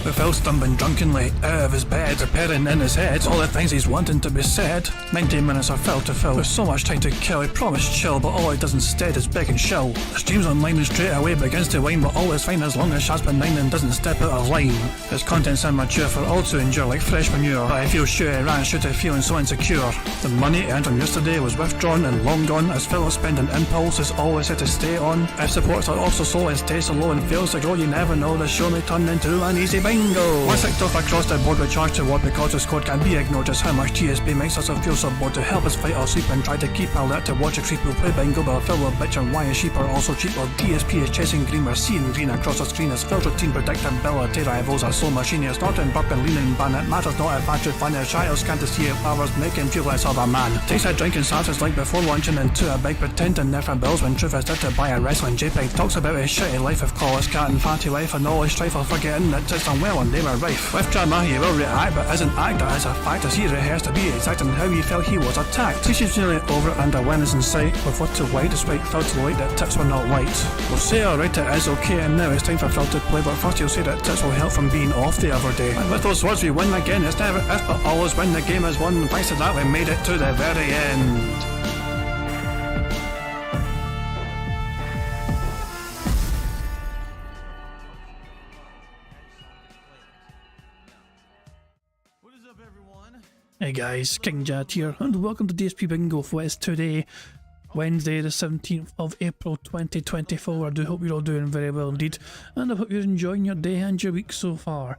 With Phil stumbling drunkenly out of his bed, repairing in his head all the things he's wanting to be said. 90 minutes of Phil to Phil, with so much time to kill. He promised chill, but all he does instead is beg and shill. His dreams online and straight away begins to whine, but all is fine as long as Shaz benign and doesn't step out of line. His content's immature for all to endure like fresh manure, but I feel sure he ran straight to feeling so insecure. The money earned from yesterday was withdrawn and long gone, as Phil's spending impulse is always had to stay on. If supports are also slow and stays so low and fails to grow, you never know, the show may turn into an easy bingo. One ticked off across the board with charge to what because his code can't be ignored. Just how much DSP makes us feel so bored to help us fight or sleep and try to keep alert to watch a creep who play bingo, but Phil will bitch and why his sheep are also cheap. While DSP is chasing green, we're seeing green across the screen as Phil's routine predictability rivals our soul machine. He's not in burp and leaning ban. It matters not if actually fun is child can't see if others make him feel less of a man. Takes a drink and starts his like before launching into a big pretending there for bills when truth is dead to buy a wrestling JPEG. Talks about his shitty life of college cat and fatty wife and all his strife of forgetting that it's done well and they were rife. With drama he will react but isn't act as a fact as he rehearsed to be exact and how he felt he was attacked. He seems nearly over it and a win is in sight with what to white despite Phil to light that tips were not white. We'll say alright it is okay and now it's time for Phil to play, but first he'll say that tips will help from being off the other day. And with those words we win again. It's never if but always when the game is won. Thanks to that we made it to the very end. Hey guys, King Jad here, and welcome to DSP Bingo for what is today, Wednesday the 17th of April 2024. I do hope you're all doing very well indeed, and I hope you're enjoying your day and your week so far.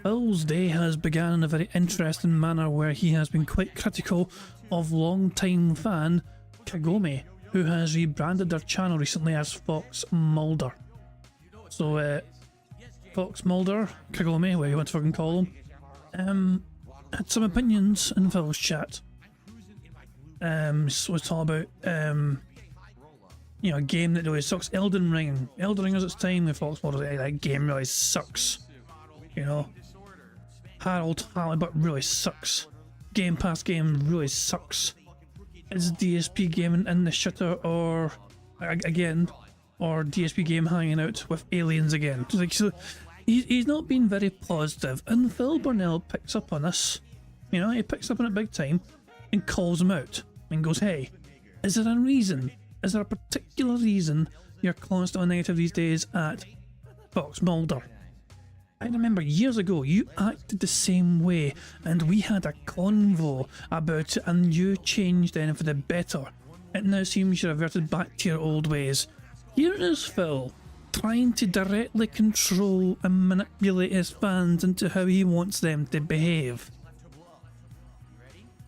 Phil's day has begun in a very interesting manner where he has been quite critical of long-time fan Kagome, who has rebranded their channel recently as Fox Mulder. So, Fox Mulder, Kagome, whatever you want to fucking call him, had some opinions in Phil's chat. So it's all about, you know, a game that really sucks. Elden Ring. Elden Ring is its time with Fox Mulder. That game really sucks. You know, Harold Halibut really sucks. Game Pass game really sucks. Is DSP gaming in the shitter or again, or DSP game hanging out with aliens again? Like, so he's not been very positive, and Phil Burnell picks up on this. You know, he picks up on it big time and calls him out and goes, "Hey, is there a reason? Is there a particular reason you're constantly negative these days at Fox Mulder? I remember years ago you acted the same way and we had a convo about it and you changed then for the better. It now seems you're reverted back to your old ways." Here is Phil trying to directly control and manipulate his fans into how he wants them to behave.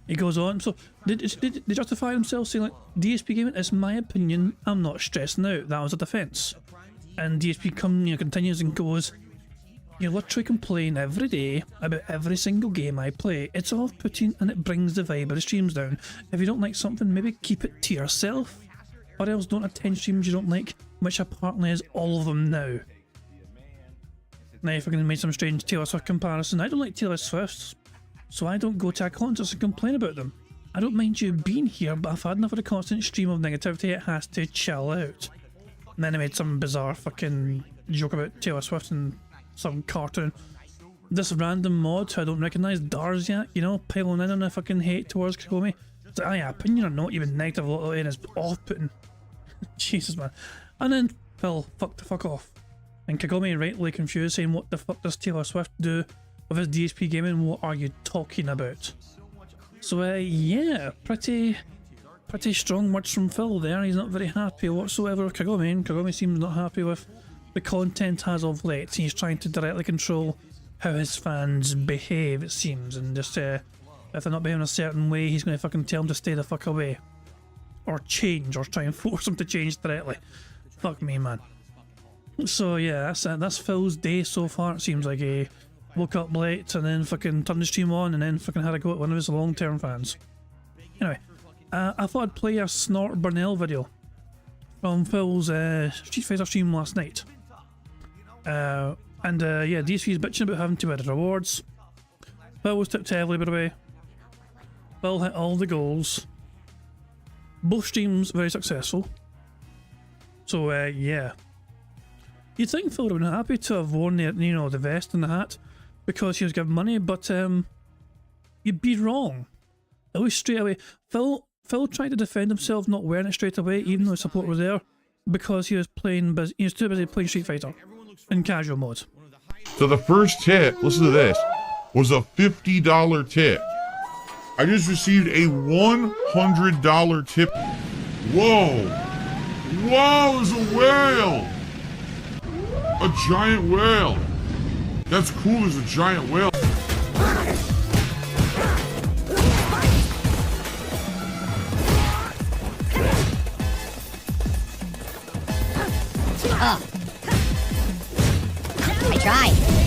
He goes on, so they justify themselves saying like, DSP gaming, it's my opinion, I'm not stressing out. That was a defence. And DSP continues and goes, "You literally complain every day about every single game I play. It's off-putting and it brings the vibe of the streams down. If you don't like something, maybe keep it to yourself. Or else don't attend streams you don't like," which apparently is all of them now. Now if we're going to make some strange Taylor Swift comparison, I don't like Taylor Swift, so I don't go to her concerts and complain about them. I don't mind you being here, but I've had enough of the constant stream of negativity, it has to chill out. And then I made some bizarre fucking joke about Taylor Swift and some cartoon. This random mod who I don't recognise, Dars yet, you know, piling in on a fucking hate towards Kagome. It's like, opinion or not, even negative a little way and it's off-putting. Jesus man. And then Phil fucked the fuck off. And Kagome rightly confused, saying, "What the fuck does Taylor Swift do with his DSP gaming? What are you talking about?" So yeah, pretty strong words from Phil there. He's not very happy whatsoever with Kagome, and Kagome seems not happy with the content as of late. He's trying to directly control how his fans behave, it seems, and just if they're not behaving a certain way, he's going to fucking tell them to stay the fuck away. Or change, or try and force them to change directly. Fuck me, man. So yeah, that's Phil's day so far. It seems like he woke up late and then fucking turned the stream on and then fucking had a go at one of his long-term fans. Anyway, I thought I'd play a Snort Burnell video from Phil's Street Fighter stream last night. Yeah, DSP's bitching about having to edit rewards. Phil was tipped heavily, by the way. Phil hit all the goals. Both streams very successful. So yeah. You'd think Phil would have been happy to have worn the, you know, the vest and the hat, because he was given money, but you'd be wrong. It was straight away. Phil tried to defend himself not wearing it straight away, even though his support was there, because he was too busy playing Street Fighter in casual mode. So the first tip, listen to this, was a $50 tip. I just received a $100 tip. Whoa! Whoa, there's a whale! A giant whale! That's cool, there's a giant whale. Oh.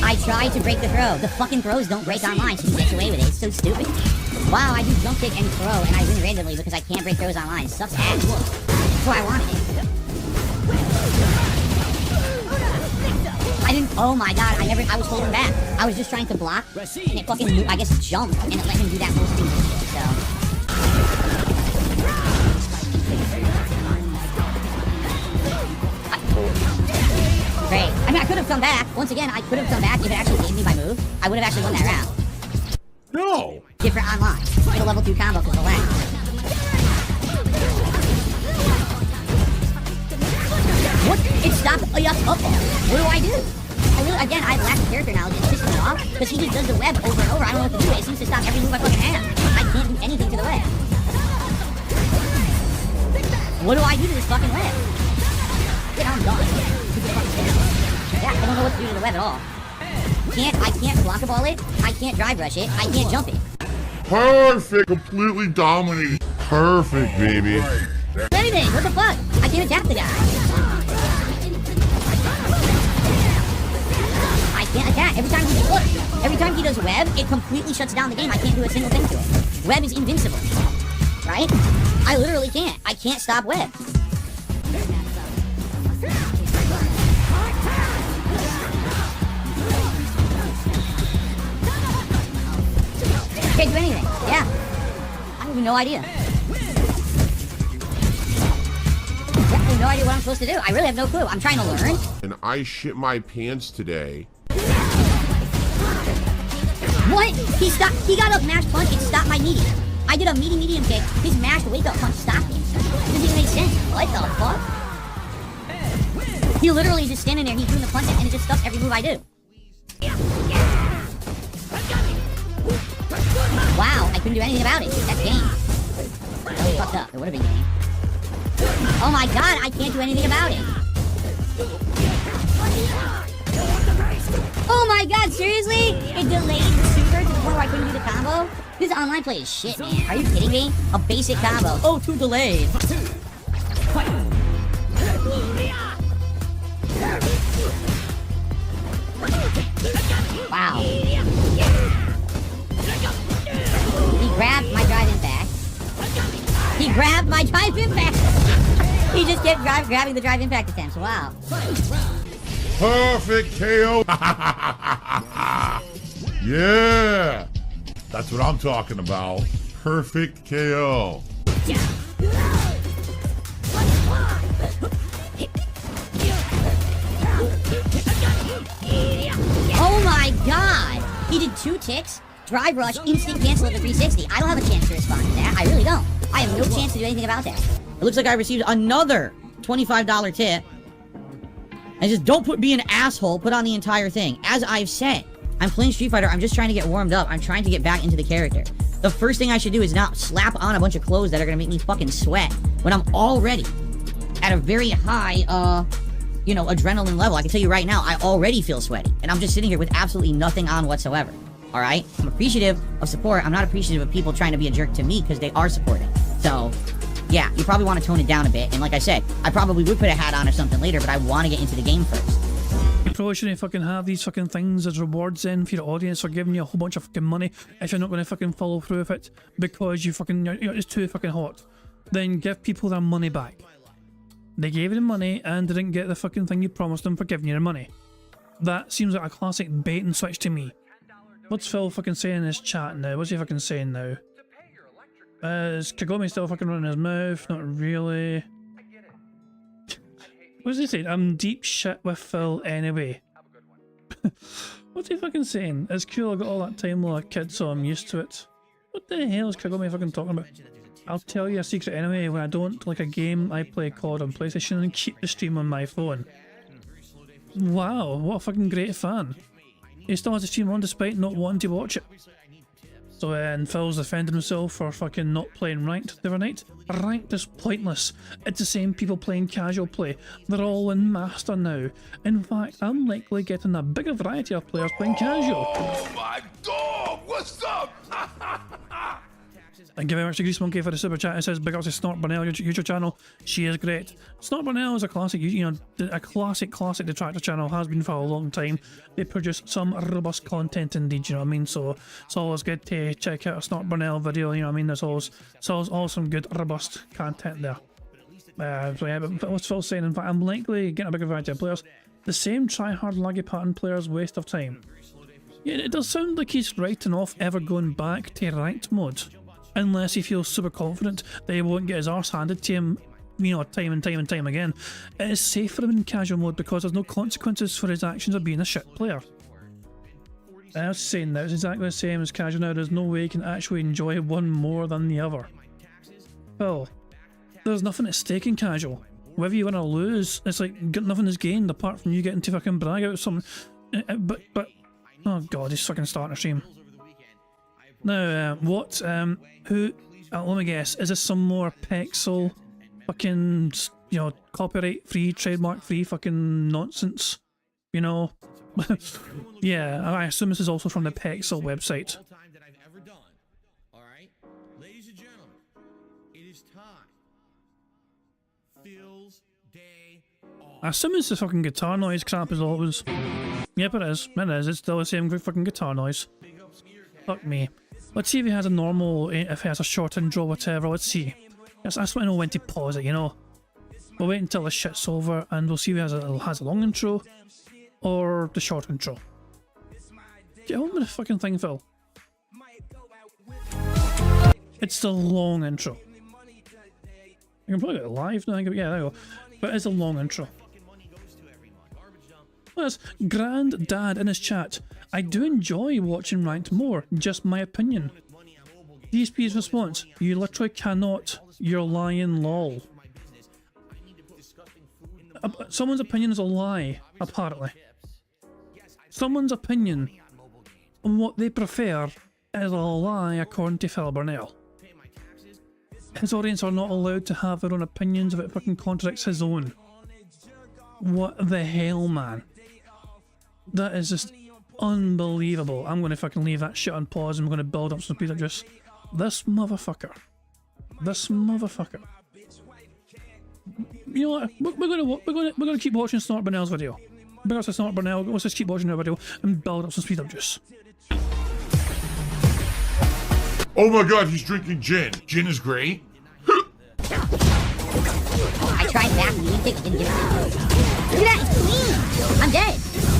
I tried to break the throw. The fucking throws don't break online, so he gets away with it. It's so stupid. Wow, I do jump kick and throw, and I win randomly because I can't break throws online. Sucks ass. That's why I wanted it. I didn't, oh my god, I was holding back. I was just trying to block, and it fucking, I guess, jumped, and it let him do that whole stupid shit, so. Great. I mean, I could have come back. Once again, I could have come back if it actually gave me my move. I would have actually won that round. No! Different online. With a level 2 combo because the lag. What? It stopped up. What do I do? Again, I lack character knowledge. It's pissing me off because he just does the web over and over. I don't know what to do. It seems to stop every move I fucking have. I can't do anything to the web. What do I do to this fucking web? Get on done. Yeah, I don't know what to do to the web at all. I can't blockable it. I can't drive rush it. I can't jump it. Perfect. Completely dominated. Perfect, baby. Anything. What the fuck? I can't attack the guy. I can't attack. Every time he does web, it completely shuts down the game. I can't do a single thing to it. Web is invincible. Right? I literally can't. I can't stop web. Can't do anything. Yeah. I have even no idea. I have no idea what I'm supposed to do. I really have no clue. I'm trying to learn. And I shit my pants today. What? He stopped. He got up mashed punch and stopped my medium. I did a medium kick. His mashed wake up punch stopped him. Doesn't even make sense. What the fuck? He literally just standing there. He's doing the punch and it just stops every move I do. Wow, I couldn't do anything about it. That's game. That was fucked up. It would have been game. Oh my god, I can't do anything about it. Oh my god, seriously? It delayed the super to the point where I couldn't do the combo? This online play is shit, man. Are you kidding me? A basic combo. Oh, too delayed. Wow. He grabbed my drive impact. He grabbed my drive impact. He just kept grabbing the drive impact attempts. Wow. Perfect KO. Yeah. That's what I'm talking about. Perfect KO. Oh my god! He did 2 ticks, drive rush, instant cancel at the 360. I don't have a chance to respond to that. I really don't. I have no chance to do anything about that. It looks like I received another $25 tip. And just don't be an asshole, put on the entire thing. As I've said, I'm playing Street Fighter, I'm just trying to get warmed up. I'm trying to get back into the character. The first thing I should do is not slap on a bunch of clothes that are gonna make me fucking sweat when I'm already at a very high, you know, adrenaline level. I can tell you right now, I already feel sweaty. And I'm just sitting here with absolutely nothing on whatsoever. Alright? I'm appreciative of support. I'm not appreciative of people trying to be a jerk to me because they are supporting. So, yeah, you probably want to tone it down a bit. And like I said, I probably would put a hat on or something later, but I want to get into the game first. You probably shouldn't fucking have these fucking things as rewards in for your audience for giving you a whole bunch of fucking money if you're not going to fucking follow through with it because you're it's too fucking hot. Then give people their money back. They gave you the money and didn't get the fucking thing you promised them for giving you their money. That seems like a classic bait and switch to me. What's Phil fucking saying in his chat now? What's he fucking saying now? Is Kagome still fucking running his mouth? Not really. What does he say? I'm deep shit with Phil anyway. What's he fucking saying? It's cool, I got all that time while a kid, so I'm used to it. What the hell is Kagome fucking talking about? I'll tell you a secret anyway, when I don't like a game, I play COD on PlayStation and keep the stream on my phone. Wow, what a fucking great fan. He still has the stream on despite not wanting to watch it. So and Phil's defending himself for fucking not playing ranked the other night. Ranked is pointless. It's the same people playing casual play. They're all in master now. In fact, I'm likely getting a bigger variety of players playing casual. Oh my god, what's up? Thank you very much to Grease Monkey for the super chat. It says big up to Snort Burnell, YouTube channel. She is great. Snort Burnell is a classic, you know, a classic detractor channel, has been for a long time. They produce some robust content indeed, you know what I mean? So it's always good to check out a Snort Burnell video, you know what I mean? There's always some good robust content there. So yeah, but what's Phil saying? In fact, I'm likely getting a bigger variety of players. The same try-hard laggy pattern players waste of time. Yeah, it does sound like he's writing off ever going back to ranked mode. Unless he feels super confident that he won't get his arse handed to him, you know, time and time again. It is safe for him in casual mode because there's no consequences for his actions of being a shit player. I was saying that it's exactly the same as casual now. There's no way you can actually enjoy one more than the other. Well, there's nothing at stake in casual. Whether you win or lose, it's like nothing is gained apart from you getting to fucking brag out something. But oh god, he's fucking starting a stream. Now, let me guess, is this some more Pexel fucking, you know, copyright free, trademark free fucking nonsense? You know? Yeah, I assume this is also from the Pexel website. Alright? Ladies and gentlemen, it is time. Phil's day off. I assume it's the fucking guitar noise crap as always. Yep, it is. It is. It's still the same fucking guitar noise. Fuck me. Let's see if he has a normal, if he has a short intro, whatever. Let's see. That's when I know when to pause it, you know. We'll wait until the shit's over and we'll see if he has a long intro or the short intro. Get on with the fucking thing, Phil. It's the long intro. I can probably get it live now. Yeah, there you go. But it's a long intro. That's Granddad in his chat. I do enjoy watching ranked more, just my opinion. DSP's response, you literally cannot, you're lying lol. Someone's opinion is a lie, apparently. Someone's opinion on what they prefer is a lie according to Phil Burnell. His audience are not allowed to have their own opinions if it fucking contradicts his own. What the hell, man? That is just unbelievable. I'm gonna fucking leave that shit on pause and I'm gonna build up some speed up just this motherfucker. This motherfucker. You know what? We're gonna keep watching Snort Burnell's video. Because it's Snort Burnell, let's just keep watching their video and build up some speed up juice. Oh my god, he's drinking gin. Gin is great. I tried back and it didn't give me. Look at that, it's clean! I'm dead.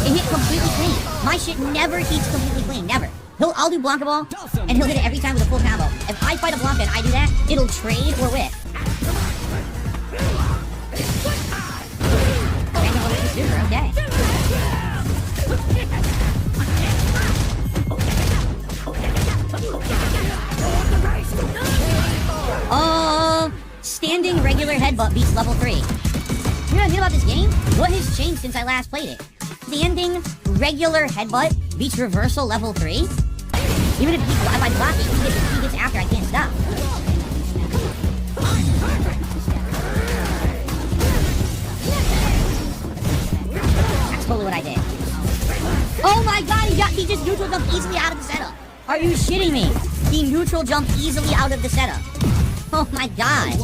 It hit completely clean. My shit never heats completely clean, never. I'll do Blanca Ball, and he'll hit it every time with a full combo. If I fight a Blanca and I do that, it'll trade or whiff. Super, okay. Standing regular headbutt beats level 3. You know what I mean about this game? What has changed since I last played it? Standing regular headbutt beats reversal level 3? Even if I block it, he gets after, I can't stop. That's totally what I did. Oh my god, he just neutral jumped easily out of the setup. Are you shitting me? He neutral jumped easily out of the setup. Oh my god. You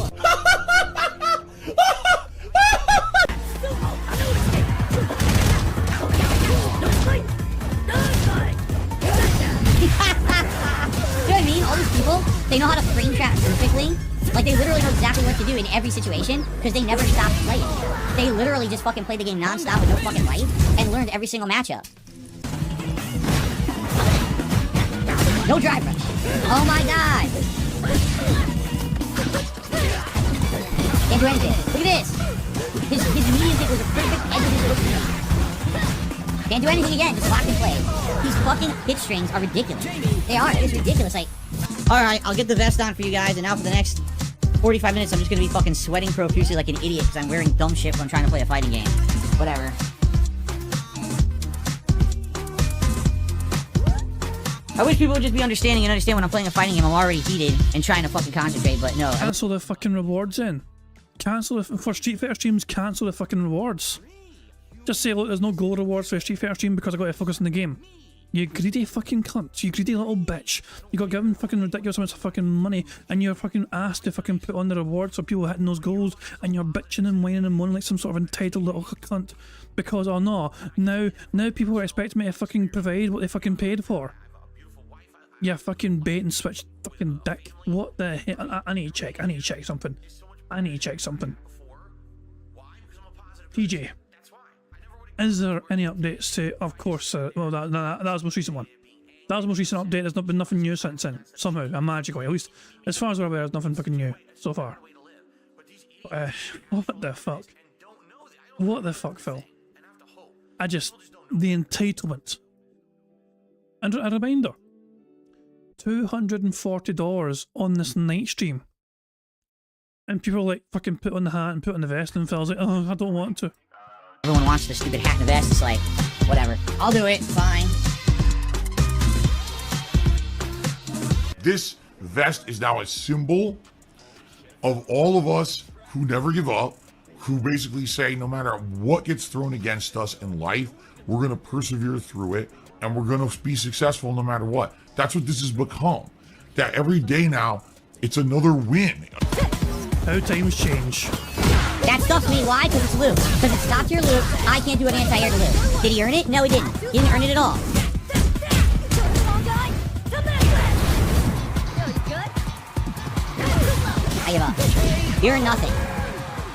know what I mean? All these people, they know how to frame trap perfectly. Like, they literally know exactly what to do in every situation because they never stopped playing. They literally just fucking played the game non-stop with no fucking life and learned every single matchup. No drive rush. Oh my god. Can't do anything. Look at this. His medium kick was a perfect edge of his little Can't do anything again, just lock and play. These fucking hit strings are ridiculous. They are, it's ridiculous, like... Alright, I'll get the vest on for you guys, and now for the next 45 minutes, I'm just gonna be fucking sweating profusely like an idiot because I'm wearing dumb shit when I'm trying to play a fighting game. Whatever. I wish people would just be understanding and understand when I'm playing a fighting game, I'm already heated and trying to fucking concentrate, but no. Cancel the fucking rewards then. Cancel the, for Street Fighter streams, cancel the fucking rewards. Just say, look, there's no gold rewards for a Street Fighter stream because I got to focus on the game. You greedy fucking cunt. You greedy little bitch. You got given fucking ridiculous amounts of fucking money and you're fucking asked to fucking put on the rewards for people hitting those goals and you're bitching and whining and moaning like some sort of entitled little cunt. Because, oh no, now people are expecting me to fucking provide what they fucking paid for. Yeah, fucking bait and switch fucking dick. What the hell? I need to check. I need to check something. I need to check something. PJ, is there any updates to, of course, well, that was the most recent one. That was the most recent update. There's not been nothing new since then. Somehow, a magical way. At least, as far as we're aware, there's nothing fucking new so far. What the fuck? What the fuck, Phil? The entitlement. And a reminder, $240 on this night stream. And people like fucking put on the hat and put on the vest and Phil's like, oh, I don't want to. Everyone wants the stupid hat and the vest, it's like, whatever. I'll do it, fine. This vest is now a symbol of all of us who never give up, who basically say no matter what gets thrown against us in life, we're going to persevere through it and we're going to be successful no matter what. That's what this has become. That every day now, it's another win. How times change. That stuffs me. Why? Because it's loot. Because it's top tier loot. I can't do an anti-air to loot. Did he earn it? No, he didn't. He didn't earn it at all. I give up. You earned nothing.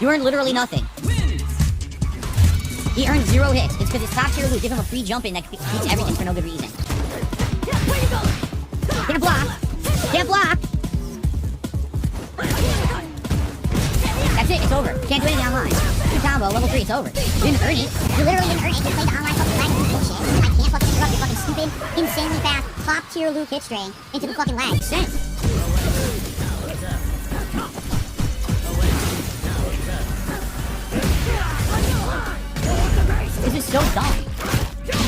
You earned literally nothing. He earned 0 hits. It's because it's top tier loot. Give him a free jump in that beats everything for no good reason. Can't block. Can't block. That's it. It's over. Can't do anything online. Good combo. Level 3. It's over. You didn't earn it. You literally didn't earn it. You played the online fucking lag bullshit. I can't fucking interrupt your fucking stupid, insanely fast, top tier loot hit string into the fucking lag. Sense. This is so dumb.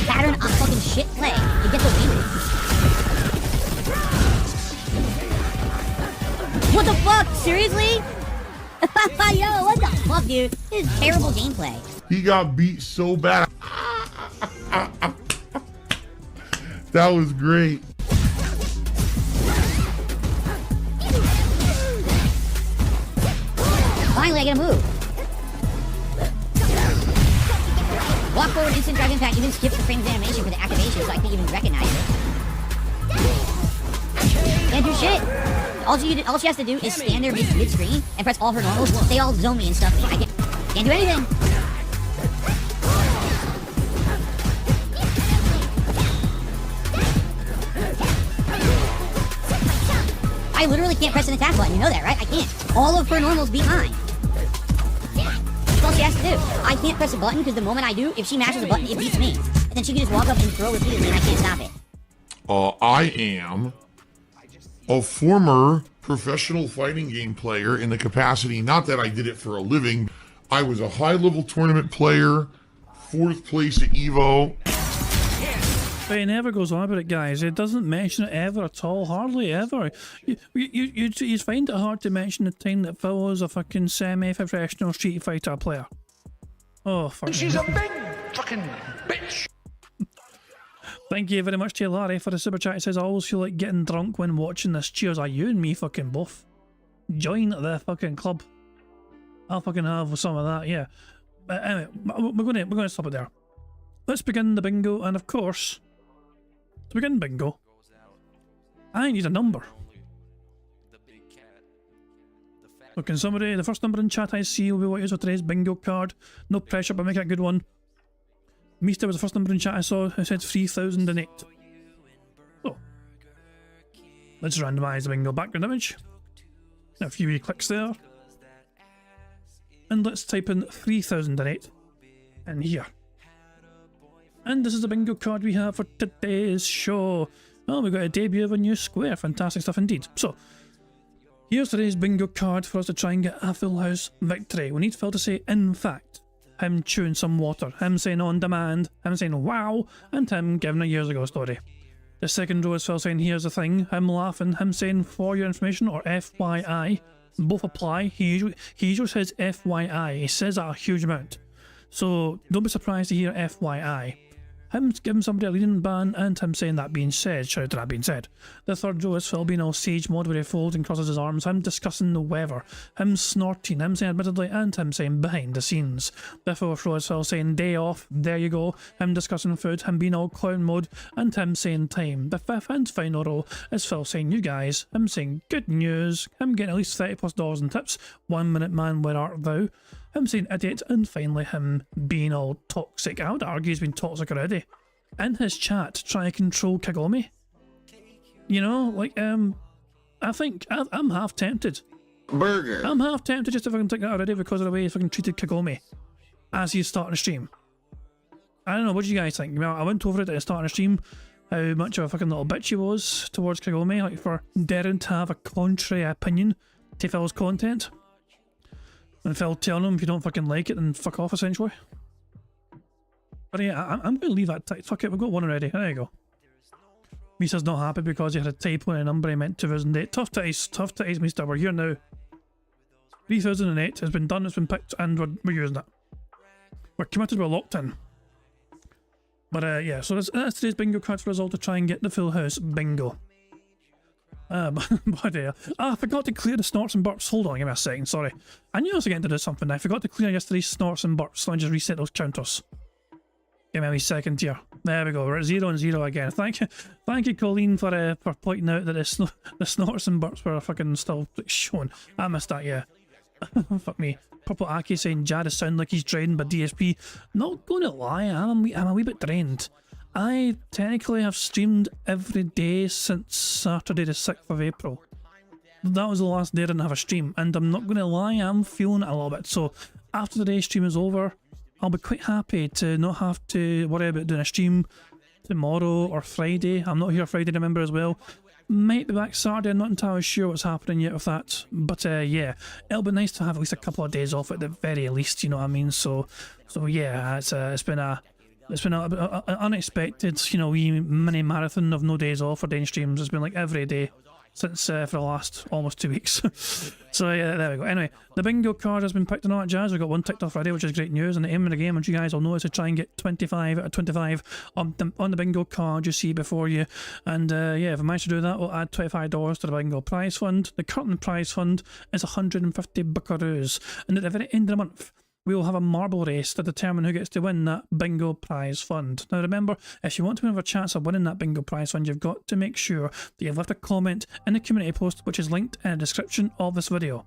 Pattern of fucking shit play. You get the win. What the fuck? Seriously? Yo, what the fuck, dude? This is terrible gameplay. He got beat so bad. That was great. Finally, I get a move. Walk forward, instant drive impact, even skips the frames animation for the activation so I can't even recognize it. Can't do shit. All she has to do is stand there mid-screen and press all her normals. They all zone me and stuff. I can't do anything. I literally can't press an attack button. You know that, right? I can't. All of her normals beat mine. That's all she has to do. I can't press a button because the moment I do, if she mashes a button, it beats me. And then she can just walk up and throw repeatedly and I can't stop it. I am a former professional fighting game player in the capacity, not that I did it for a living. I was a high-level tournament player, 4th place at EVO. But he never goes on about it, guys. It doesn't mention it ever at all, hardly ever. You find it hard to mention the time that Phil was a fucking semi-professional Street Fighter player. Oh, fuck. She's a big fucking bitch. Thank you very much to Larry for the super chat. It says, I always feel like getting drunk when watching this. Cheers, are you and me fucking both? Join the fucking club. I'll fucking have some of that, yeah. But anyway, we're gonna stop it there. Let's begin the bingo, and of course, to begin bingo, I need a number. So can somebody, the first number in chat I see will be what is for today's bingo card. No pressure, but make it a good one. Meester was the first number in chat I saw. It said 3008. So, let's randomise the bingo background image. A few wee clicks there. And let's type in 3008 in here. And this is the bingo card we have for today's show. Well, we've got a debut of a new square. Fantastic stuff indeed. So, here's today's bingo card for us to try and get a full house victory. We need Phil to say, in fact, him chewing some water, him saying on demand, him saying wow, and him giving a years ago story. The second row is Phil saying here's the thing, him laughing, him saying for your information or FYI. Both apply. He usually says FYI. He says that a huge amount. So don't be surprised to hear FYI. Him giving somebody a leading ban and him saying that being said, shout out to that being said. The third row is Phil being all sage mode where he folds and crosses his arms, him discussing the weather, him snorting, him saying admittedly, and him saying behind the scenes. The fourth row is Phil saying day off, there you go, him discussing food, him being all clown mode, and him saying time. The fifth and final row is Phil saying you guys, him saying good news, him getting at least $30+ in tips, 1 minute man where art thou, him saying idiot, and finally him being all toxic. I would argue he's been toxic already. In his chat, trying to control Kagome. You know, like, I think I'm half tempted. Burger. I'm half tempted just to fucking take that already because of the way he fucking treated Kagome as he's starting the stream. I don't know, what do you guys think? Well, I went over it at the start of the stream, how much of a fucking little bitch he was towards Kagome, like for daring to have a contrary opinion to Phil's content. And Phil telling him if you don't fucking like it, then fuck off, essentially. But yeah, I'm going to leave that tight. Fuck it, we've got one already. There you go. Misa's not happy because he had a typo in a number he meant 2008. Tough titties, Mr. We're here now. 3008 has been done, it's been picked, and we're using it. We're committed, we're locked in. But yeah, so that's today's bingo card for us all to try and get the full house bingo. But I forgot to clear the snorts and burps. Hold on, give me a second, sorry. I knew I was getting to do something. I forgot to clear yesterday's snorts and burps, so I just reset those counters. Give me a wee second here. There we go, we're at 0 and 0 again. Thank you, Colleen, for pointing out that the snorts and burps were fucking still shown. I missed that, yeah. Fuck me. Purple Aki saying Jad sound like he's drained by DSP. Not gonna lie, I'm a wee bit drained. I technically have streamed every day since Saturday the 6th of April. That was the last day I didn't have a stream, and I'm not going to lie, I'm feeling it a little bit. So after today's stream is over, I'll be quite happy to not have to worry about doing a stream tomorrow or Friday. I'm not here Friday, remember, as well. Might be back Saturday, I'm not entirely sure what's happening yet with that. But yeah, it'll be nice to have at least a couple of days off at the very least, you know what I mean? So yeah, it's been an unexpected, you know, wee mini marathon of no days off or day streams. It's been like every day since for the last almost 2 weeks. So yeah, there we go. Anyway, the bingo card has been picked and all that jazz. We've got one ticked off already, which is great news. And the aim of the game, which you guys will know, is to try and get 25 out of 25 on the bingo card you see before you. And yeah, if I manage to do that, we'll add $25 to the bingo prize fund. The current prize fund is 150 buckaroos. And at the very end of the month, we will have a marble race to determine who gets to win that bingo prize fund. Now remember, if you want to have a chance of winning that bingo prize fund, you've got to make sure that you've left a comment in the community post, which is linked in the description of this video.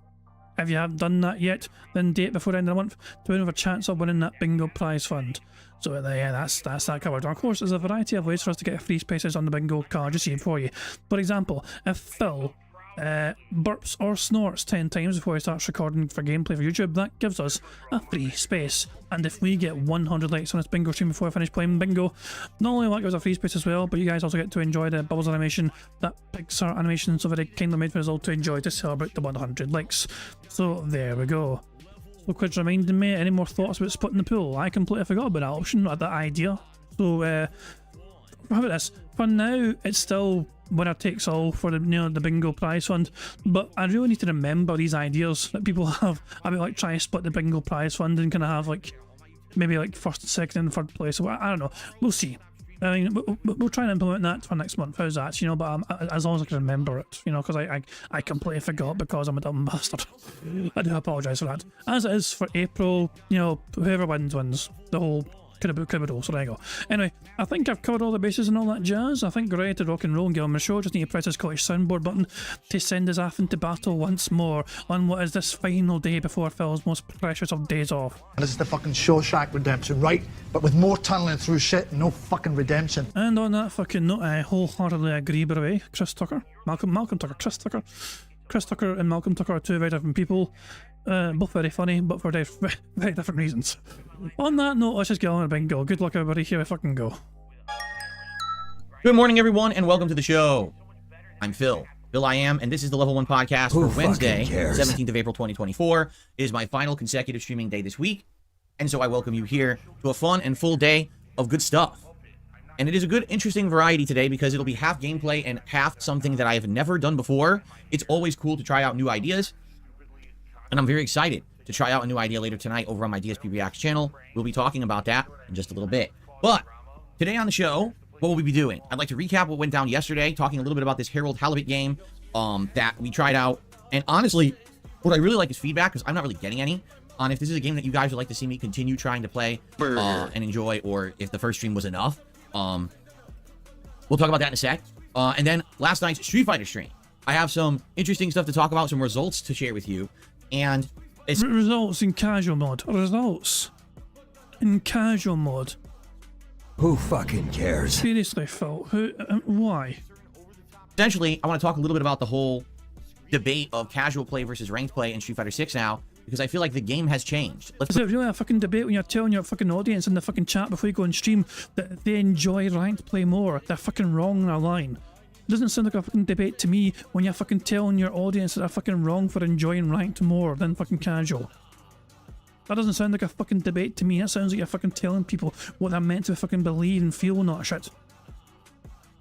If you haven't done that yet, then date before the end of the month to have a chance of winning that bingo prize fund. So yeah, that's that covered. Of course, there's a variety of ways for us to get free spaces on the bingo card you see for you. For example, if Phil burps or snorts 10 times before he starts recording for gameplay for YouTube, that gives us a free space. And if we get 100 likes on this bingo stream before I finish playing bingo, not only will that give us a free space as well, but you guys also get to enjoy the Bubbles animation, that Pixar animation so very kindly made for us all to enjoy to celebrate the 100 likes. So there we go. So Quid's reminding me, any more thoughts about splitting the pool? I completely forgot about that option, that idea. So how about this? For now, it's still winner takes all for the the bingo prize fund, but I really need to remember these ideas that people have about like trying to split the bingo prize fund and kind of have like maybe like first, second, and third place. So I don't know. We'll see. I mean, we'll try and implement that for next month. How's that? You know, but as long as I can remember it, you know, because I completely forgot because I'm a dumb bastard. I do apologise for that. As it is for April, you know, whoever wins. The whole Criminal, so there you go. Anyway, I think I've covered all the bases and all that jazz. I think we're ready to rock and roll and get on the show. Just need to press the Scottish soundboard button to send us off into battle once more on what is this final day before Phil's most precious of days off. This is the fucking Shawshank redemption, right? But with more tunneling through shit, no fucking redemption. And on that fucking note, I wholeheartedly agree, by the way, Chris Tucker. Malcolm Tucker, Chris Tucker. Chris Tucker and Malcolm Tucker are two very different people. Both very funny, but for very different reasons. On that note, let's just get on with bingo. Good luck, everybody. Here we fucking go. Good morning, everyone, and welcome to the show. I'm Phil. Phil I am, and this is the Level 1 podcast for Wednesday, 17th of April, 2024. It is my final consecutive streaming day this week, and so I welcome you here to a fun and full day of good stuff. And it is a good, interesting variety today because it'll be half gameplay and half something that I have never done before. It's always cool to try out new ideas, and I'm very excited to try out a new idea later tonight over on my DSP Reacts channel. We'll be talking about that in just a little bit. But today on the show, what will we be doing? I'd like to recap what went down yesterday, talking a little bit about this Harold Halibut game that we tried out. And honestly, what I really like is feedback, because I'm not really getting any, on if this is a game that you guys would like to see me continue trying to play and enjoy, or if the first stream was enough. We'll talk about that in a sec. And then last night's Street Fighter stream. I have some interesting stuff to talk about, some results to share with you. And it's results in casual mode. Results in casual mode. Who fucking cares? Seriously, Phil. Why? essentially, I want to talk a little bit about the whole debate of casual play versus ranked play in Street Fighter 6 now, because I feel like the game has changed. Is it really a fucking debate when you're telling your fucking audience in the fucking chat before you go and stream that they enjoy ranked play more? They're fucking wrong in their line. It doesn't sound like a fucking debate to me when you're fucking telling your audience that they're fucking wrong for enjoying ranked more than fucking casual. That doesn't sound like a fucking debate to me. That sounds like you're fucking telling people what they're meant to fucking believe and feel, not shit.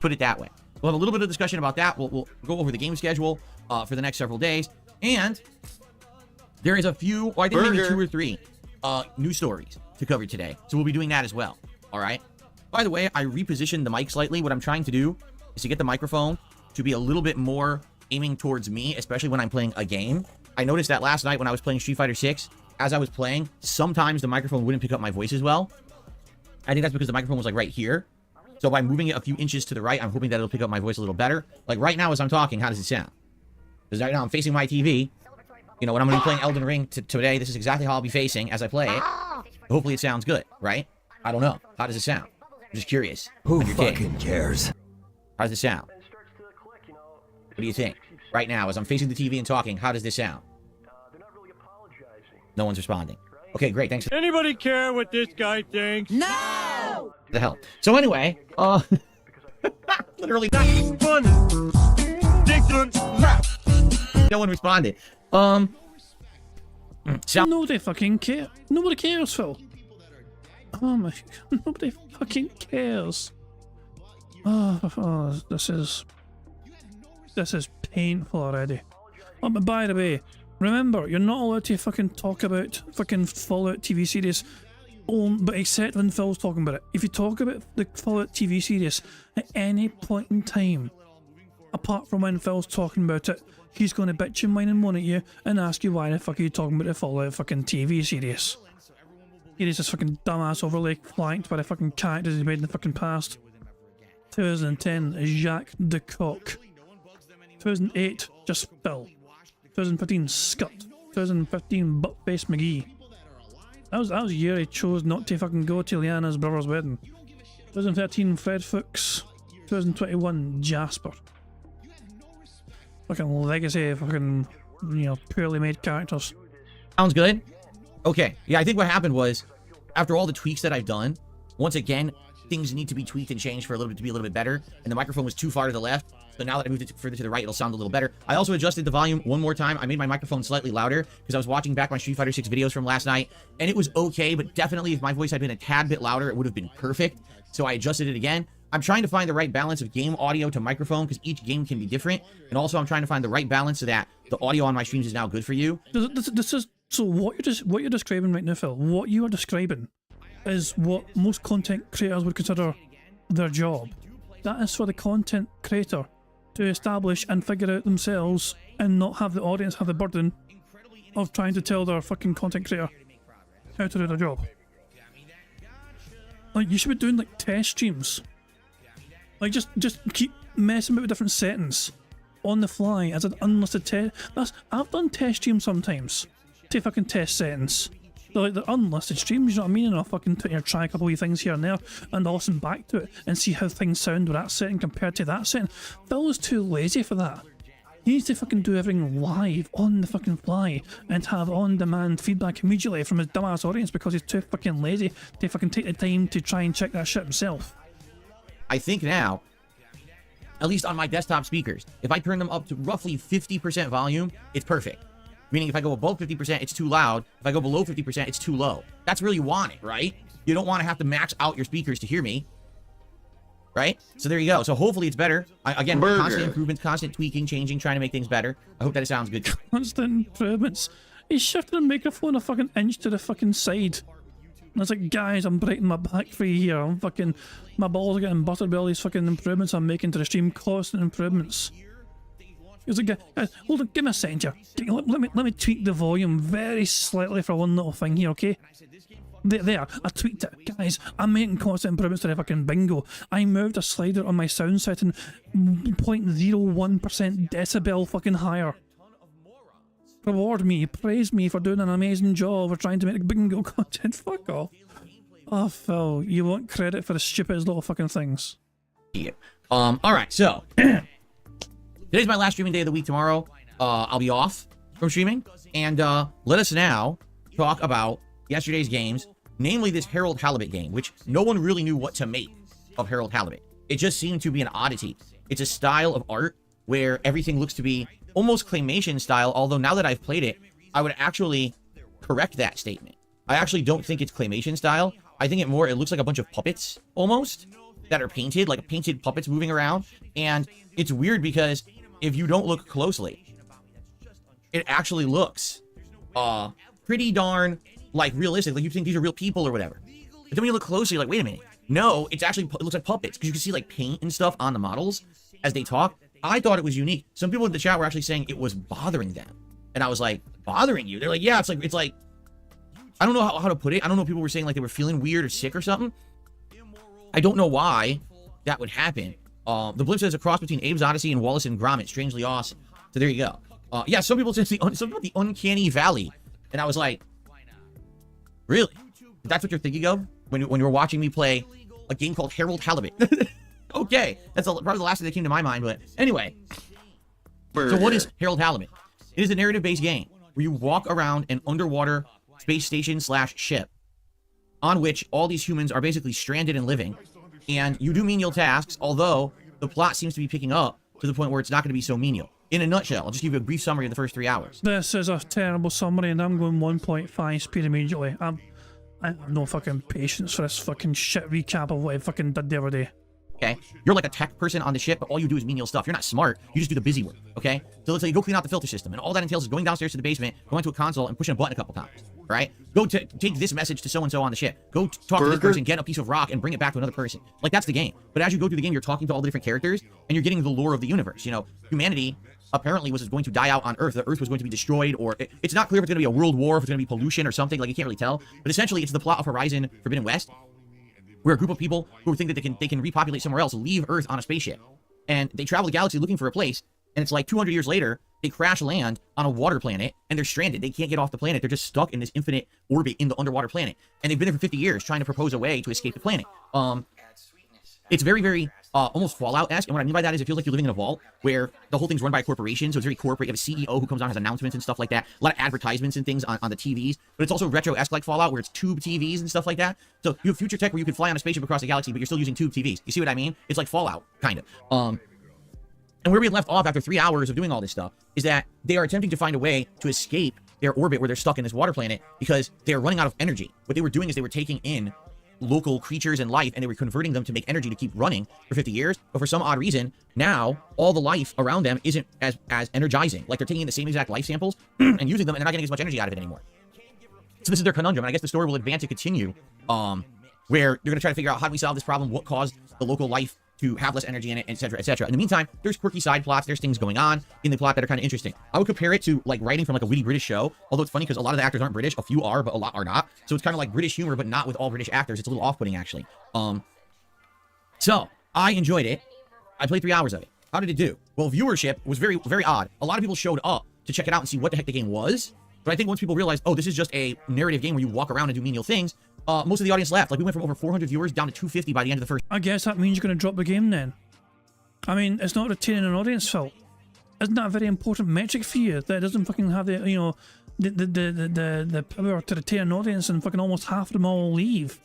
Put it that way. We'll have a little bit of discussion about that. We'll go over the game schedule for the next several days. And there is a few, or I think maybe 2 or 3 news stories to cover today. So we'll be doing that as well. All right. By the way, I repositioned the mic slightly. What I'm trying to do is to get the microphone to be a little bit more aiming towards me, especially when I'm playing a game. I noticed that last night when I was playing Street Fighter 6, as I was playing, sometimes the microphone wouldn't pick up my voice as well. I think that's because the microphone was like right here. So by moving it a few inches to the right, I'm hoping that it'll pick up my voice a little better. Like right now as I'm talking, how does it sound? Because right now I'm facing my TV. You know, when I'm going to be playing Elden Ring today, this is exactly how I'll be facing as I play it. Hopefully it sounds good, right? I don't know. How does it sound? I'm just curious. Who fucking cares? How does it sound? What do you think? Right now, as I'm facing the TV and talking, how does this sound? No one's responding. Okay, great. Thanks. Anybody care what this guy thinks? No! The hell. So anyway, literally no one responded. Nobody fucking cares. Nobody cares, Phil. Oh my, nobody fucking cares. Oh, this is painful already. Oh, but by the way, remember, you're not allowed to fucking talk about fucking Fallout TV series, but except when Phil's talking about it. If you talk about the Fallout TV series at any point in time, apart from when Phil's talking about it, he's going to bitch and whine and moan at you and ask you why the fuck are you talking about the Fallout fucking TV series. He is this fucking dumbass overlay flanked by the fucking characters he's made in the fucking past. 2010 is Jacques de Coq. 2008, just Phil. 2015, Scott. 2015, Buttface McGee. That was the year he chose not to fucking go to Liana's brother's wedding. 2013, Fred Fuchs. 2021, Jasper. Fucking legacy, fucking, you know, poorly made characters. Sounds good. Okay. Yeah, I think what happened was, after all the tweaks that I've done, once again, things need to be tweaked and changed for a little bit to be a little bit better. And the microphone was too far to the left. So now that I moved it further to the right, it'll sound a little better. I also adjusted the volume one more time. I made my microphone slightly louder because I was watching back my Street Fighter 6 videos from last night, and it was okay, but definitely if my voice had been a tad bit louder, it would have been perfect. So I adjusted it again. I'm trying to find the right balance of game audio to microphone because each game can be different. And also I'm trying to find the right balance so that the audio on my streams is now good for you. This is, so what you're describing right now, Phil, what you are describing is what most content creators would consider their job. That is for the content creator to establish and figure out themselves and not have the audience have the burden of trying to tell their fucking content creator how to do their job. Like, you should be doing like test streams. Like, just keep messing about with different settings on the fly as an unlisted test. I've done test streams sometimes to fucking test settings. They're unlisted streams, you know what I mean? And I'll fucking try a couple of things here and there and I'll listen back to it and see how things sound with that setting compared to that setting. Phil is too lazy for that. He needs to fucking do everything live, on the fucking fly, and have on-demand feedback immediately from his dumbass audience because he's too fucking lazy to fucking take the time to try and check that shit himself. I think now, at least on my desktop speakers, if I turn them up to roughly 50% volume, it's perfect. Meaning if I go above 50%, it's too loud. If I go below 50%, it's too low. That's really want it, right? You don't want to have to max out your speakers to hear me. Right? So there you go. So hopefully it's better. Again, constant improvements, constant tweaking, changing, trying to make things better. I hope that it sounds good. Constant improvements. He shifted the microphone a fucking inch to the fucking side. And I was like, guys, I'm breaking my back free here. I'm fucking, my balls are getting buttered by all these fucking improvements I'm making to the stream. Constant improvements. He was like, guys, hold on, give me a second here. Let me tweak the volume very slightly for one little thing here, okay? There, I tweaked it. Guys, I'm making constant improvements to the fucking bingo. I moved a slider on my sound setting 0.01% decibel fucking higher. Reward me, praise me for doing an amazing job of trying to make bingo content. Fuck off. Oh, Phil, you want credit for the stupidest little fucking things. Yeah. Alright, so today's my last streaming day of the week. Tomorrow, I'll be off from streaming. And let us now talk about yesterday's games, namely this Harold Halibut game, which no one really knew what to make of Harold Halibut. It just seemed to be an oddity. It's a style of art where everything looks to be almost claymation style, although now that I've played it, I would actually correct that statement. I actually don't think it's claymation style. I think it looks like a bunch of puppets, almost, that are painted, like painted puppets moving around. And it's weird because if you don't look closely, it actually looks pretty darn like realistic, like you think these are real people or whatever. But then when you look closely, you're like, wait a minute. No, it looks like puppets, because you can see like paint and stuff on the models as they talk. I thought it was unique. Some people in the chat were actually saying it was bothering them. And I was like, bothering you? They're like, yeah, it's like, I don't know how to put it. I don't know if people were saying like they were feeling weird or sick or something. I don't know why that would happen. The Blip says a cross between Abe's Odyssey and Wallace and Gromit. Strangely awesome. So there you go. Yeah, some people said something about the Uncanny Valley. And I was like, really? That's what you're thinking of when you were watching me play a game called Harold Halibut? Okay, that's probably the last thing that came to my mind. But anyway, so what is Harold Halibut? It is a narrative-based game where you walk around an underwater space station / ship on which all these humans are basically stranded and living, and you do menial tasks, although the plot seems to be picking up to the point where it's not going to be so menial. In a nutshell, I'll just give you a brief summary of the first 3 hours. This is a terrible summary, and I'm going 1.5 speed immediately. I have no fucking patience for this fucking shit recap of what I fucking did the other day. Okay? You're like a tech person on the ship, but all you do is menial stuff. You're not smart. You just do the busy work, okay? So let's say you go clean out the filter system, and all that entails is going downstairs to the basement, going to a console, and pushing a button a couple times, right? Go take this message to so-and-so on the ship. Go talk to this person, get a piece of rock, and bring it back to another person. Like, that's the game. But as you go through the game, you're talking to all the different characters, and you're getting the lore of the universe. You know, humanity apparently was going to die out on Earth. The Earth was going to be destroyed, or it's not clear if it's going to be a world war, if it's going to be pollution or something. Like, you can't really tell. But essentially, it's the plot of Horizon Forbidden West, where a group of people who think that they can repopulate somewhere else leave Earth on a spaceship, and they travel the galaxy looking for a place, and it's like 200 years later they crash land on a water planet, and they're stranded. They can't get off the planet. They're just stuck in this infinite orbit in the underwater planet, and they've been there for 50 years trying to propose a way to escape the planet. It's very, very almost Fallout-esque, and what I mean by that is it feels like you're living in a vault where the whole thing's run by a corporation, so it's very corporate. You have a CEO who comes on, has announcements and stuff like that, a lot of advertisements and things on the TVs, but it's also retro-esque like Fallout, where it's tube TVs and stuff like that. So you have future tech where you could fly on a spaceship across the galaxy, but you're still using tube TVs. You see what I mean? It's like Fallout, kind of. And where we left off after 3 hours of doing all this stuff is that they are attempting to find a way to escape their orbit where they're stuck in this water planet because they're running out of energy. What they were doing is they were taking in local creatures and life, and they were converting them to make energy to keep running for 50 years. But for some odd reason, now all the life around them isn't as energizing. Like, they're taking in the same exact life samples and using them, and they're not getting as much energy out of it anymore. So this is their conundrum, and I guess the story will advance and continue, where they're going to try to figure out how do we solve this problem, what caused the local life to have less energy in it, etc., etc. In the meantime, there's quirky side plots, there's things going on in the plot that are kind of interesting. I would compare it to like writing from like a witty British show, although it's funny because a lot of the actors aren't British, a few are, but a lot are not. So it's kind of like British humor, but not with all British actors. It's a little off-putting, actually. So I enjoyed it. I played 3 hours of it. How did it do? Well, viewership was very, very odd. A lot of people showed up to check it out and see what the heck the game was. But I think once people realized, oh, this is just a narrative game where you walk around and do menial things, most of the audience left. Like, we went from over 400 viewers down to 250 by the end of the first. I guess that means you're going to drop the game then. I mean, it's not retaining an audience, Phil. isn't that a very important metric for you? That it doesn't fucking have the, you know, the power to retain an audience, and fucking almost half of them all leave.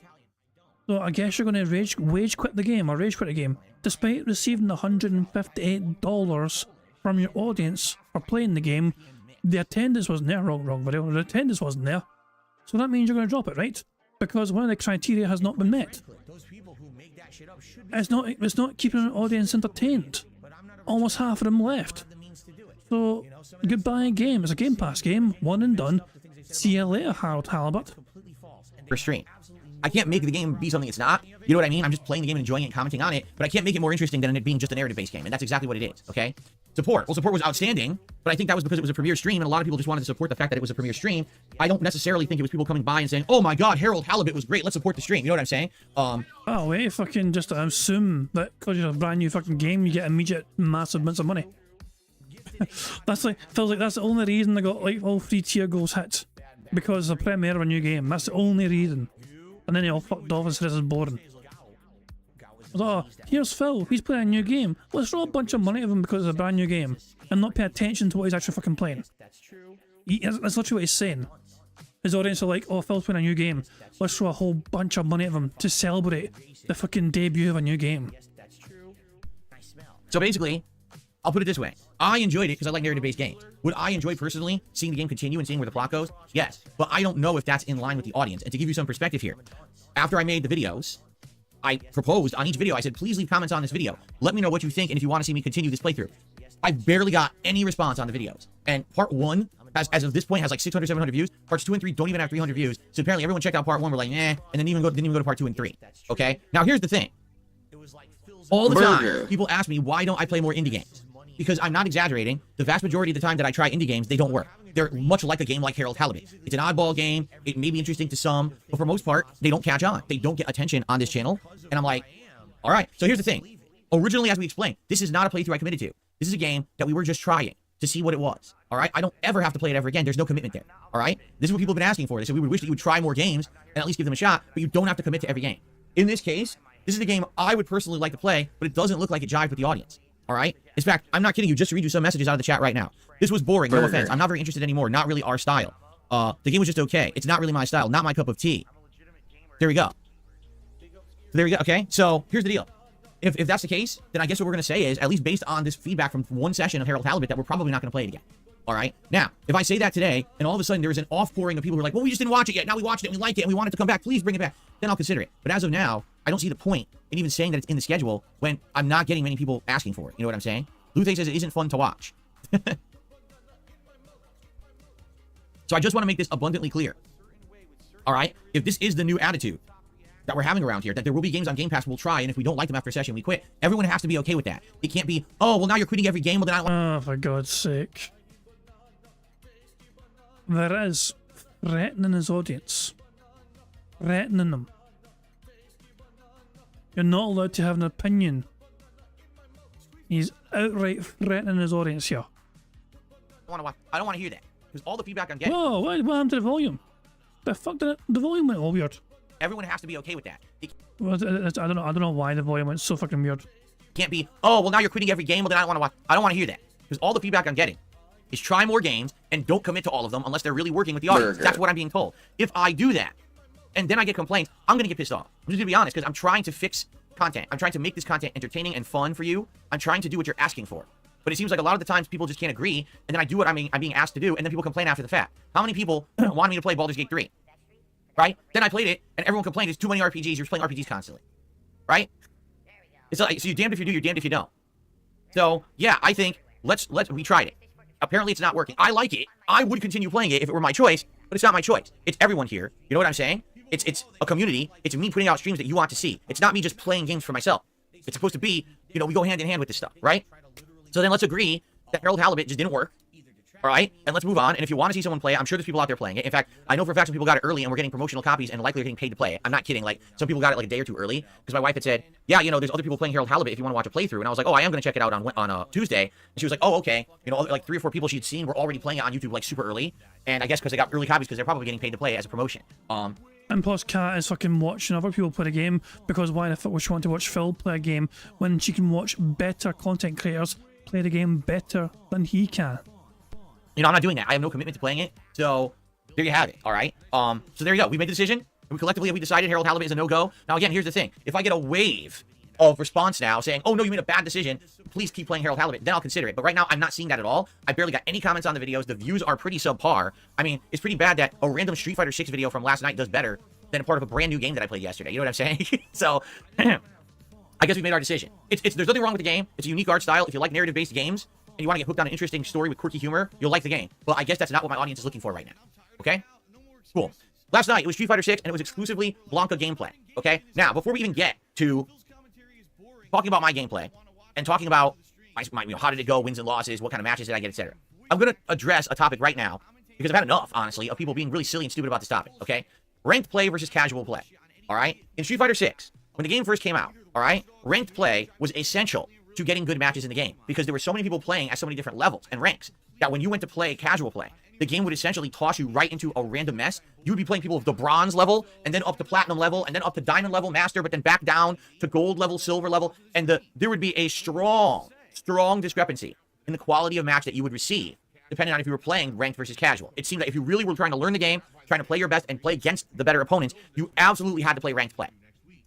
So I guess you're going to rage quit the game, or rage quit the game. Despite receiving $158 from your audience for playing the game, the attendance wasn't there. Wrong video. The attendance wasn't there. So that means you're going to drop it, right? Because one of the criteria has not been met. It's not keeping an audience entertained. Almost half of them left. So goodbye game. It's a Game Pass game, one and done. See you later, Harold Halibut. For stream. I can't make the game be something it's not. You know what I mean? I'm just playing the game and enjoying it and commenting on it, but I can't make it more interesting than it being just a narrative-based game, and that's exactly what it is, okay? Support. Well, support was outstanding, but I think that was because it was a premiere stream, and a lot of people just wanted to support the fact that it was a premiere stream. I don't necessarily think it was people coming by and saying, oh my god, Harold Halibut was great, let's support the stream. You know what I'm saying? Oh, wait, fucking just assume that because you're a brand new fucking game, you get immediate massive amounts of money. That's like, feels like that's the only reason I got like all 3 tier goals hit. Because the premiere of a new game. That's the only reason. And then they all fucked off and said this is boring. Oh, here's Phil, he's playing a new game. Let's throw a bunch of money at him because it's a brand new game. And not pay attention to what he's actually fucking playing. That's literally what he's saying. His audience are like, oh, Phil's playing a new game. Let's throw a whole bunch of money at him to celebrate the fucking debut of a new game. So basically, I'll put it this way. I enjoyed it because I like narrative-based games. Would I enjoy personally seeing the game continue and seeing where the plot goes? Yes. But I don't know if that's in line with the audience. And to give you some perspective here, after I made the videos, I proposed on each video, I said, please leave comments on this video. Let me know what you think and if you want to see me continue this playthrough. I barely got any response on the videos. And part 1, as of this point, has like 600, 700 views. Parts 2 and 3 don't even have 300 views. So apparently everyone checked out part 1, we're like, eh, and then didn't even go to part 2 and 3. Okay? Now here's the thing. All the time, people ask me, why don't I play more indie games? Because I'm not exaggerating, the vast majority of the time that I try indie games, they don't work. They're much like a game like Harold Halibut. It's an oddball game, it may be interesting to some, but for most part, they don't catch on. They don't get attention on this channel, and I'm like, alright, so here's the thing. Originally, as we explained, this is not a playthrough I committed to. This is a game that we were just trying to see what it was, alright? I don't ever have to play it ever again, there's no commitment there, alright? This is what people have been asking for. They said we would wish that you would try more games, and at least give them a shot, but you don't have to commit to every game. In this case, this is a game I would personally like to play, but it doesn't look like it jives with the audience. All right. In fact, I'm not kidding you. Just to read you some messages out of the chat right now. This was boring. No offense. I'm not very interested anymore. Not really our style. The game was just okay. It's not really my style. Not my cup of tea. There we go. There we go. Okay. So here's the deal. If that's the case, then I guess what we're going to say is, at least based on this feedback from one session of Harold Halibut, that we're probably not going to play it again. All right. Now, if I say that today, and all of a sudden there is an offpouring of people who are like, well, we just didn't watch it yet. Now we watched it and we like it and we want it to come back. Please bring it back. Then I'll consider it. But as of now, I don't see the point in even saying that it's in the schedule when I'm not getting many people asking for it. You know what I'm saying? Luthe says it isn't fun to watch. So I just want to make this abundantly clear. All right? If this is the new attitude that we're having around here, that there will be games on Game Pass we'll try, and if we don't like them after a session, we quit. Everyone has to be okay with that. It can't be, oh, well, now you're quitting every game. Well, then I don't Oh, for God's sake. There is threatening his audience. Threatening them. You're not allowed to have an opinion. He's outright threatening his audience here. I don't want to hear that. Because all the feedback I'm getting... Whoa, what happened to the volume? The fuck did the volume went all weird? Everyone has to be okay with that. Well, I don't know why the volume went so fucking weird. It can't be, oh, well, now you're quitting every game. Well, then I don't want to hear that. Because all the feedback I'm getting is try more games and don't commit to all of them unless they're really working with the audience. That's what I'm being told. If I do that, and then I get complaints, I'm going to get pissed off. I'm just going to be honest, because I'm trying to fix content. I'm trying to make this content entertaining and fun for you. I'm trying to do what you're asking for. But it seems like a lot of the times people just can't agree, and then I do what I'm being asked to do, and then people complain after the fact. How many people want me to play Baldur's Gate 3? Right? Then I played it, and everyone complained it's too many RPGs. You're playing RPGs constantly. Right? It's like, so you're damned if you do, you're damned if you don't. So, yeah, I think, we tried it. Apparently it's not working. I like it. I would continue playing it if it were my choice, but it's not my choice. It's everyone here. You know what I'm saying? It's a community. It's me putting out streams that you want to see. It's not me just playing games for myself. It's supposed to be, you know, we go hand in hand with this stuff, right? So then let's agree that Harold Halibut just didn't work. All right? And let's move on. And if you want to see someone play it, I'm sure there's people out there playing it. In fact, I know for a fact some people got it early and we're getting promotional copies and likely are getting paid to play it. I'm not kidding. Like, some people got it like a day or two early because my wife had said, yeah, you know, there's other people playing Harold Halibut if you want to watch a playthrough. And I was like, oh, I am going to check it out on Tuesday. And she was like, oh, okay. You know, like 3 or 4 people she'd seen were already playing it on YouTube like super early. And I guess because they got early copies because they're probably getting paid to play it as a promotion. And plus, Kat is fucking watching other people play the game because why the fuck would she want to watch Phil play a game when she can watch better content creators play the game better than he can. You know, I'm not doing that. I have no commitment to playing it. So there you have it. All right. So there you go. We made the decision. We collectively decided Harold Halibut is a no-go. Now, again, here's the thing. If I get a wave of response now saying, oh, no, you made a bad decision, please keep playing Harold Halibut, then I'll consider it. But right now, I'm not seeing that at all. I barely got any comments on the videos. The views are pretty subpar. I mean, it's pretty bad that a random Street Fighter 6 video from last night does better than a part of a brand new game that I played yesterday. You know what I'm saying? So, I guess we made our decision. There's nothing wrong with the game. It's a unique art style. If you like narrative-based games and you want to get hooked on an interesting story with quirky humor, you'll like the game. But I guess that's not what my audience is looking for right now. Okay? Cool. Last night, it was Street Fighter 6, and it was exclusively Blanca gameplay. Okay? Now, before we even get to talking about my gameplay and talking about how did it go, wins and losses, what kind of matches did I get, etc., I'm going to address a topic right now because I've had enough, honestly, of people being really silly and stupid about this topic. Okay? Ranked play versus casual play. All right? In Street Fighter 6, when the game first came out, all right, ranked play was essential to getting good matches in the game because there were so many people playing at so many different levels and ranks that when you went to play casual play, the game would essentially toss you right into a random mess. You would be playing people of the bronze level and then up to platinum level and then up to diamond level master, but then back down to gold level, silver level. And there would be a strong discrepancy in the quality of match that you would receive, depending on if you were playing ranked versus casual. It seemed that if you really were trying to learn the game, trying to play your best and play against the better opponents, you absolutely had to play ranked play.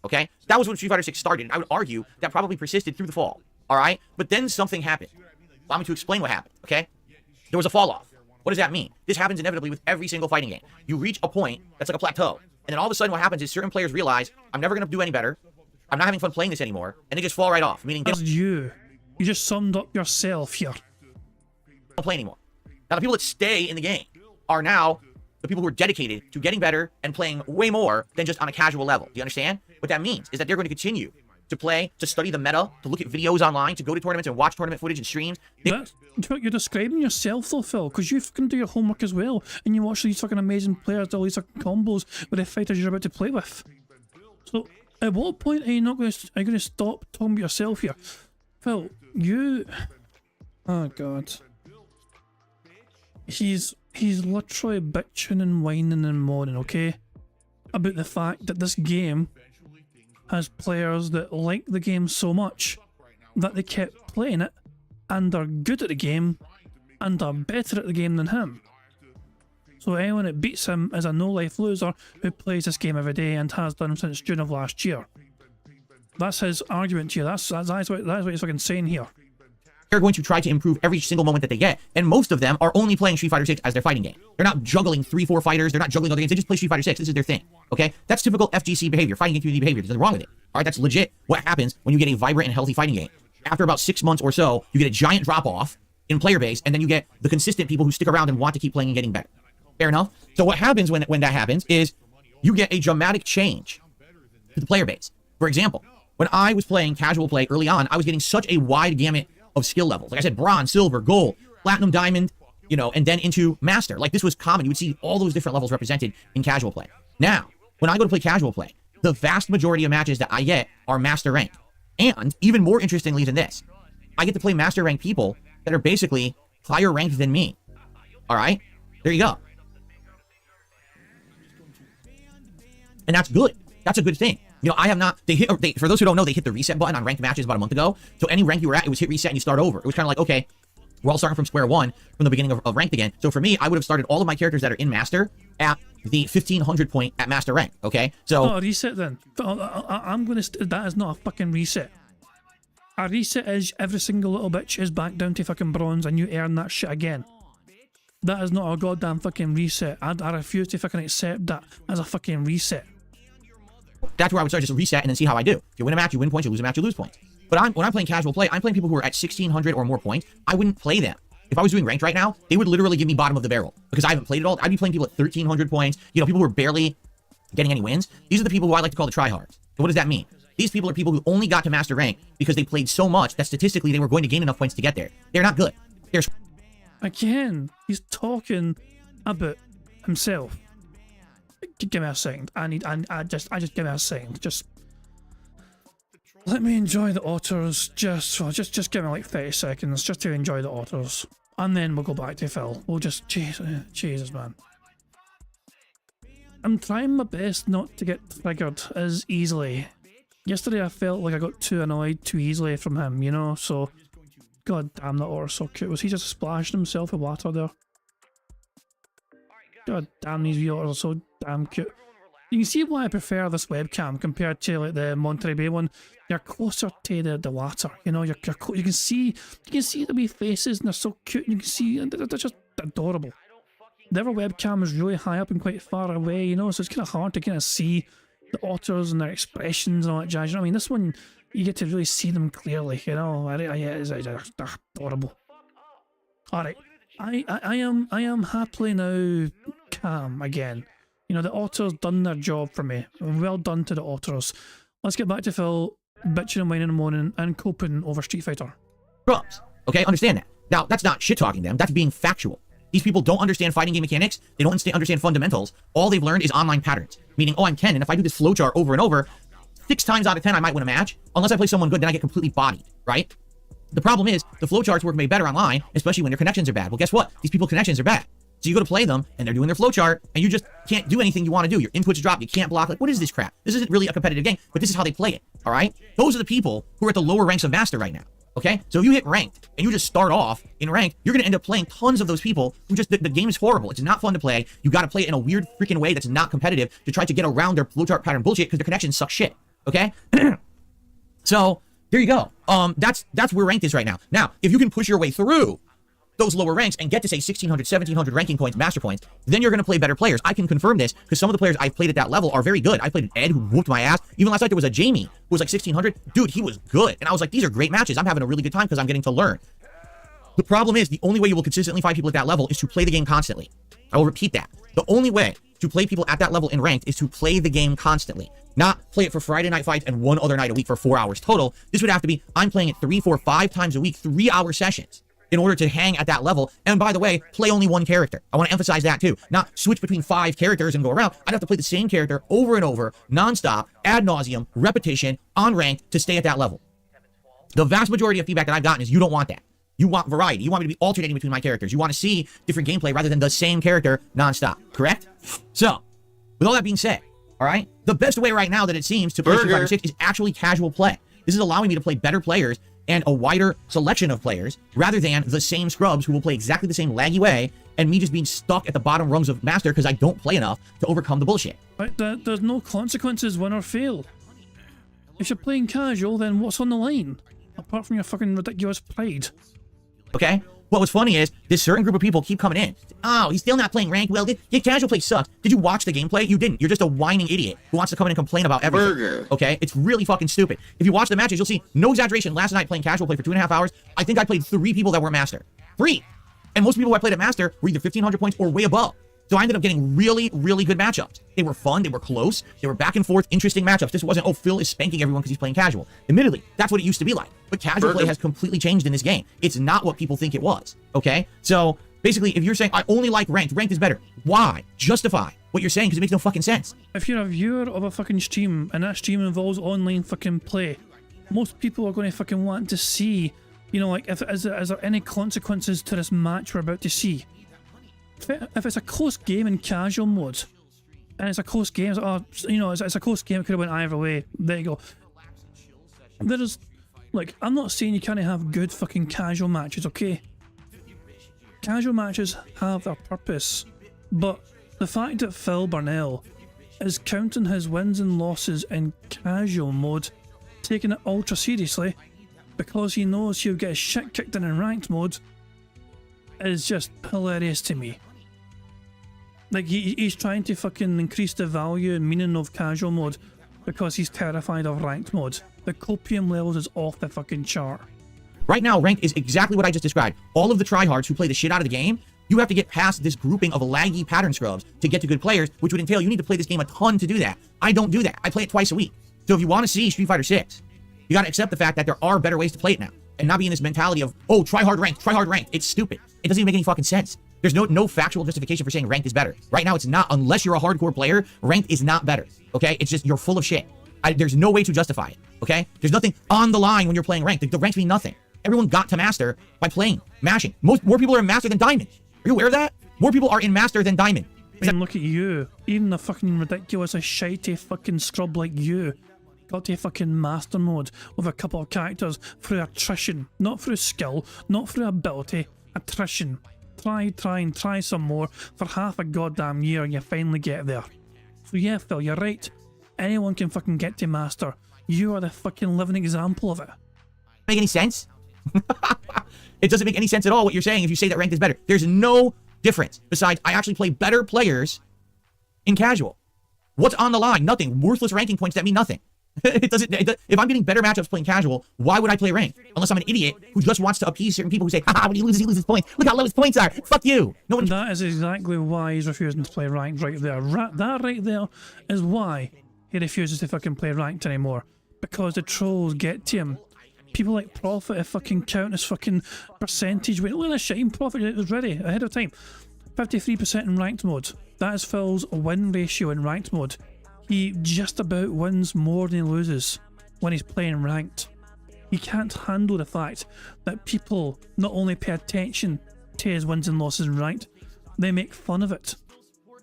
Okay? That was when Street Fighter 6 started, and I would argue that probably persisted through the fall. All right? But then something happened. Allow me to explain what happened, okay? There was a fall off. What does that mean? This happens inevitably with every single fighting game. You reach a point that's like a plateau, and then all of a sudden what happens is certain players realize, I'm never going to do any better, I'm not having fun playing this anymore, and they just fall right off, meaning they That's you. You just summed up yourself here. don't play anymore. Now, the people that stay in the game are now the people who are dedicated to getting better and playing way more than just on a casual level. Do you understand? What that means is that they're going to continue to play, to study the meta, to look at videos online, to go to tournaments and watch tournament footage and streams. You're describing yourself though, Phil, because you fucking do your homework as well, and you watch these fucking amazing players do all these fucking combos with the fighters you're about to play with. So, at what point are you not going to stop talking about yourself here, Phil? Oh god, he's literally bitching and whining and moaning, okay, about the fact that this game has players that like the game so much that they kept playing it and are good at the game and are better at the game than him. So anyone that beats him is a no-life loser who plays this game every day and has done since June of last year. That's his argument here. That's what he's fucking saying here. They're going to try to improve every single moment that they get, and most of them are only playing Street Fighter 6 as their fighting game. They're not juggling 3-4 fighters, they're not juggling other games, they just play Street Fighter 6. This is their thing, okay? That's typical FGC behavior, fighting game community behavior. There's nothing wrong with it, all right? That's legit what happens when you get a vibrant and healthy fighting game. After about 6 months or so, you get a giant drop-off in player base, and then you get the consistent people who stick around and want to keep playing and getting better. Fair enough? So what happens when that happens is you get a dramatic change to the player base. For example, when I was playing casual play early on, I was getting such a wide gamut of skill levels. Like I said, bronze, silver, gold, platinum, diamond, you know, and then into master. Like this was common. You would see all those different levels represented in casual play. Now, when I go to play casual play, the vast majority of matches that I get are master rank. And even more interestingly than this, I get to play master rank people that are basically higher ranked than me. All right? There you go. And that's good. That's a good thing. You know, I have not, for those who don't know, they hit the reset button on ranked matches about a month ago. So any rank you were at, it was hit reset and you start over. It was kind of like, okay, we're all starting from square one from the beginning of ranked again. So for me, I would have started all of my characters that are in master at the 1500 point at master rank. Okay. So. Oh, reset then. I'm going to, that is not a fucking reset. A reset is every single little bitch is back down to fucking bronze and you earn that shit again. That is not a goddamn fucking reset. I refuse to fucking accept that as a fucking reset. That's where I would start, just reset and then see how I do. If you win a match, you win points. You lose a match, you lose points. But when I'm playing casual play, I'm playing people who are at 1600 or more points. I wouldn't play them. If I was doing ranked right now, they would literally give me bottom of the barrel because I haven't played it all. I'd be playing people at 1300 points. You know, people who are barely getting any wins. These are the people who I like to call the tryhards. So what does that mean? These people are people who only got to master rank because they played so much that statistically they were going to gain enough points to get there. They're not good. They're again, he's talking about himself. Give me a second. I just give me a second. Just let me enjoy the otters. Just give me like 30 seconds just to enjoy the otters, and then we'll go back to Phil. We'll just Jesus man. I'm trying my best not to get triggered as easily. Yesterday I felt like I got too annoyed too easily from him, you know. So God damn, that otter's so cute. Was he just splashing himself with water there? God damn, these wee otters are so damn cute. You can see why I prefer this webcam compared to like the Monterey Bay one. You're closer to the water, you know. You can see the wee faces, and they're so cute. You can see, and they're just adorable. The other webcam is really high up and quite far away, you know, so it's kind of hard to kind of see the otters and their expressions and all that jazz. You know what I mean? This one, you get to really see them clearly, you know. They're adorable. All right, I am happily now calm again. You know, the otters done their job for me. Well done to the otters. Let's get back to Phil bitching and whining in the morning and coping over Street Fighter. Scrubs. Okay, understand that. Now, that's not shit-talking them. That's being factual. These people don't understand fighting game mechanics. They don't understand fundamentals. All they've learned is online patterns. Meaning, oh, I'm Ken, and if I do this flowchart over and over, 6 times out of 10, I might win a match. Unless I play someone good, then I get completely bodied, right? The problem is, the flowcharts work way better online, especially when their connections are bad. Well, guess what? These people's connections are bad. So you go to play them, and they're doing their flowchart, and you just can't do anything you want to do. Your inputs drop, you can't block. Like, what is this crap? This isn't really a competitive game, but this is how they play it, all right? Those are the people who are at the lower ranks of Master right now, okay? So if you hit Ranked, and you just start off in Ranked, you're going to end up playing tons of those people who just, the game is horrible. It's not fun to play. You got to play it in a weird freaking way that's not competitive to try to get around their flowchart pattern bullshit because their connections suck shit, okay? So, there you go. That's where Ranked is right now. Now, if you can push your way through those lower ranks and get to say 1600, 1700 ranking points, master points, then you're going to play better players. I can confirm this because some of the players I've played at that level are very good. I played an Ed who whooped my ass. Even last night there was a Jamie who was like 1600. Dude, he was good. And I was like, these are great matches. I'm having a really good time because I'm getting to learn. The problem is the only way you will consistently fight people at that level is to play the game constantly. I will repeat that. The only way to play people at that level in ranked is to play the game constantly. Not play it for Friday night fights and one other night a week for 4 hours total. This would have to be, I'm playing it 3, 4, 5 times a week, 3-hour sessions in order to hang at that level. And by the way, play only one character. I want to emphasize that too. Not switch between 5 characters and go around. I'd have to play the same character over and over, nonstop, ad nauseum, repetition, on ranked to stay at that level. The vast majority of feedback that I've gotten is you don't want that. You want variety. You want me to be alternating between my characters. You want to see different gameplay rather than the same character nonstop. Correct? So, with all that being said, all right, the best way right now that it seems to play Street Fighter 6 is actually casual play. This is allowing me to play better players and a wider selection of players rather than the same scrubs who will play exactly the same laggy way and me just being stuck at the bottom rungs of Master because I don't play enough to overcome the bullshit. Right, there's no consequences, win or fail. If you're playing casual, then what's on the line? Apart from your fucking ridiculous pride. Okay? What was funny is, this certain group of people keep coming in. Oh, he's still not playing ranked. Well, your casual play sucks. Did you watch the gameplay? You didn't. You're just a whining idiot who wants to come in and complain about everything. Okay? It's really fucking stupid. If you watch the matches, you'll see, no exaggeration, last night playing casual play for 2.5 hours, I think I played 3 people that were Master. 3! And most people who I played at Master were either 1,500 points or way above. So I ended up getting really, really good matchups. They were fun, they were close, they were back and forth, interesting matchups. This wasn't, oh, Phil is spanking everyone because he's playing casual. Admittedly, that's what it used to be like. But casual play has completely changed in this game. It's not what people think it was, okay? So, basically, if you're saying, I only like ranked is better, why? Justify what you're saying because it makes no fucking sense. If you're a viewer of a fucking stream, and that stream involves online fucking play, most people are going to fucking want to see, you know, like, is there any consequences to this match we're about to see? If it's a close game in casual mode, and it's a close game, it's a close game, it could have went either way, there you go. There's, like, I'm not saying you can't have good fucking casual matches, okay? Casual matches have their purpose, but the fact that Phil Burnell is counting his wins and losses in casual mode, taking it ultra seriously, because he knows he'll get his shit kicked in ranked mode, is just hilarious to me. Like, he's trying to fucking increase the value and meaning of casual mode because he's terrified of ranked mode. The copium levels is off the fucking chart. Right now, ranked is exactly what I just described. All of the tryhards who play the shit out of the game, you have to get past this grouping of laggy pattern scrubs to get to good players, which would entail you need to play this game a ton to do that. I don't do that. I play it twice a week. So if you want to see Street Fighter 6, you got to accept the fact that there are better ways to play it now and not be in this mentality of, oh, try hard ranked. It's stupid. It doesn't even make any fucking sense. There's no factual justification for saying ranked is better. Right now, it's not. Unless you're a hardcore player, ranked is not better. Okay? It's just, you're full of shit. There's no way to justify it. Okay? There's nothing on the line when you're playing ranked. The ranks mean nothing. Everyone got to Master by playing, mashing. More people are in Master than Diamond. Are you aware of that? More people are in Master than Diamond. And look at you. Even a fucking ridiculous, shitey fucking scrub like you got to fucking master mode with a couple of characters through attrition, not through skill, not through ability, attrition. Try some more for half a goddamn year and you finally get there. So yeah, Phil, you're right. Anyone can fucking get to master. You are the fucking living example of it. Make any sense? It doesn't make any sense at all what you're saying if you say that ranked is better. There's no difference. Besides, I actually play better players in casual. What's on the line? Nothing. Worthless ranking points that mean nothing. If I'm getting better matchups playing casual, why would I play ranked? Unless I'm an idiot who just wants to appease certain people who say, haha, when he loses points. Look how low his points are. Fuck you. No one. That is exactly why he's refusing to play ranked right there. That right there is why he refuses to fucking play ranked anymore. Because the trolls get to him. People like Profit fucking count as fucking percentage. Wait, look at the shine. Profit, it was ready ahead of time. 53% in ranked mode. That is Phil's win ratio in ranked mode. He just about wins more than he loses when he's playing ranked. He can't handle the fact that people not only pay attention to his wins and losses in ranked, they make fun of it.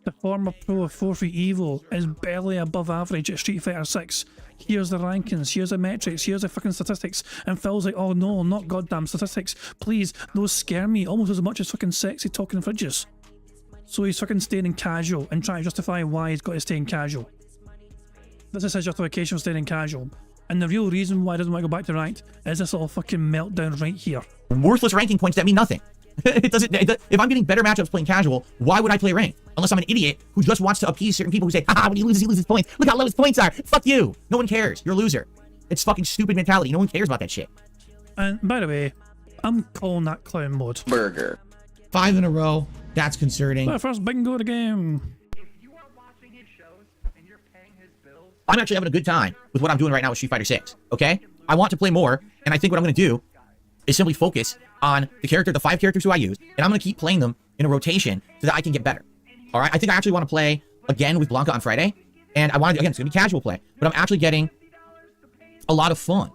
The former pro of 4-3 Evo is barely above average at Street Fighter 6. Here's the rankings, here's the metrics, here's the fucking statistics, and Phil's like, oh no, not goddamn statistics, please, those scare me almost as much as fucking sexy talking fridges. So he's fucking staying in casual and trying to justify why he's got to stay in casual. This is his justification for staying in casual. And the real reason why he doesn't want to go back to ranked is this little fucking meltdown right here. Worthless ranking points that mean nothing. If I'm getting better matchups playing casual, why would I play ranked? Unless I'm an idiot who just wants to appease certain people who say, haha, when he loses points. Look how low his points are. Fuck you. No one cares. You're a loser. It's fucking stupid mentality. No one cares about that shit. And by the way, I'm calling that clown mode. Burger. 5 in a row. That's concerning. My first bingo of the game. I'm actually having a good time with what I'm doing right now with Street Fighter 6, okay? I want to play more, and I think what I'm going to do is simply focus on the 5 characters who I use, and I'm going to keep playing them in a rotation so that I can get better, all right? I think I actually want to play again with Blanca on Friday, and I want to, again, it's going to be casual play, but I'm actually getting a lot of fun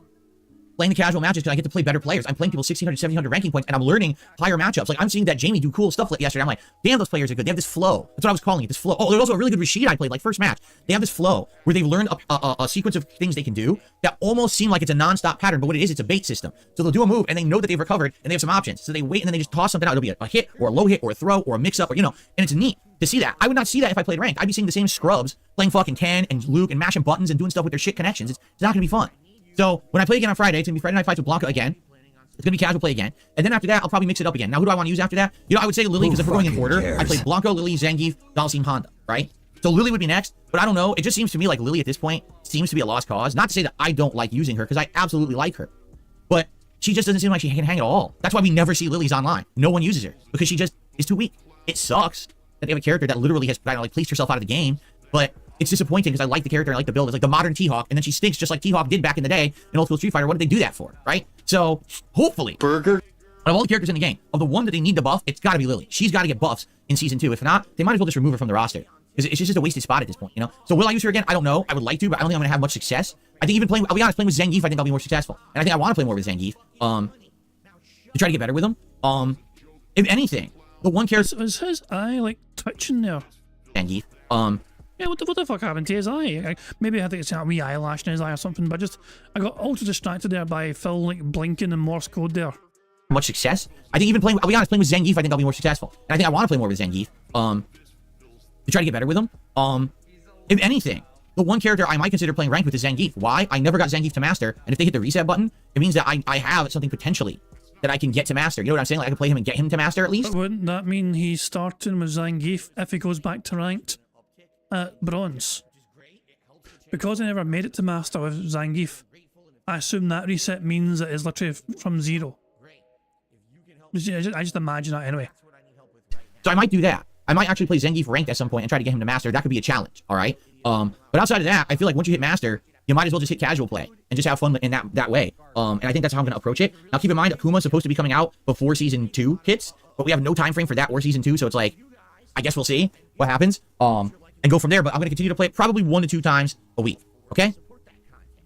playing the casual matches because I get to play better players. I'm playing people 1,600, 1,700 ranking points, and I'm learning higher matchups. Like, I'm seeing that Jamie do cool stuff yesterday. I'm like, damn, those players are good. They have this flow. That's what I was calling it, this flow. Oh, there's also a really good Rashid I played, like, first match. They have this flow where they've learned a sequence of things they can do that almost seem like it's a non-stop pattern, but what it is, it's a bait system. So they'll do a move, and they know that they've recovered, and they have some options. So they wait, and then they just toss something out. It'll be a hit, or a low hit, or a throw, or a mix-up, or, you know, and it's neat to see that. I would not see that if I played ranked. I'd be seeing the same scrubs playing fucking Ken and Luke and mashing buttons and doing stuff with their shit connections. It's not going to be fun. So when I play again on Friday, it's going to be Friday Night Fights with Blanca again. It's going to be casual play again. And then after that, I'll probably mix it up again. Now, who do I want to use after that? You know, I would say Lily, because if we're going in order, I played Blanco, Lily, Zangief, Dalsim, Honda, right? So Lily would be next, but I don't know. It just seems to me like Lily at this point seems to be a lost cause. Not to say that I don't like using her, because I absolutely like her. But she just doesn't seem like she can hang at all. That's why we never see Lily's online. No one uses her, because she just is too weak. It sucks that they have a character that literally has kind of like policed herself out of the game, but it's disappointing because I like the character and I like the build. It's like the modern T-Hawk, and then she stinks just like T-Hawk did back in the day in Old School Street Fighter. What did they do that for, right? So, hopefully, Burger. out of all the characters in the game, of the one that they need to buff, it's got to be Lily. She's got to get buffs in Season 2. If not, they might as well just remove her from the roster. Because it's just a wasted spot at this point, you know? So will I use her again? I don't know. I would like to, but I don't think I'm going to have much success. I think even playing, I'll be honest, playing with Zangief, I think I'll be more successful. And I think I want to play more with Zangief, to try to get better with him. If anything, the one character... Is his eye, like, twitching there? Zangief, Yeah, what the fuck happened to his eye? Maybe I think it's a wee eyelash in his eye or something, but I got ultra distracted there by Phil, like, blinking in Morse code there. much success. I think even playing, I'll be honest, playing with Zangief, I think I'll be more successful. And I think I want to play more with Zangief, to try to get better with him. If anything, the one character I might consider playing ranked with is Zangief. Why? I never got Zangief to master, and if they hit the reset button, it means that I have something potentially that I can get to master. You know what I'm saying? Like, I can play him and get him to master at least. But wouldn't that mean he's starting with Zangief if he goes back to ranked at bronze? Because I never made it to master with Zangief, I assume that reset means that it's literally from zero. I just imagine that anyway. So I might do that. I might actually play Zangief ranked at some point and try to get him to master. That could be a challenge, all right? But outside of that, I feel like once you hit master, you might as well just hit casual play and just have fun in that way. And I think that's how I'm going to approach it. Now, keep in mind, Akuma's supposed to be coming out before Season 2 hits, but we have no time frame for that or Season 2, so it's like, I guess we'll see what happens and go from there. But I'm going to continue to play it probably 1 to 2 times a week, okay?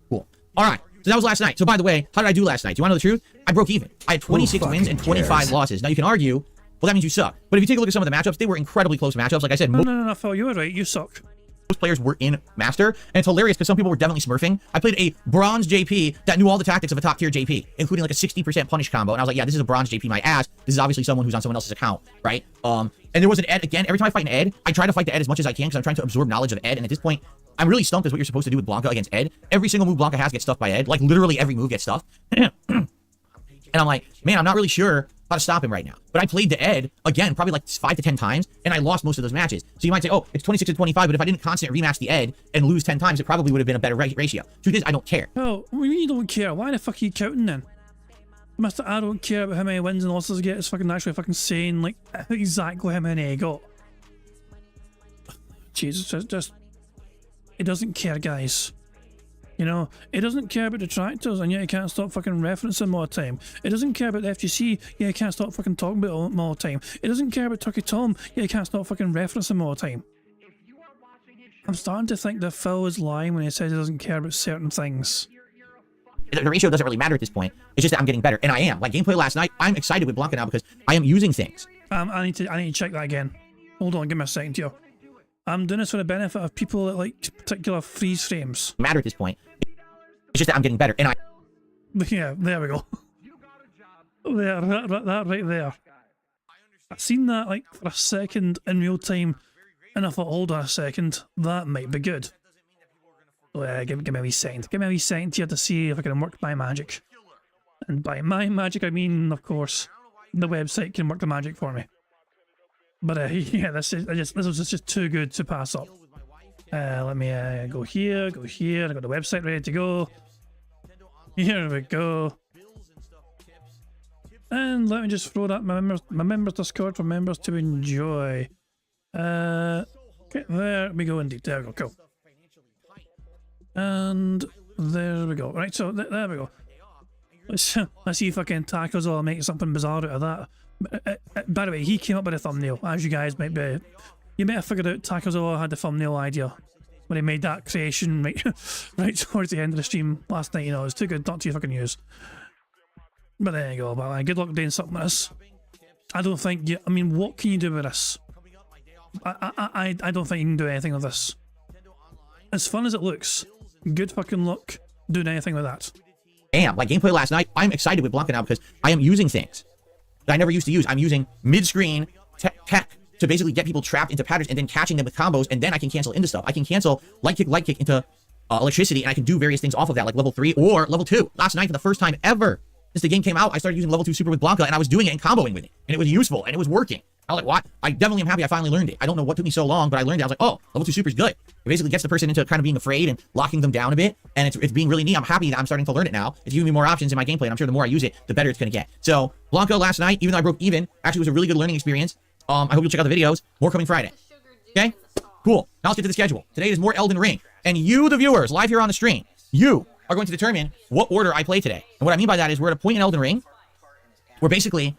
Cool. All right. So that was last night. So by the way, how did I do last night? Do you want to know the truth? I broke even. I had 26 wins and 25 losses. Now, you can argue, well, that means you suck. But if you take a look at some of the matchups, they were incredibly close matchups. Like I said, No, Phil, you were right. You suck. most players were in Master, and it's hilarious because some people were definitely smurfing. I played a bronze JP that knew all the tactics of a top tier JP, including like a 60% punish combo, and I was like, yeah, this is a bronze JP my ass. This is obviously someone who's on someone else's account, right? And there was an Ed, again, every time I fight an Ed, I try to fight the Ed as much as I can because I'm trying to absorb knowledge of Ed, and at this point, I'm really stumped as what you're supposed to do with Blanca against Ed. Every single move Blanca has gets stuffed by Ed, like literally every move gets stuffed. And I'm like, man, I'm not really sure how to stop him right now. But I played the Ed, again, probably like 5 to 10 times, and I lost most of those matches. So you might say, oh, it's 26 to 25, but if I didn't constantly rematch the Ed and lose 10 times, it probably would have been a better ratio. Truth is, I don't care. Oh, you don't care. Why the fuck are you counting then? Mr. I don't care about how many wins and losses I get. It's fucking actually fucking saying, like, exactly how many I got. Jesus, just... It doesn't care, guys. You know, it doesn't care about detractors, and yet it can't stop fucking referencing them all the time. It doesn't care about the FGC, yet it can't stop fucking talking about them all the time. It doesn't care about Turkey Tom, yet it can't stop fucking referencing them all the time. I'm starting to think that Phil is lying when he says he doesn't care about certain things. The ratio doesn't really matter at this point. It's just that I'm getting better, and I am. Like gameplay last night, I'm excited with Blanca now because I am using things. I need to check that again. Hold on, give me a second here. I'm doing this for the benefit of people that like particular freeze frames. Matter at this point. It's just that I'm getting better, and I... Yeah, there we go. There, that right there. I seen that like for a second in real time, and I thought, hold on a second, that might be good. So yeah, give me a wee second. Give me a wee second here to see if I can work my magic. And by my magic, I mean, of course, the website can work the magic for me. But yeah, this was just too good to pass up. Let me go here. I got the website ready to go. Here we go. And let me just throw that my members Discord for members to enjoy. Okay, there we go indeed. There we go, cool. And there we go. Right, so there we go. Let's see if I can tackle or make something bizarre out of that. By the way, he came up with a thumbnail, as you guys might be. You may have figured out Takozawa had the thumbnail idea when he made that creation right towards the end of the stream last night. You know, it was too good not to fucking use. But there you go. But good luck doing something with this. I don't think you. I mean, what can you do with this? I don't think you can do anything with this. As fun as it looks, good fucking luck doing anything with that. Damn, like gameplay last night, I'm excited with Blanca now because I am using things that I never used to use. I'm using mid-screen tech to basically get people trapped into patterns and then catching them with combos, and then I can cancel into stuff. I can cancel light kick into electricity, and I can do various things off of that, like level 3 or level 2. Last night, for the first time ever since the game came out, I started using level 2 super with Blanca, and I was doing it and comboing with it, and it was useful, and it was working. I was like, what? I definitely am happy I finally learned it. I don't know what took me so long, but I learned it. I was like, oh, level 2 super is good. It basically gets the person into kind of being afraid and locking them down a bit, and it's being really neat. I'm happy that I'm starting to learn it now. It's giving me more options in my gameplay, and I'm sure the more I use it, the better it's going to get. So, Blanca last night, even though I broke even, actually was a really good learning experience. I hope you'll check out the videos. More coming Friday. Okay? Cool. Now let's get to the schedule. Today is more Elden Ring, and you, the viewers, live here on the stream, you are going to determine what order I play today. And what I mean by that is we're at a point in Elden Ring where basically...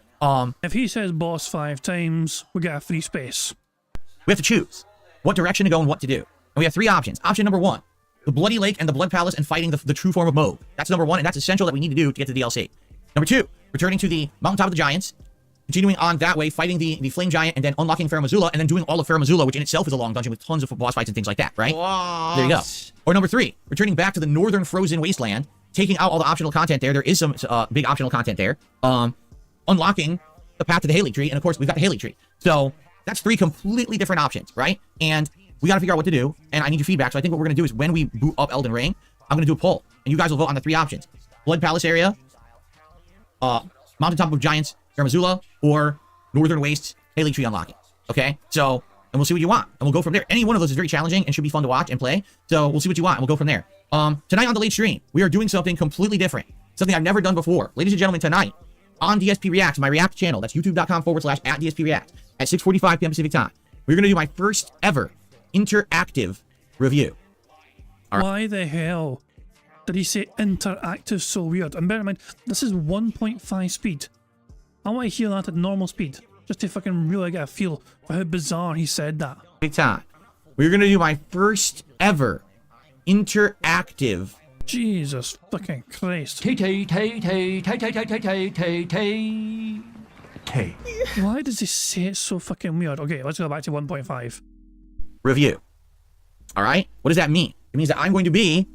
if he says boss 5 times, we get a free space. We have to choose what direction to go and what to do. And we have 3 options. Option number 1, the Bloody Lake and the Blood Palace and fighting the true form of Moog. That's number 1, and that's essential that we need to do to get to the DLC. Number 2, returning to the Mountaintop of the Giants, continuing on that way, fighting the Flame Giant, and then unlocking Farum Azula, and then doing all of Farum Azula, which in itself is a long dungeon with tons of boss fights and things like that, right? What? There you go. Or number 3, returning back to the Northern Frozen Wasteland, taking out all the optional content there. There is some big optional content there. Unlocking the path to the Haley Tree, and of course, we've got the Haley Tree. So that's 3 completely different options, right? And we got to figure out what to do, and I need your feedback. So I think what we're going to do is when we boot up Elden Ring, I'm going to do a poll, and you guys will vote on the 3 options. Blood Palace area, Mountaintop of Giants, Farum Azula, or Northern Wastes, Haley Tree unlocking. Okay? So, and we'll see what you want, and we'll go from there. Any one of those is very challenging and should be fun to watch and play. So we'll see what you want, and we'll go from there. Tonight on the late stream, we are doing something completely different. Something I've never done before. Ladies and gentlemen, tonight, on DSP Reacts, my React channel, that's youtube.com/@DSP Reacts, at 6:45 p.m. Pacific time. We're going to do my first ever interactive review. Right. Why the hell did he say interactive so weird? And bear in mind, this is 1.5 speed. I want to hear that at normal speed, just to fucking really get a feel for how bizarre he said that. Big time. We're going to do my first ever interactive. Jesus fucking Christ. Why does he say it so fucking weird? Okay, let's go back to 1.5. Review. All right? What does that mean? It means that I'm going to be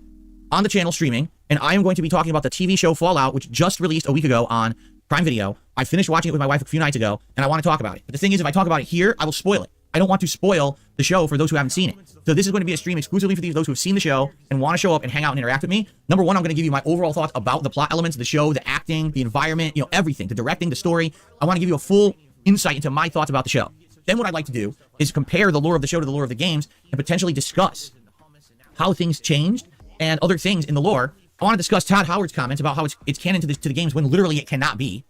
on the channel streaming, and I am going to be talking about the TV show Fallout, which just released a week ago on Prime Video. I finished watching it with my wife a few nights ago, and I want to talk about it. But the thing is, if I talk about it here, I will spoil it. I don't want to spoil the show for those who haven't seen it. So this is going to be a stream exclusively for those who have seen the show and want to show up and hang out and interact with me. Number one, I'm going to give you my overall thoughts about the plot elements of the show, the acting, the environment, you know, everything, the directing, the story. I want to give you a full insight into my thoughts about the show. Then what I'd like to do is compare the lore of the show to the lore of the games and potentially discuss how things changed and other things in the lore. I want to discuss Todd Howard's comments about how it's canon to the games when literally it cannot be.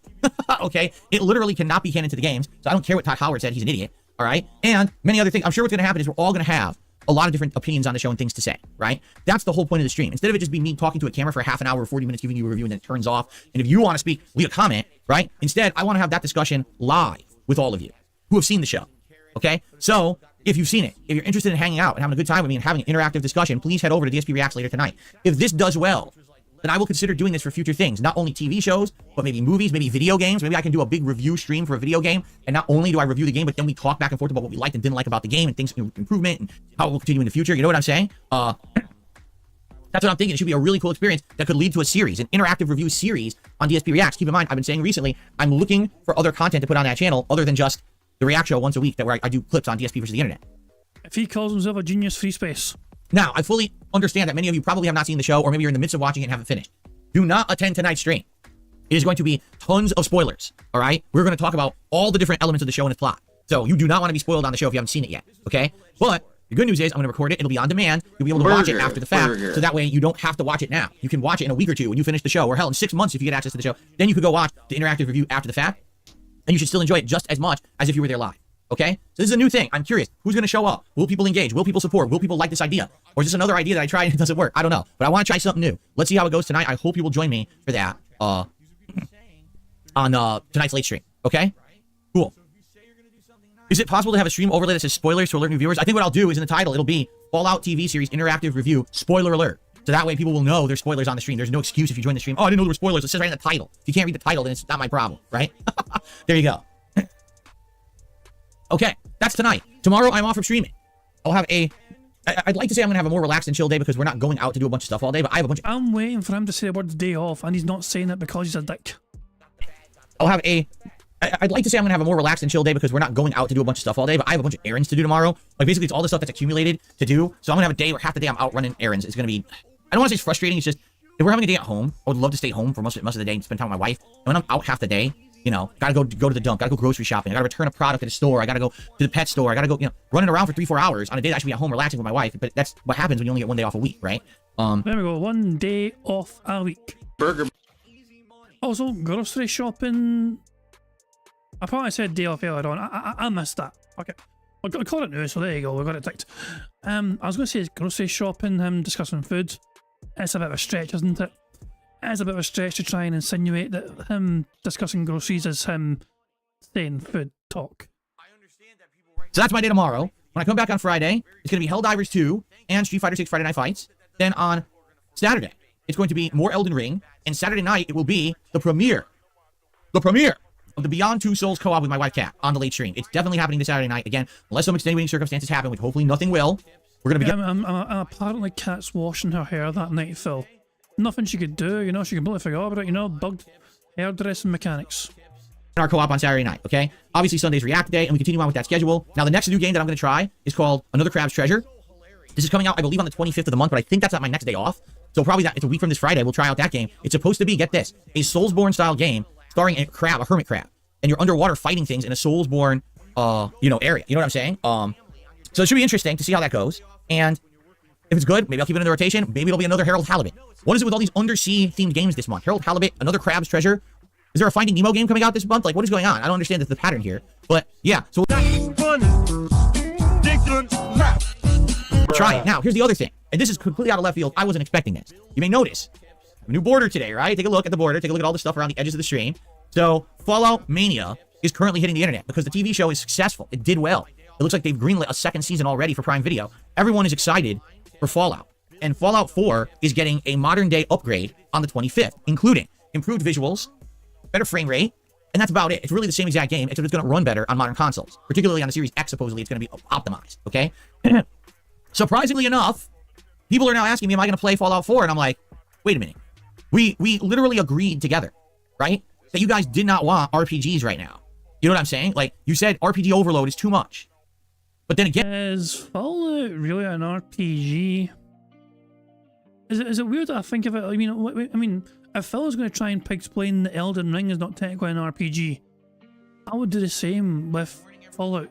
Okay? It literally cannot be canon to the games. So I don't care what Todd Howard said. He's an idiot. All right? And many other things. I'm sure what's going to happen is we're all going to have a lot of different opinions on the show and things to say, right? That's the whole point of the stream. Instead of it just being me talking to a camera for half an hour or 40 minutes giving you a review and then it turns off. And if you want to speak, leave a comment, right? Instead, I want to have that discussion live with all of you who have seen the show. Okay? So if you've seen it, if you're interested in hanging out and having a good time with me and having an interactive discussion, please head over to DSP Reacts later tonight. If this does well, then I will consider doing this for future things. Not only TV shows, but maybe movies, maybe video games. Maybe I can do a big review stream for a video game. And not only do I review the game, but then we talk back and forth about what we liked and didn't like about the game and things, improvement and how it will continue in the future. You know what I'm saying? That's what I'm thinking. It should be a really cool experience that could lead to a series, an interactive review series on DSP Reacts. Keep in mind, I've been saying recently, I'm looking for other content to put on that channel other than just the React Show once a week where I do clips on DSP versus the internet. If he calls himself a genius, free space. Now, I fully understand that many of you probably have not seen the show, or maybe you're in the midst of watching it and haven't finished. Do not attend tonight's stream. It is going to be tons of spoilers, all right? We're going to talk about all the different elements of the show and its plot. So you do not want to be spoiled on the show if you haven't seen it yet, okay? But the good news is I'm going to record it. It'll be on demand. You'll be able to watch it after the fact, so that way you don't have to watch it now. You can watch it in a week or two when you finish the show, or hell, in 6 months if you get access to the show. Then you could go watch the interactive review after the fact, and you should still enjoy it just as much as if you were there live. Okay? So this is a new thing. I'm curious. Who's going to show up? Will people engage? Will people support? Will people like this idea? Or is this another idea that I tried and it doesn't work? I don't know. But I want to try something new. Let's see how it goes tonight. I hope you will join me for that on tonight's late stream. Okay? Cool. Is it possible to have a stream overlay that says spoilers to alert new viewers? I think what I'll do is in the title, it'll be Fallout TV series interactive review, spoiler alert. So that way people will know there's spoilers on the stream. There's no excuse if you join the stream. Oh, I didn't know there were spoilers. It says right in the title. If you can't read the title, then it's not my problem, right? There you go. Okay, that's tonight. Tomorrow, I'm off from streaming. I'll have I'd like to say I'm going to have a more relaxed and chill day because we're not going out to do a bunch of stuff all day, but I have a bunch of... I'm waiting for him to say the word day off, and he's not saying it because he's a dick. I'd like to say I'm going to have a more relaxed and chill day because we're not going out to do a bunch of stuff all day, but I have a bunch of errands to do tomorrow. Like, basically, it's all the stuff that's accumulated to do. So I'm going to have a day where half the day I'm out running errands. It's going to be... I don't want to say it's frustrating. It's just, if we're having a day at home, I would love to stay home for most of the day and spend time with my wife. And when I'm out half the day... You know, gotta go to the dump, gotta go grocery shopping, I gotta return a product at a store, I gotta go to the pet store, I gotta go, you know, running around for 3-4 hours on a day that I should be at home relaxing with my wife. But that's what happens when you only get one day off a week, right? There we go, 1 day off a week. Burger. Also, grocery shopping. I probably said day off earlier on. I missed that. Okay. I caught it now, so there you go, we got it ticked. I was gonna say grocery shopping, discussing food. It's a bit of a stretch, isn't it? It's a bit of a stretch to try and insinuate that him discussing groceries is him saying food talk. So that's my day tomorrow. When I come back on Friday, it's going to be Helldivers 2 and Street Fighter 6 Friday Night Fights. Then on Saturday, it's going to be more Elden Ring. And Saturday night, it will be the premiere of the Beyond Two Souls co-op with my wife, Kat, on the late stream. It's definitely happening this Saturday night. Again, unless some extenuating circumstances happen, which hopefully nothing will, we're going to be... apparently Kat's washing her hair that night, Phil. Nothing she could do, you know, she completely forgot about it, you know, bugged hairdressing mechanics. Our co-op on Saturday night, okay? Obviously, Sunday's React Day, and we continue on with that schedule. Now, the next new game that I'm going to try is called Another Crab's Treasure. This is coming out, I believe, on the 25th of the month, but I think that's not my next day off. So probably it's a week from this Friday, we'll try out that game. It's supposed to be, get this, a Soulsborne-style game starring a crab, a hermit crab. And you're underwater fighting things in a Soulsborne, area. You know what I'm saying? So it should be interesting to see how that goes. And if it's good, maybe I'll keep it in the rotation. Maybe it'll be another Harold Halibut. What is it with all these undersea themed games this month? Harold Halibut, Another Crab's Treasure. Is there a Finding Nemo game coming out this month? Like, what is going on? I don't understand the pattern here. But yeah, so try it. Now, here's the other thing. And this is completely out of left field. I wasn't expecting this. You may notice a new border today, right? Take a look at the border. Take a look at all the stuff around the edges of the stream. So Fallout Mania is currently hitting the internet because the TV show is successful. It did well. It looks like they've greenlit a second season already for Prime Video. Everyone is excited for Fallout. And Fallout 4 is getting a modern-day upgrade on the 25th, including improved visuals, better frame rate, and that's about it. It's really the same exact game, except it's going to run better on modern consoles. Particularly on the Series X, supposedly, it's going to be optimized, okay? surprisingly enough, people are now asking me, am I going to play Fallout 4? And I'm like, wait a minute. We literally agreed together, right? That you guys did not want RPGs right now. You know what I'm saying? Like, you said RPG overload is too much. But then again... Is Fallout really an RPG? Is it weird that I think of it? I mean, if Phil is going to try and explain that Elden Ring is not technically an RPG, I would do the same with Fallout.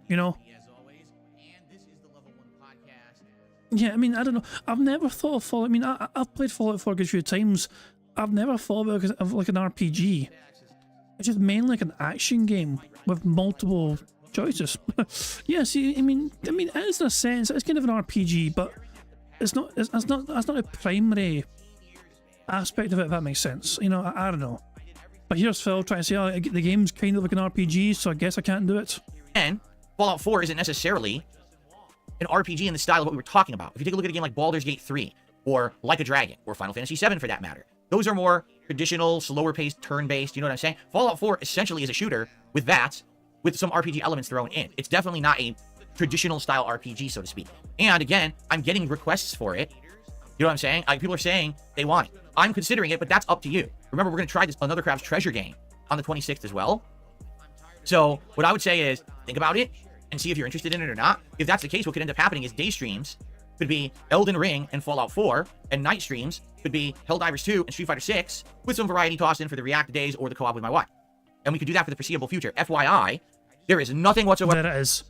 You know? Yeah, I mean, I don't know. I've never thought of Fallout. I mean, I've played Fallout 4 a good few times. I've never thought of it as like an RPG. It's just mainly like an action game with multiple choices. Yeah, see, I mean, it is in a sense, it's kind of an RPG, but it's not. That's not a primary aspect of it. If that makes sense, you know. I don't know. But here's Phil trying to say, oh, the game's kind of like an RPG, so I guess I can't do it. And Fallout 4 isn't necessarily an RPG in the style of what we were talking about. If you take a look at a game like Baldur's Gate 3, or Like a Dragon, or Final Fantasy 7 for that matter, those are more traditional, slower-paced, turn-based, you know what I'm saying? Fallout 4 essentially is a shooter with some RPG elements thrown in. It's definitely not a traditional style RPG, so to speak. And again, I'm getting requests for it. You know what I'm saying? People are saying they want it. I'm considering it, but that's up to you. Remember, we're going to try this Another Crafts Treasure game on the 26th as well. So what I would say is, think about it and see if you're interested in it or not. If that's the case, what could end up happening is day streams could be Elden Ring and Fallout 4, and night streams could be Helldivers 2 and Street Fighter 6, with some variety tossed in for the React days or the co-op with my wife. And we could do that for the foreseeable future. FYI, there is nothing whatsoever. There it is.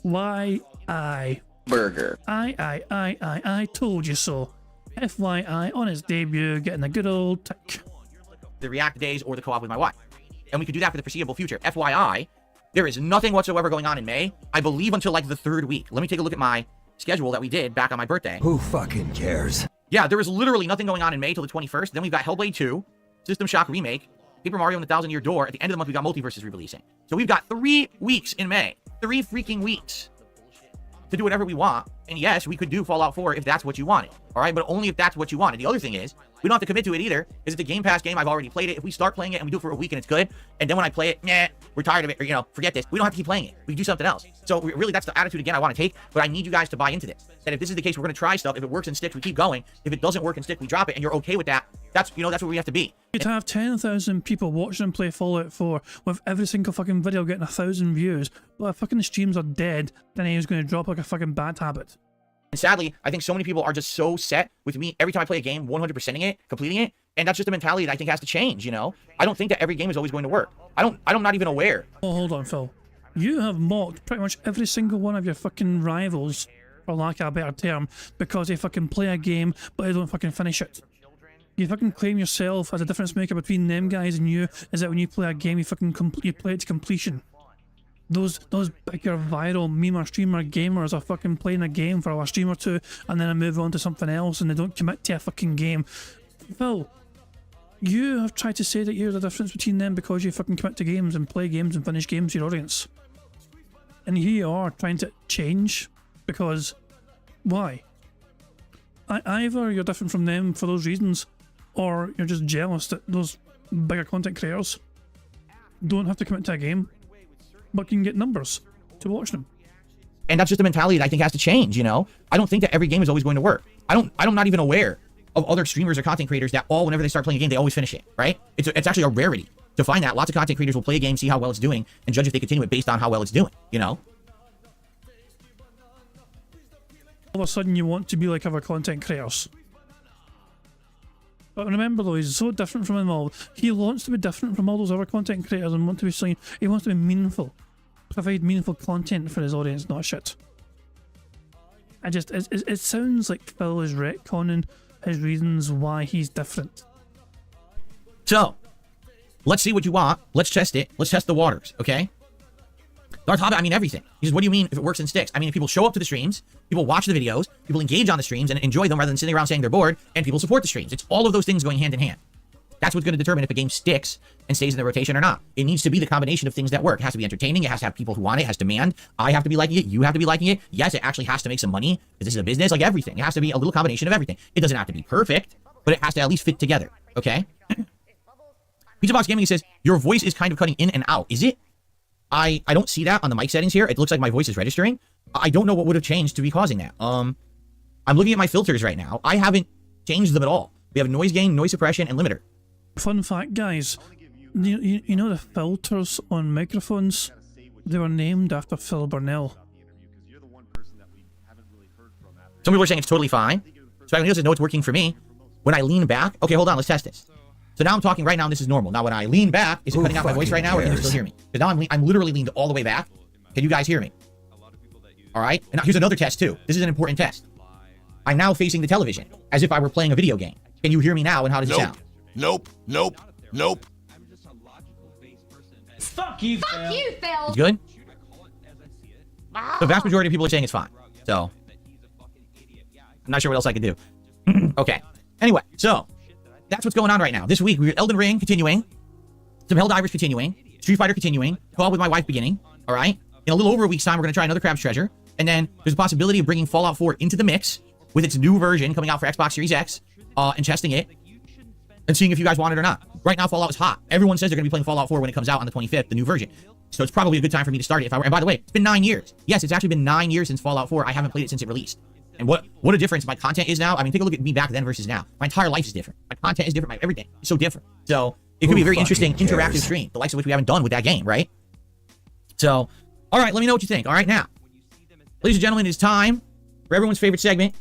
FYI. Burger. I told you so. FYI on its debut, getting a good old tick. The React days or the co-op with my wife. And we could do that for the foreseeable future. FYI, there is nothing whatsoever going on in May, I believe, until like the 3rd week. Let me take a look at my schedule that we did back on my birthday. Who fucking cares? Yeah, there is literally nothing going on in May till the 21st. Then we've got Hellblade 2, System Shock Remake, Paper Mario and the 1,000-Year Door. At the end of the month, we've got Multiverses re-releasing. So we've got 3 weeks in May. 3 freaking weeks to do whatever we want. And yes, we could do Fallout 4 if that's what you wanted. All right, but only if that's what you wanted. The other thing is, we don't have to commit to it either. Is it a Game Pass game? I've already played it. If we start playing it and we do it for a week and it's good, and then when I play it, nah, we're tired of it, or, you know, forget this. We don't have to keep playing it. We can do something else. So really, that's the attitude, again, I want to take, but I need you guys to buy into this. That if this is the case, we're going to try stuff. If it works and sticks, we keep going. If it doesn't work and stick, we drop it, and you're okay with that. That's, you know, that's where we have to be. You'd have 10,000 people watching him play Fallout 4 with every single fucking video getting 1,000 views, but if fucking streams are dead, then he's going to drop like a fucking bad habit. And sadly, I think so many people are just so set with me every time I play a game, 100%ing it, completing it, and that's just a mentality that I think has to change, you know? I don't think that every game is always going to work. I'm not even aware. Oh, hold on, Phil. You have mocked pretty much every single one of your fucking rivals, for lack of a better term, because they fucking play a game, but they don't fucking finish it. You fucking claim yourself as a difference maker between them guys and you, is that when you play a game, you fucking you play it to completion. Those bigger viral memer streamer gamers are fucking playing a game for a stream or two and then I move on to something else and they don't commit to a fucking game. Phil, you have tried to say that you're the difference between them because you fucking commit to games and play games and finish games to your audience. And here you are trying to change because why? Either you're different from them for those reasons or you're just jealous that those bigger content creators don't have to commit to a game but can get numbers to watch them. And that's just a mentality that I think has to change, you know? I don't think that every game is always going to work. I'm not even aware of other streamers or content creators that whenever they start playing a game, they always finish it, right? It's actually a rarity to find that. Lots of content creators will play a game, see how well it's doing, and judge if they continue it based on how well it's doing, you know? All of a sudden you want to be like other content creators. But remember though, he's so different from them all. He wants to be different from all those other content creators and want to be saying he wants to be meaningful. Provide meaningful content for his audience, not shit. It sounds like Phil is retconning his reasons why he's different. So, let's see what you want. Let's test it. Let's test the waters, okay? Darth Hobbit, I mean everything. He says, what do you mean if it works and sticks? I mean, if people show up to the streams, people watch the videos, people engage on the streams and enjoy them rather than sitting around saying they're bored, and people support the streams. It's all of those things going hand in hand. That's what's going to determine if a game sticks and stays in the rotation or not. It needs to be the combination of things that work. It has to be entertaining. It has to have people who want it. It has demand. I have to be liking it. You have to be liking it. Yes, it actually has to make some money because this is a business, like everything. It has to be a little combination of everything. It doesn't have to be perfect, but it has to at least fit together, okay? Pizza Box Gaming says, your voice is kind of cutting in and out. Is it? I don't see that on the mic settings here. It looks like my voice is registering, I don't know what would have changed to be causing that. I'm looking at my filters right now. I haven't changed them at all. We have noise gain, noise suppression, and limiter. Fun fact, guys. You know the filters on microphones? They were named after Phil Burnell. Some people are saying it's totally fine. So I know it's working for me. When I lean back, okay, hold on, let's test this. So now I'm talking right now, and this is normal. Now when I lean back, is it cutting out my voice right now, or can you still hear me? Because now I'm literally leaned all the way back. Can you guys hear me? All right. And now here's another test too. This is an important test. I'm now facing the television as if I were playing a video game. Can you hear me now? And how does it sound? Nope. Fuck you, Phil. It's good. The vast majority of people are saying it's fine. So I'm not sure what else I can do. Okay. Anyway, so that's what's going on right now. This week, we got Elden Ring continuing, some Helldivers continuing, Street Fighter continuing, Co-op with my wife beginning. All right. In a little over a week's time, we're going to try another Crab's Treasure. And then there's a possibility of bringing Fallout 4 into the mix with its new version coming out for Xbox Series X and testing it and seeing if you guys want it or not. Right now, Fallout is hot. Everyone says they're going to be playing Fallout 4 when it comes out on the 25th, the new version. So it's probably a good time for me to start it. If I were, and by the way, it's been 9 years. Yes, it's actually been 9 years since Fallout 4. I haven't played it since it released. And what a difference my content is now. I mean, take a look at me back then versus now. My entire life is different. My content is different. My everything is so different. So it could be a very interesting interactive stream, the likes of which we haven't done with that game, right? So, all right, let me know what you think. All right, now, ladies and gentlemen, it's time for everyone's favorite segment,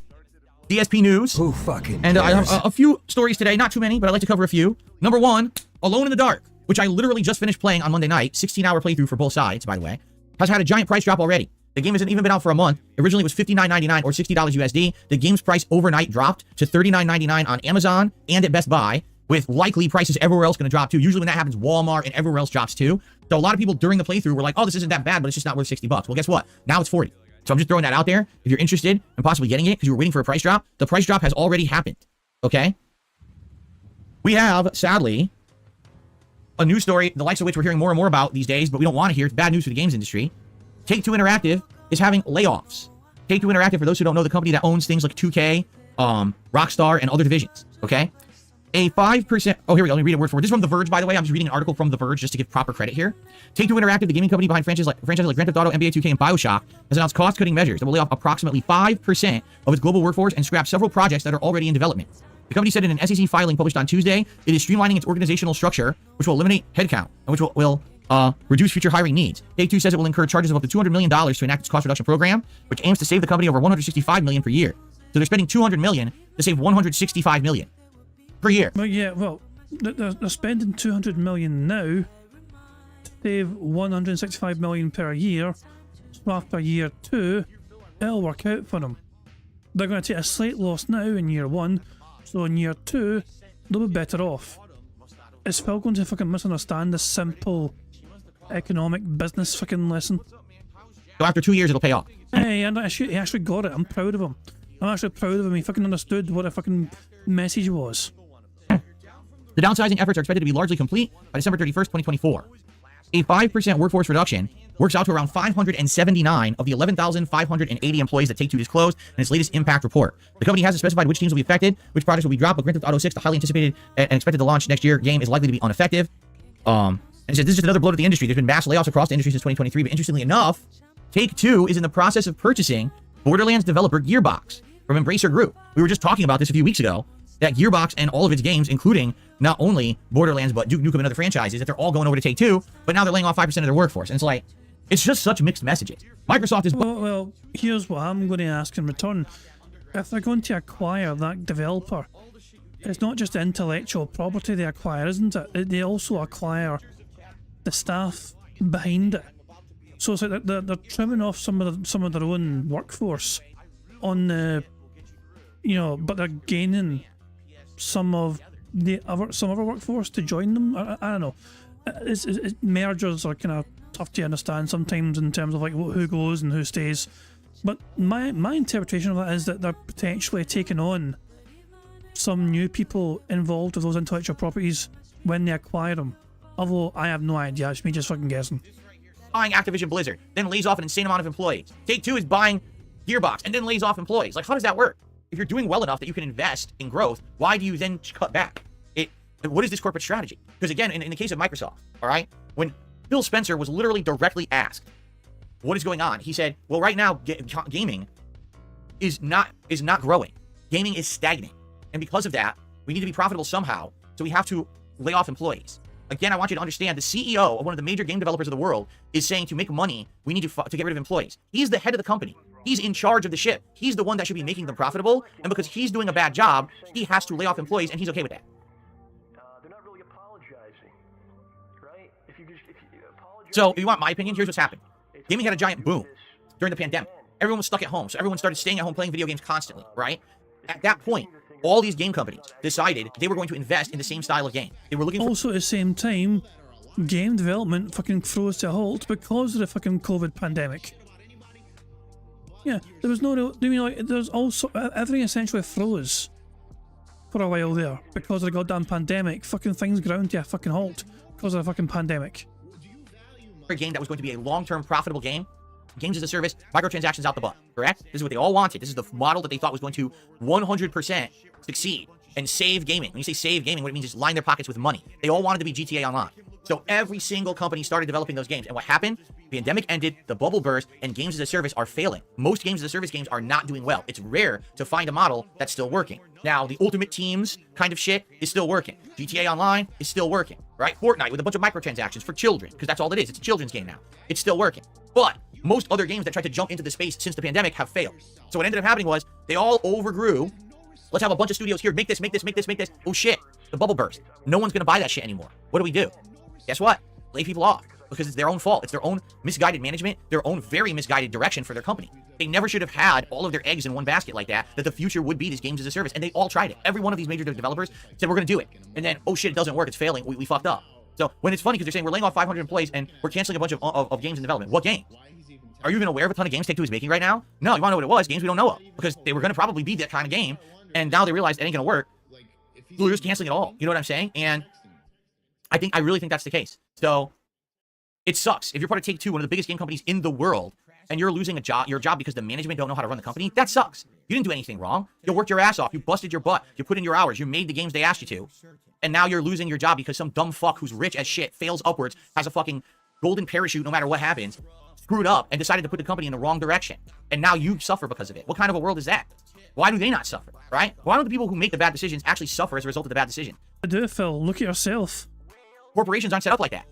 DSP News. Who fucking And I cares? have a few stories today, not too many, but I'd like to cover a few. Number one, Alone in the Dark, which I literally just finished playing on Monday night, 16-hour playthrough for both sides, by the way, has had a giant price drop already. The game hasn't even been out for a month. Originally, it was $59.99 or $60 USD. The game's price overnight dropped to $39.99 on Amazon and at Best Buy, with likely prices everywhere else going to drop too. Usually when that happens, Walmart and everywhere else drops too. So a lot of people during the playthrough were like, oh, this isn't that bad, but it's just not worth 60 bucks. Well, guess what? Now it's 40. So I'm just throwing that out there. If you're interested in possibly getting it because you were waiting for a price drop, the price drop has already happened. Okay? We have, sadly, a news story, the likes of which we're hearing more and more about these days, but we don't want to hear. It's bad news for the games industry. Take-Two Interactive is having layoffs. Take-Two Interactive, for those who don't know, the company that owns things like 2K, Rockstar, and other divisions. Okay? A 5%... Oh, here we go. Let me read it word for word. This is from The Verge, by the way. I'm just reading an article from The Verge just to give proper credit here. Take-Two Interactive, the gaming company behind franchises like Grand Theft Auto, NBA 2K, and BioShock, has announced cost-cutting measures that will lay off approximately 5% of its global workforce and scrap several projects that are already in development. The company said in an SEC filing published on Tuesday, it is streamlining its organizational structure, which will eliminate headcount and which will reduce future hiring needs. Take-Two says it will incur charges of up to $200 million to enact its cost reduction program, which aims to save the company over $165 million per year. So they're spending $200 million to save $165 million per year. Well, yeah, well, they're spending $200 million now to save $165 million per year. So after year 2, it'll work out for them. They're going to take a slight loss now in year 1, so in year 2, they'll be better off. Is Phil going to fucking misunderstand this simple economic business fucking lesson? So after 2 years, it'll pay off. Hey, and he actually got it. I'm proud of him. I'm actually proud of him. He fucking understood what the fucking message was. The downsizing efforts are expected to be largely complete by December 31st, 2024. A 5% workforce reduction works out to around 579 of the 11,580 employees that Take-Two disclosed in its latest impact report. The company hasn't specified which teams will be affected, which projects will be dropped, but Grand Theft Auto 6, the highly anticipated and expected to launch next year game, is likely to be ineffective. And it said this is just another blow to the industry. There's been mass layoffs across the industry since 2023, but interestingly enough, Take-Two is in the process of purchasing Borderlands developer Gearbox from Embracer Group. We were just talking about this a few weeks ago, that Gearbox and all of its games, including not only Borderlands, but Duke Nukem and other franchises, that they're all going over to Take-Two, but now they're laying off 5% of their workforce. And it's like, it's just such mixed messages. Microsoft is... Well, here's what I'm going to ask in return. If they're going to acquire that developer, it's not just intellectual property they acquire, isn't it? They also acquire the staff behind it. So it's like they're trimming off some of their own workforce on the, but they're gaining some other workforce to join them. I don't know. Mergers are kind of tough to understand sometimes in terms of like who goes and who stays. But my interpretation of that is that they're potentially taking on some new people involved with those intellectual properties when they acquire them. Although I have no idea. It's me just fucking guessing. Buying Activision Blizzard, then lays off an insane amount of employees. Take-Two is buying Gearbox and then lays off employees. Like, how does that work? If you're doing well enough that you can invest in growth, why do you then cut back? What is this corporate strategy? Because again, in the case of Microsoft, all right, when Phil Spencer was literally directly asked what is going on? He said, well, right now, gaming is not growing. Gaming is stagnant. And because of that, we need to be profitable somehow. So we have to lay off employees. Again, I want you to understand the CEO of one of the major game developers of the world is saying to make money, we need to get rid of employees. He's the head of the company. He's in charge of the ship. He's the one that should be making them profitable. And because he's doing a bad job, he has to lay off employees, and he's okay with that. They're not really apologizing, right? If you apologize, so if you want my opinion, here's what's happened. Gaming had a giant boom during the pandemic. Everyone was stuck at home, so everyone started staying at home playing video games constantly, right? At that point, all these game companies decided they were going to invest in the same style of game. They were looking for... Also, at the same time, game development fucking froze to a halt because of the fucking COVID pandemic. Yeah, there was no real... I mean, like, there's also... Everything essentially froze for a while there because of the goddamn pandemic. Fucking things ground to a fucking halt because of the fucking pandemic. A game that was going to be a long-term profitable game. Games as a service, microtransactions out the butt, correct? This is what they all wanted. This is the model that they thought was going to 100% succeed and save gaming. When you say save gaming, what it means is line their pockets with money. They all wanted to be GTA Online. So every single company started developing those games. And what happened? The pandemic ended, the bubble burst, and games as a service are failing. Most games as a service games are not doing well. It's rare to find a model that's still working. Now, the Ultimate Teams kind of shit is still working. GTA Online is still working, right? Fortnite with a bunch of microtransactions for children, because that's all it is. It's a children's game now. It's still working. But most other games that tried to jump into the space since the pandemic have failed. So what ended up happening was they all overgrew. Let's have a bunch of studios here. Make this, make this, make this, make this. Oh shit, the bubble burst. No one's going to buy that shit anymore. What do we do? Guess what? Lay people off because it's their own fault. It's their own misguided management, their own very misguided direction for their company. They never should have had all of their eggs in one basket like that the future would be these games as a service. And they all tried it. Every one of these major developers said, we're going to do it. And then, oh shit, it doesn't work. It's failing. We fucked up. So when it's funny because they're saying we're laying off 500 employees and we're canceling a bunch of games in development. What game? Are you even aware of a ton of games Take-Two is making right now? No, you want to know what it was? Games we don't know of. Because they were going to probably be that kind of game. And now they realize it ain't going to work. So they're just canceling it all. You know what I'm saying? And I really think that's the case. So it sucks. If you're part of Take-Two, one of the biggest game companies in the world, and you're losing your job because the management don't know how to run the company, that sucks. You didn't do anything wrong. You worked your ass off. You busted your butt. You put in your hours. You made the games they asked you to. And now you're losing your job because some dumb fuck who's rich as shit, fails upwards, has a fucking golden parachute no matter what happens, screwed up and decided to put the company in the wrong direction. And now you suffer because of it. What kind of a world is that? Why do they not suffer, right? Why don't the people who make the bad decisions actually suffer as a result of the bad decision? Do, Phil. Look at yourself. Corporations aren't set up like that.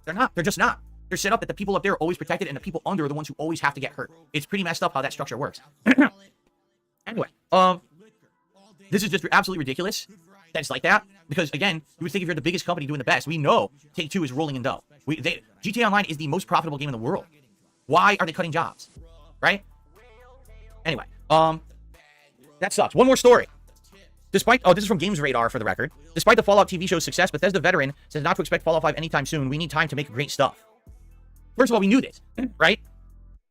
They're not. They're just not. They're set up that the people up there are always protected and the people under are the ones who always have to get hurt. It's pretty messed up how that structure works. Anyway, this is just absolutely ridiculous that it's like that. Because again, you would think if you're the biggest company doing the best, we know Take-Two is rolling in dough. GTA Online is the most profitable game in the world. Why are they cutting jobs? Right? Anyway, that sucks. One more story. Despite, this is from Games Radar for the record. Despite the Fallout TV show's success, Bethesda veteran says not to expect Fallout 5 anytime soon. We need time to make great stuff. First of all, we knew this, right?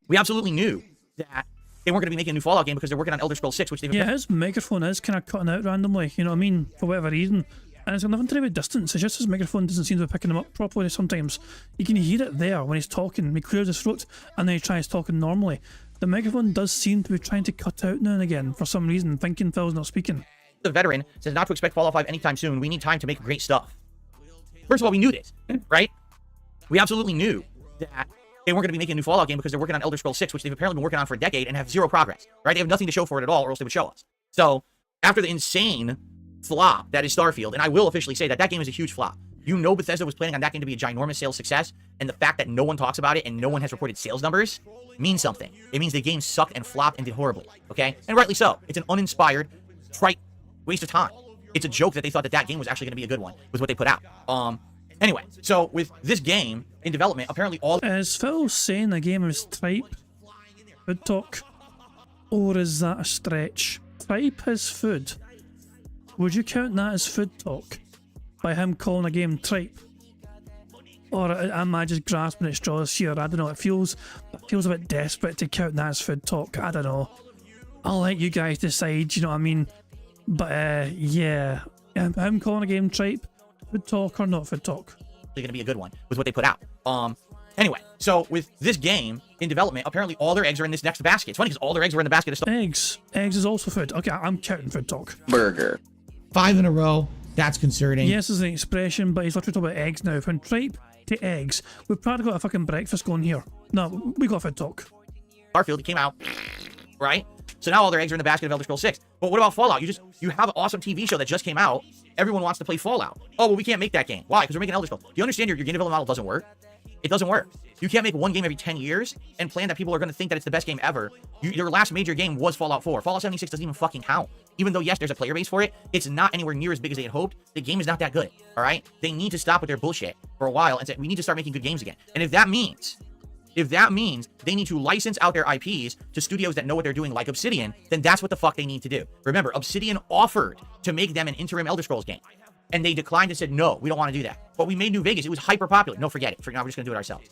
We absolutely knew that they weren't going to be making a new Fallout game because they're working on Elder Scrolls 6, which they've... Yeah, his microphone is kind of cutting out randomly, you know what I mean? For whatever reason. And it's got nothing to do with distance. It's just his microphone doesn't seem to be picking him up properly sometimes. You can hear it there when he's talking. He clears his throat and then he tries talking normally. The microphone does seem to be trying to cut out now and again for some reason, thinking Phil's not speaking. The veteran says not to expect Fallout 5 anytime soon. We need time to make great stuff. First of all, we knew this, right? We absolutely knew that they weren't going to be making a new Fallout game because they're working on Elder Scrolls 6, which they've apparently been working on for a decade and have zero progress, right? They have nothing to show for it at all, or else they would show us. So, after the insane flop that is Starfield, and I will officially say that that game is a huge flop. You know Bethesda was planning on that game to be a ginormous sales success, and the fact that no one talks about it and no one has reported sales numbers means something. It means the game sucked and flopped and did horribly, okay? And rightly so. It's an uninspired, trite waste of time. It's a joke that they thought that that game was actually going to be a good one with what they put out. Anyway, so with this game in development, apparently all... Is Phil saying the game is tripe? Food talk? Or is that a stretch? Tripe is food. Would you count that as food talk? By him calling a game tripe? Or am I just grasping at straws here? I don't know. It feels a bit desperate to count that as food talk. I don't know. I'll let you guys decide, you know what I mean? But yeah, him calling a game tripe, food talk or not food talk? Going to be a good one with what they put out. Anyway, so with this game in development, apparently all their eggs are in this next basket. It's funny because all their eggs were in the basket of stuff. Eggs is also food. Okay, I'm counting food talk. Burger. 5 in a row. That's concerning. Yes, is an expression, but he's literally talking about eggs now. When tripe to eggs. We've probably got a fucking breakfast going here. No, we got food talk. Starfield, it came out, right? So now all their eggs are in the basket of Elder Scrolls 6. But what about Fallout? You have an awesome TV show that just came out. Everyone wants to play Fallout. Oh, well, we can't make that game. Why? Because we're making Elder Scrolls. Do you understand your game development model doesn't work? It doesn't work. You can't make one game every 10 years and plan that people are going to think that it's the best game ever. Your last major game was Fallout 4. Fallout 76 doesn't even fucking count. Even though, yes, there's a player base for it, it's not anywhere near as big as they had hoped. The game is not that good, all right? They need to stop with their bullshit for a while and say, we need to start making good games again. And if that means they need to license out their IPs to studios that know what they're doing, like Obsidian, then that's what the fuck they need to do. Remember, Obsidian offered to make them an interim Elder Scrolls game. And they declined and said, no, we don't want to do that. But we made New Vegas. It was hyper popular. No, forget it. Now we're just going to do it ourselves.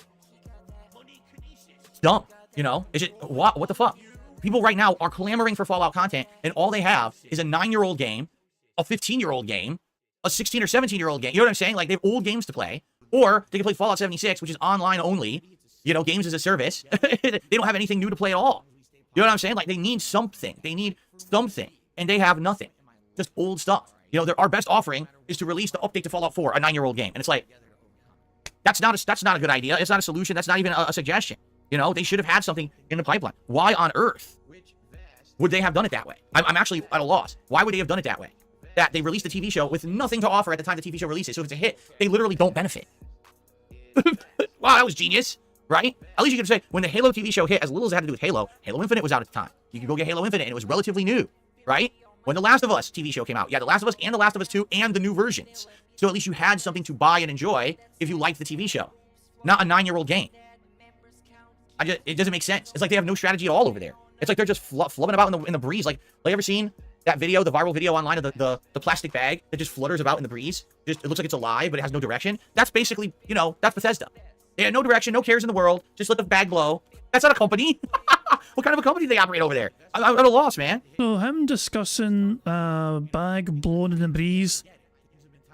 It's dumb. You know? It's just, what the fuck? People right now are clamoring for Fallout content, and all they have is a 9-year-old game, a 15-year-old game, a 16 or 17-year-old game. You know what I'm saying? Like, they have old games to play. Or they can play Fallout 76, which is online only. You know, games as a service. They don't have anything new to play at all. You know what I'm saying? Like, they need something. They need something. And they have nothing. Just old stuff. You know, our best offering is to release the update to Fallout 4, a 9-year-old game. And it's like, that's not a good idea. It's not a solution. That's not even a suggestion. You know, they should have had something in the pipeline. Why on earth would they have done it that way? I'm actually at a loss. Why would they have done it that way? That they released a TV show with nothing to offer at the time the TV show releases. So if it's a hit, they literally don't benefit. Wow, that was genius. Right? At least you could say, when the Halo TV show hit, as little as it had to do with Halo, Halo Infinite was out at the time. You could go get Halo Infinite, and it was relatively new. Right? When The Last of Us TV show came out, yeah, The Last of Us and The Last of Us 2 and the new versions. So at least you had something to buy and enjoy if you liked the TV show. Not a 9-year-old game. It doesn't make sense. It's like they have no strategy at all over there. It's like they're just flubbing about in the breeze. Like you ever seen that video, the viral video online of the plastic bag that just flutters about in the breeze? It looks like it's alive, but it has no direction. That's basically, you know, that's Bethesda. They had no direction, no cares in the world. Just let the bag blow. That's not a company. What kind of a company do they operate over there? I'm at a loss, man. So him discussing bag blowing in the breeze,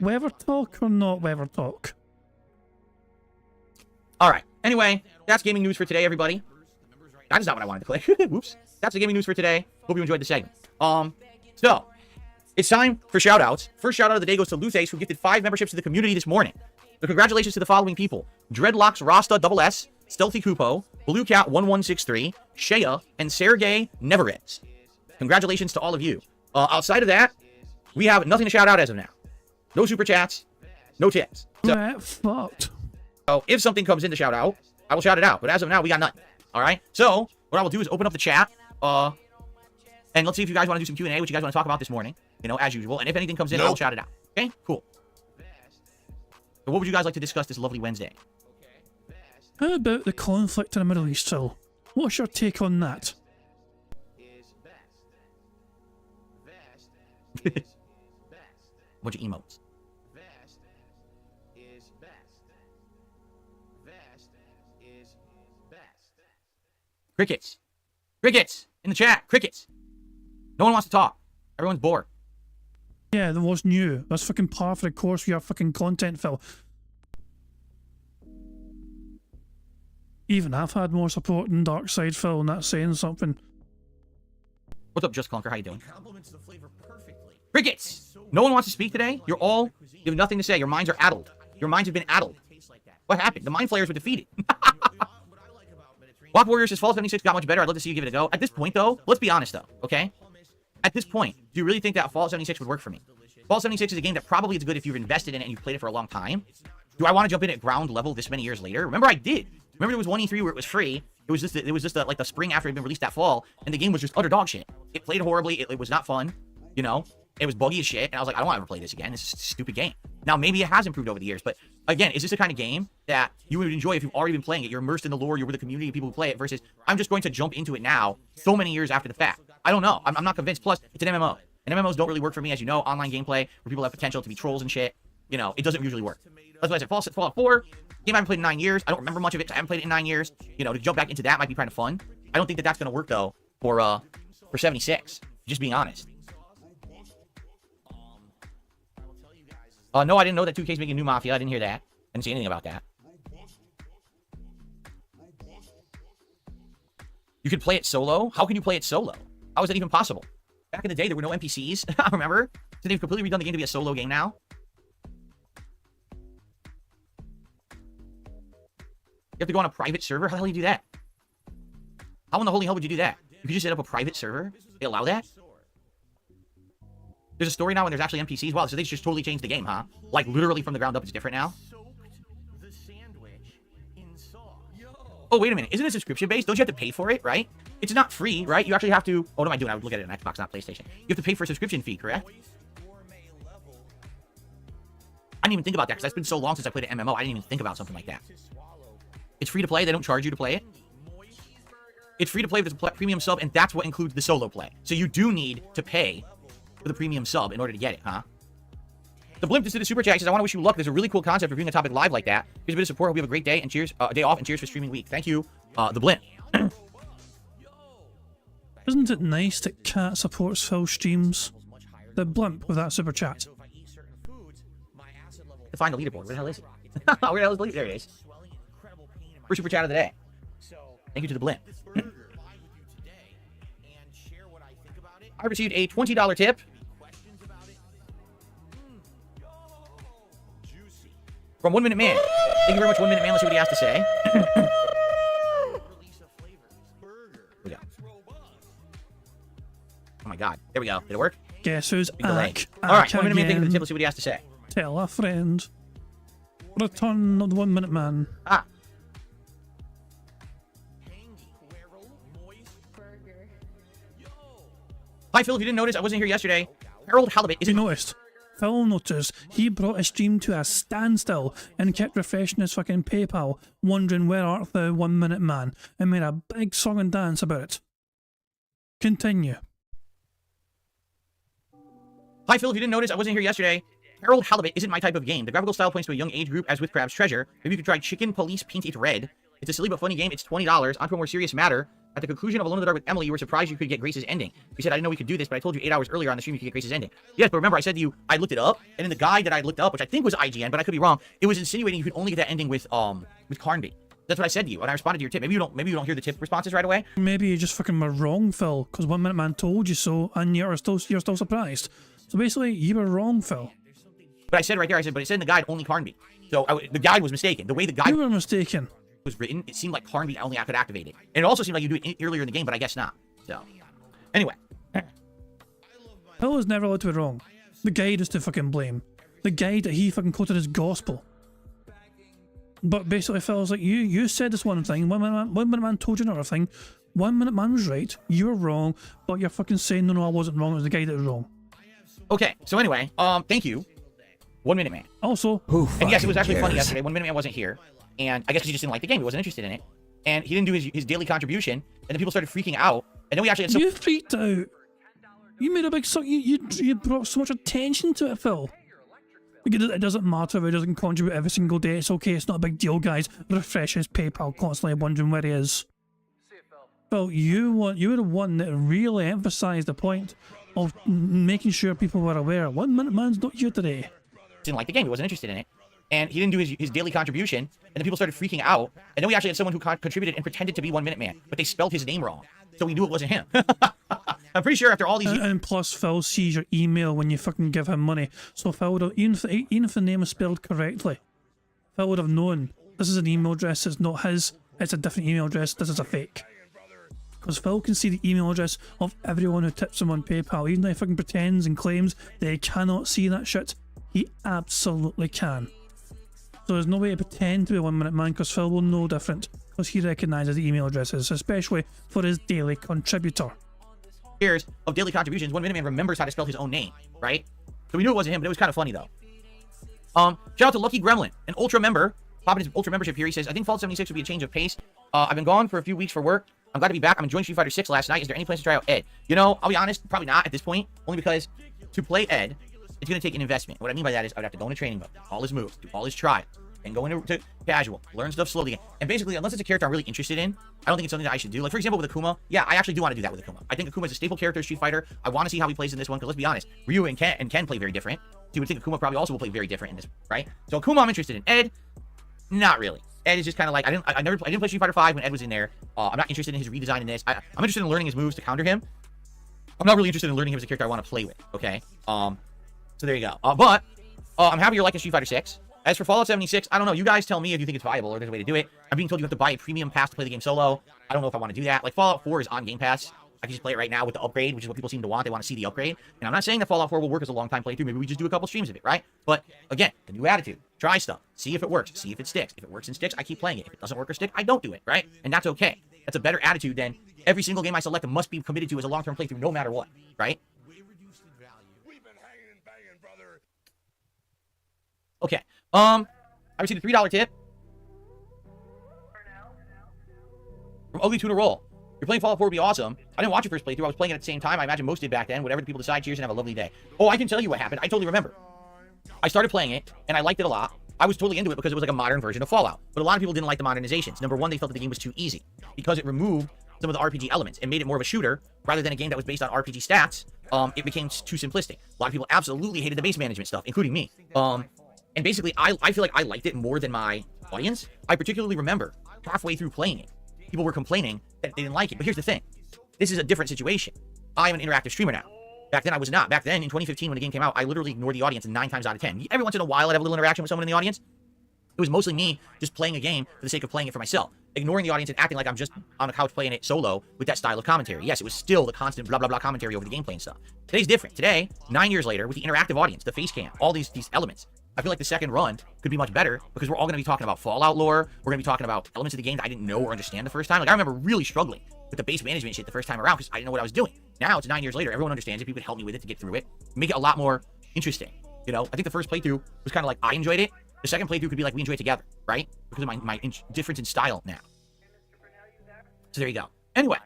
weather talk or not weather talk? All right. Anyway, that's gaming news for today, everybody. That is not what I wanted to click. Whoops. That's the gaming news for today. Hope you enjoyed the segment. So it's time for shout-outs. First shout-out of the day goes to Luthace, who gifted 5 memberships to the community this morning. So congratulations to the following people: Dreadlocks Rasta Double S, Stealthy Kupo, Blue Cat 1163, Shea, and Sergey Neverez. Congratulations to all of you. Outside of that, we have nothing to shout out as of now. No super chats, no tips. So, fucked. So if something comes in to shout out, I will shout it out. But as of now, we got nothing. All right. So what I will do is open up the chat, and let's see if you guys want to do some Q&A, what you guys want to talk about this morning. You know, as usual. And if anything comes in, I'll shout it out. Okay. Cool. So what would you guys like to discuss this lovely Wednesday? How about the conflict in the Middle East, Phil? What's your take on that? Bunch of emotes. Crickets. Crickets in the chat. Crickets. No one wants to talk. Everyone's bored. Yeah, that was new. That's fucking par for the course for your fucking content, Phil. Even I've had more support than Dark Side, Phil, and that's saying something. What's up, Just Clunker? How you doing? Compliments the flavor perfectly. Crickets! No one wants to speak today? You have nothing to say. Your minds are addled. Your minds have been addled. What happened? The Mind Flayers were defeated. Walk Warriors says Fallout 76 got much better. I'd love to see you give it a go. At this point, though, let's be honest, though, okay? At this point, do you really think that Fallout 76 would work for me? Fallout 76 is a game that probably is good if you've invested in it and you've played it for a long time. Do I want to jump in at ground level this many years later? Remember, I did. Remember, there was one E3 where it was free. It was just like the spring after it had been released that fall, and the game was just utter dog shit. It played horribly. It was not fun. You know, it was buggy as shit, and I was like, I don't want to ever play this again. This is a stupid game. Now, maybe it has improved over the years, but again, is this the kind of game that you would enjoy if you've already been playing it? You're immersed in the lore. You're with the community of people who play it. Versus, I'm just going to jump into it now, so many years after the fact. I don't know. I'm not convinced. Plus, it's an MMO, and MMOs don't really work for me, as you know. Online gameplay where people have potential to be trolls and shit. You know, it doesn't usually work. That's why I said Fallout 4. Game I haven't played in 9 years. I don't remember much of it. I haven't played it in 9 years. You know, to jump back into that might be kind of fun. I don't think that that's going to work, though, for 76. Just being honest. No, I didn't know that 2K's making a new Mafia. I didn't hear that. I didn't see anything about that. You could play it solo? How can you play it solo? How is that even possible? Back in the day, there were no NPCs. I remember. So they've completely redone the game to be a solo game now. You have to go on a private server? How the hell do you do that? How in the holy hell would you do that? You could just set up a private server? They allow that? There's a story now and there's actually NPCs. Wow, so they just totally changed the game, huh? Like, literally from the ground up, it's different now? Oh, wait a minute. Isn't it subscription-based? Don't you have to pay for it, right? It's not free, right? You actually have to... Oh, what am I doing? I would look at it on Xbox, not PlayStation. You have to pay for a subscription fee, correct? I didn't even think about that, because it's been so long since I played an MMO. I didn't even think about something like that. It's free to play. They don't charge you to play it. It's free to play with a premium sub, and that's what includes the solo play. So you do need to pay for the premium sub in order to get it, huh? The Blimp just did a super chat. He says, I want to wish you luck. There's a really cool concept for viewing a topic live like that. Here's a bit of support. Hope you have a great day and cheers, day off and cheers for streaming week. Thank you, the Blimp. Isn't it nice that Cat supports Phil streams? The Blimp with that super chat. To find the leaderboard. Where the hell is it? Where the hell is the leaderboard? There it is. First super chat of the day. Thank you to the Blimp. I received a $20 tip from 1 Minute Man. Thank you very much, 1 Minute Man. Let's see what he has to say. We go. Oh my god. There we go. Did it work? Guess who's back? Alright, 1 Minute Man, thank you for the tip. Let's see what he has to say. Tell a friend. Return of the 1 Minute Man. Ah. Hi, Phil. If you didn't notice, I wasn't here yesterday. Harold Halibut You noticed? Phil noticed he brought his stream to a standstill and kept refreshing his fucking PayPal, wondering where art thou, 1 Minute Man, and made a big song and dance about it. Continue. Hi, Phil. If you didn't notice, I wasn't here yesterday. Harold Halibut isn't my type of game. The graphical style points to a young age group, as with Crab's Treasure. Maybe you could try Chicken Police Paint It Red. It's a silly but funny game. It's $20. On to a more serious matter. At the conclusion of Alone in the Dark with Emily, you were surprised you could get Grace's ending. You said, I didn't know we could do this, but I told you 8 hours earlier on the stream you could get Grace's ending. Yes, but remember, I said to you, I looked it up, and in the guide that I looked up, which I think was IGN, but I could be wrong, it was insinuating you could only get that ending with Carnby. That's what I said to you, and I responded to your tip. Maybe you don't hear the tip responses right away. Maybe you just fucking were wrong, Phil, because 1 Minute Man told you so, and you're still surprised. So basically, you were wrong, Phil. But I said right there, I said, but it said in the guide only Carnby. So the guide was mistaken. The way the guide You were mistaken. was written, it seemed like Carnby only I could activate it. And it also seemed like you do it earlier in the game, but I guess not. So, anyway. Phil was never allowed to be wrong. The guide is to fucking blame. The guide that he fucking quoted as gospel. But basically, Phil was like, you said this one thing, 1 Minute Man told you another thing. 1 Minute Man was right, you were wrong, but you're fucking saying, no, I wasn't wrong, it was the guy that was wrong. Okay, so anyway, thank you, 1 Minute Man. Also, and yes, it was actually funny yesterday. 1 Minute Man wasn't here, and I guess he just didn't like the game. He wasn't interested in it, and he didn't do his daily contribution. And then people started freaking out, and then we actually had some. You freaked out. You made a big song. You brought so much attention to it, Phil. It doesn't matter if he doesn't contribute every single day. It's okay. It's not a big deal, guys. Refresh his PayPal constantly, wondering where he is. Phil, you were the one that really emphasised the point of making sure people were aware. 1 Minute Man's not here today. Didn't like the game. He wasn't interested in it. And he didn't do his daily contribution. And then people started freaking out. And then we actually had someone who contributed and pretended to be 1 Minute Man. But they spelled his name wrong. So we knew it wasn't him. I'm pretty sure after all these... And plus, Phil sees your email when you fucking give him money. So Phil would have... Even if the name is spelled correctly, Phil would have known this is an email address. It's not his. It's a different email address. This is a fake. Because Phil can see the email address of everyone who tips him on PayPal. Even though he fucking pretends and claims that he cannot see that shit, he absolutely can. So there's no way to pretend to be 1 Minute Man, because Phil will know different, because he recognises the email addresses, especially for his daily contributor. Years of daily contributions, 1 Minute Man remembers how to spell his own name, right? So we knew it wasn't him, but it was kind of funny though. Shout out to Lucky Gremlin, an Ultra member, popping his Ultra membership here. He says, I think Fallout 76 would be a change of pace. I've been gone for a few weeks for work. I'm glad to be back. I'm enjoying Street Fighter 6 last night. Is there any plans to try out Ed? You know, I'll be honest, probably not at this point, only because to play Ed, it's going to take an investment. What I mean by that is I would have to go into training mode, all his moves, do all his trials, and go into casual, learn stuff slowly again. And basically, unless it's a character I'm really interested in, I don't think it's something that I should do. Like, for example, with Akuma, yeah, I actually do want to do that with Akuma. I think Akuma is a staple character in Street Fighter. I want to see how he plays in this one, because let's be honest, Ryu and Ken play very different. So you would think Akuma probably also will play very different in this, right? So Akuma, I'm interested in. Ed, not really. Ed is just kind of like, I didn't play Street Fighter 5 when Ed was in there. I'm not interested in his redesign in this. I'm interested in learning his moves to counter him. I'm not really interested in learning him as a character I want to play with, okay? So there you go. But I'm happy you're liking Street Fighter 6. As for Fallout 76, I don't know. You guys tell me if you think it's viable or there's a way to do it. I'm being told you have to buy a premium pass to play the game solo. I don't know if I want to do that. Like, Fallout 4 is on Game Pass. I can just play it right now with the upgrade, which is what people seem to want. They want to see the upgrade. And I'm not saying that Fallout 4 will work as a long-time playthrough. Maybe we just do a couple streams of it, right? But, again, the new attitude. Try stuff. See if it works. See if it sticks. If it works and sticks, I keep playing it. If it doesn't work or stick, I don't do it, right? And that's okay. That's a better attitude than every single game I select must be committed to as a long-term playthrough no matter what, right? Okay. I received a $3 tip from Ugly Tuna Roll. You're playing Fallout 4 would be awesome. I didn't watch your first playthrough. I was playing it at the same time. I imagine most did back then. Whatever the people decide, cheers and have a lovely day. Oh, I can tell you what happened. I totally remember. I started playing it, and I liked it a lot. I was totally into it because it was like a modern version of Fallout. But a lot of people didn't like the modernizations. Number one, they felt that the game was too easy because it removed some of the RPG elements and made it more of a shooter rather than a game that was based on RPG stats. It became too simplistic. A lot of people absolutely hated the base management stuff, including me. And basically, I feel like I liked it more than my audience. I particularly remember halfway through playing it, people were complaining that they didn't like it. But here's the thing. This is a different situation. I am an interactive streamer now. Back then, I was not. Back then, in 2015, when the game came out, I literally ignored the audience 9 times out of 10. Every once in a while, I'd have a little interaction with someone in the audience. It was mostly me just playing a game for the sake of playing it for myself, ignoring the audience and acting like I'm just on the couch playing it solo with that style of commentary. Yes, it was still the constant blah, blah, blah commentary over the gameplay and stuff. Today's different. Today, 9 years later, with the interactive audience, the face cam, all these elements, I feel like the second run could be much better because we're all going to be talking about Fallout lore. We're going to be talking about elements of the game that I didn't know or understand the first time. Like, I remember really struggling with the base management shit the first time around because I didn't know what I was doing. Now, it's 9 years later. Everyone understands it. People can help me with it to get through it. Make it a lot more interesting. You know, I think the first playthrough was kind of like I enjoyed it. The second playthrough could be like we enjoy it together, right? Because of my difference in style now. So there you go. Anyway,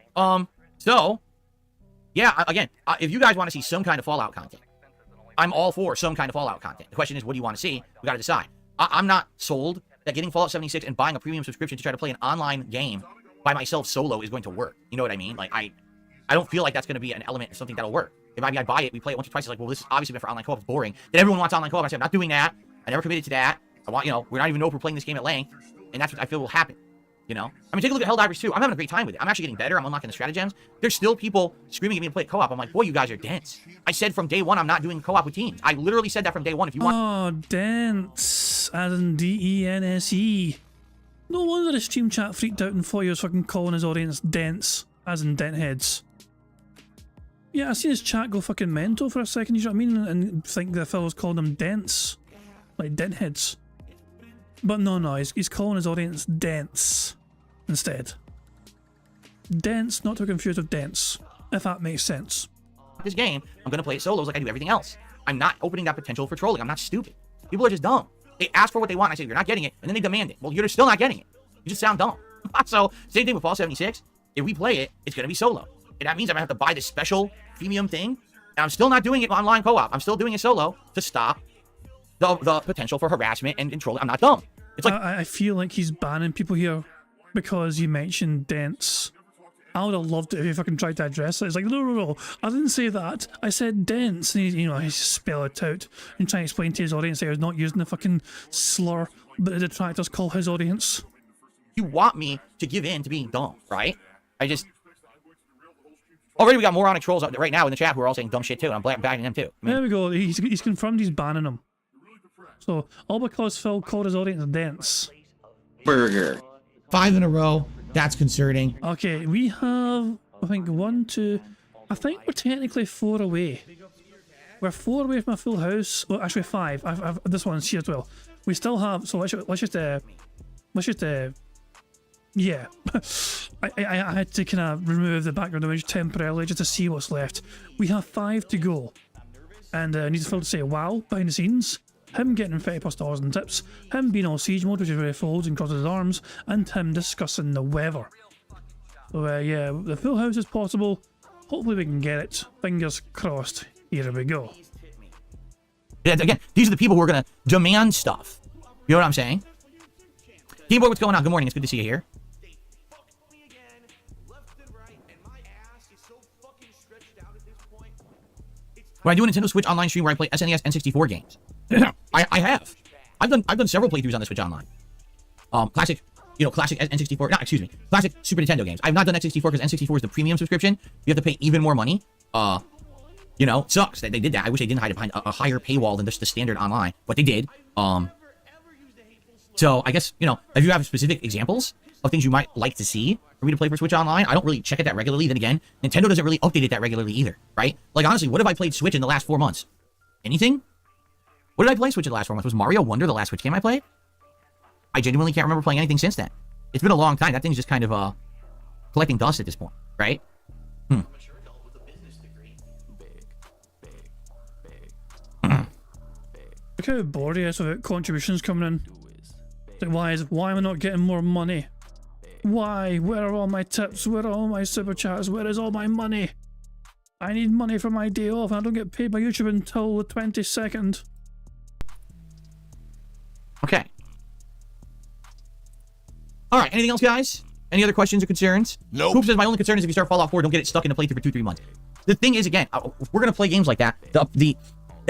so, yeah, again, if you guys want to see some kind of Fallout content, I'm all for some kind of Fallout content. The question is, what do you want to see? We got to decide. I'm not sold that getting Fallout 76 and buying a premium subscription to try to play an online game by myself solo is going to work. You know what I mean? Like, I don't feel like that's going to be an element of something that'll work. If I buy it, we play it once or twice. It's like, well, this is obviously meant for online co-op. It's boring. Then everyone wants online co-op. I said, I'm not doing that. I never committed to that. I want, we're not even know if we're playing this game at length. And that's what I feel will happen. I mean, take a look at Helldivers 2. I'm having a great time with it. I'm actually getting better. I'm unlocking the stratagems. There's still people screaming at me to play co-op. I'm like, boy, you guys are dense. I said from day one, I'm not doing co-op with teams. I literally said that from day one. If you want. Oh, dense. As in D-E-N-S-E. No wonder the stream chat freaked out and thought he was fucking calling his audience dense. As in dent heads. Yeah, I seen his chat go fucking mental for a second, you know what I mean? And think the fellows called them dense. Like dent heads. But no, he's calling his audience dense instead. Dense, not to be confused with dense, if that makes sense. This game, I'm going to play it solos like I do everything else. I'm not opening that potential for trolling. I'm not stupid. People are just dumb. They ask for what they want. I say, you're not getting it. And then they demand it. Well, you're still not getting it. You just sound dumb. So, same thing with Fallout 76. If we play it, it's going to be solo. And that means I'm going to have to buy this special premium thing. And I'm still not doing it online co-op. I'm still doing it solo to stop the potential for harassment and trolling. I'm not dumb. It's like I feel like he's banning people here because you mentioned dense. I would have loved it if he fucking tried to address it. It's like, no, I didn't say that. I said dense. And he's spell it out and try to explain to his audience that he was not using the fucking slur that the detractors call his audience. You want me to give in to being dumb, right? Already we got moronic trolls right now in the chat who are all saying dumb shit too, and I'm backing them too. There we go. He's confirmed he's banning them. So, all because Phil called his audience dense. Burger. 5 in a row. That's concerning. Okay, we have, I think, 1, 2... I think we're technically 4 away. We're 4 away from a full house. Well, actually 5. I've this one's here as well. We still have... So let's just yeah. I had to kind of remove the background image temporarily just to see what's left. We have 5 to go. And I need Phil to say wow behind the scenes. Him getting $50+ in tips, him being all siege mode, which is where he folds and crosses his arms, and him discussing the weather. So yeah, the full house is possible. Hopefully we can get it. Fingers crossed. Here we go. Yeah, again, these are the people who are going to demand stuff. You know what I'm saying? Gameboy, what's going on? Good morning. It's good to see you here. When I do a Nintendo Switch online stream where I play SNES N64 games, I have. I've done several playthroughs on the Switch online. Classic N64. No, excuse me. Classic Super Nintendo games. I've not done N64 because N64 is the premium subscription. You have to pay even more money. Sucks that they did that. I wish they didn't hide it behind a higher paywall than just the standard online, but they did. So I guess, you know, if you have specific examples of things you might like to see for me to play for Switch Online, I don't really check it that regularly. Then again, Nintendo doesn't really update it that regularly either, right? Like, honestly, what have I played Switch in the last 4 months? Anything? What did I play Switch in the last 4 months? Was Mario Wonder the last Switch game I played? I genuinely can't remember playing anything since then. It's been a long time. That thing's just kind of collecting dust at this point, right? Look how bored he is with contributions coming in. Like, why am I not getting more money? Why? Where are all my tips? Where are all my super chats? Where is all my money? I need money for my day off and I don't get paid by YouTube until the 22nd. Okay. Alright, anything else, guys? Any other questions or concerns? Nope. Hoop says, my only concern is if you start Fallout 4, don't get it stuck in a playthrough for 2-3 months. The thing is, again, if we're going to play games like that, the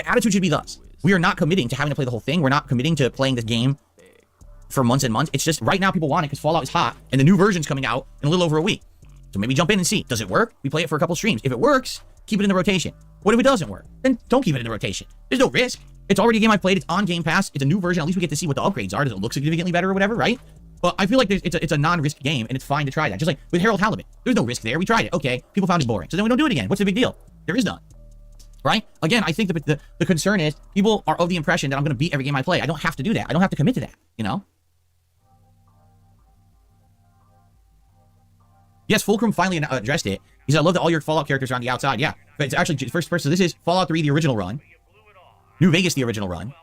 attitude should be thus. We are not committing to having to play the whole thing. We're not committing to playing this game for months and months. It's just right now people want it because Fallout is hot and the new version's coming out in a little over a week. So maybe jump in and see. Does it work? We play it for a couple streams. If it works, keep it in the rotation. What if it doesn't work? Then don't keep it in the rotation. There's no risk. It's already a game I played. It's on Game Pass. It's a new version. At least we get to see what the upgrades are. Does it look significantly better or whatever, right? But I feel like it's a non-risk game and it's fine to try that. Just like with Harold Halibut. There's no risk there. We tried it. Okay. People found it boring. So then we don't do it again. What's the big deal? There is none. Right? Again, I think the concern is people are of the impression that I'm going to beat every game I play. I don't have to do that. I don't have to commit to that, you know? Yes, Fulcrum finally addressed it. He said, I love that all your Fallout characters are on the outside. Yeah, but it's actually first person. So this is Fallout 3, the original run. New Vegas, the original run.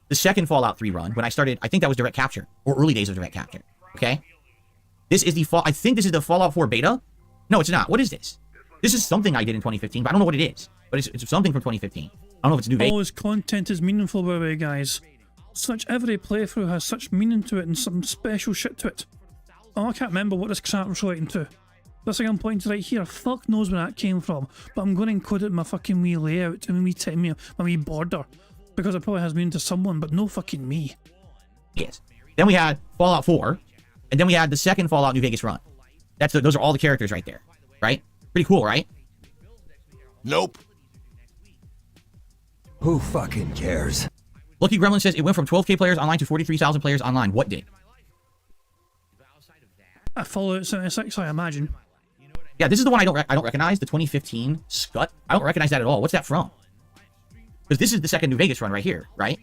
The second Fallout 3 run, when I started, I think that was Direct Capture, or early days of Direct Capture. Okay? This is I think this is the Fallout 4 beta. No, it's not. What is this? This is something I did in 2015, but I don't know what it is. But it's something from 2015. I don't know if it's New Vegas. Always content is meaningful, by the way, guys. Every playthrough has such meaning to it and some special shit to it. Oh, I can't remember what this crap was relating to. This thing I'm pointing to right here, fuck knows where that came from, but I'm going to encode it in my fucking wee layout and my wee border, because it probably has meaning to someone, but no fucking me. Yes. Then we had Fallout 4, and then we had the second Fallout New Vegas run. Those are all the characters right there, right? Pretty cool, right? Nope. Who fucking cares? Lucky Gremlin says it went from 12K players online to 43,000 players online. What did? A Fallout 76, I imagine. Yeah, this is the one I don't recognize, the 2015 Scut. I don't recognize that at all. What's that from? Because this is the second New Vegas run right here, right?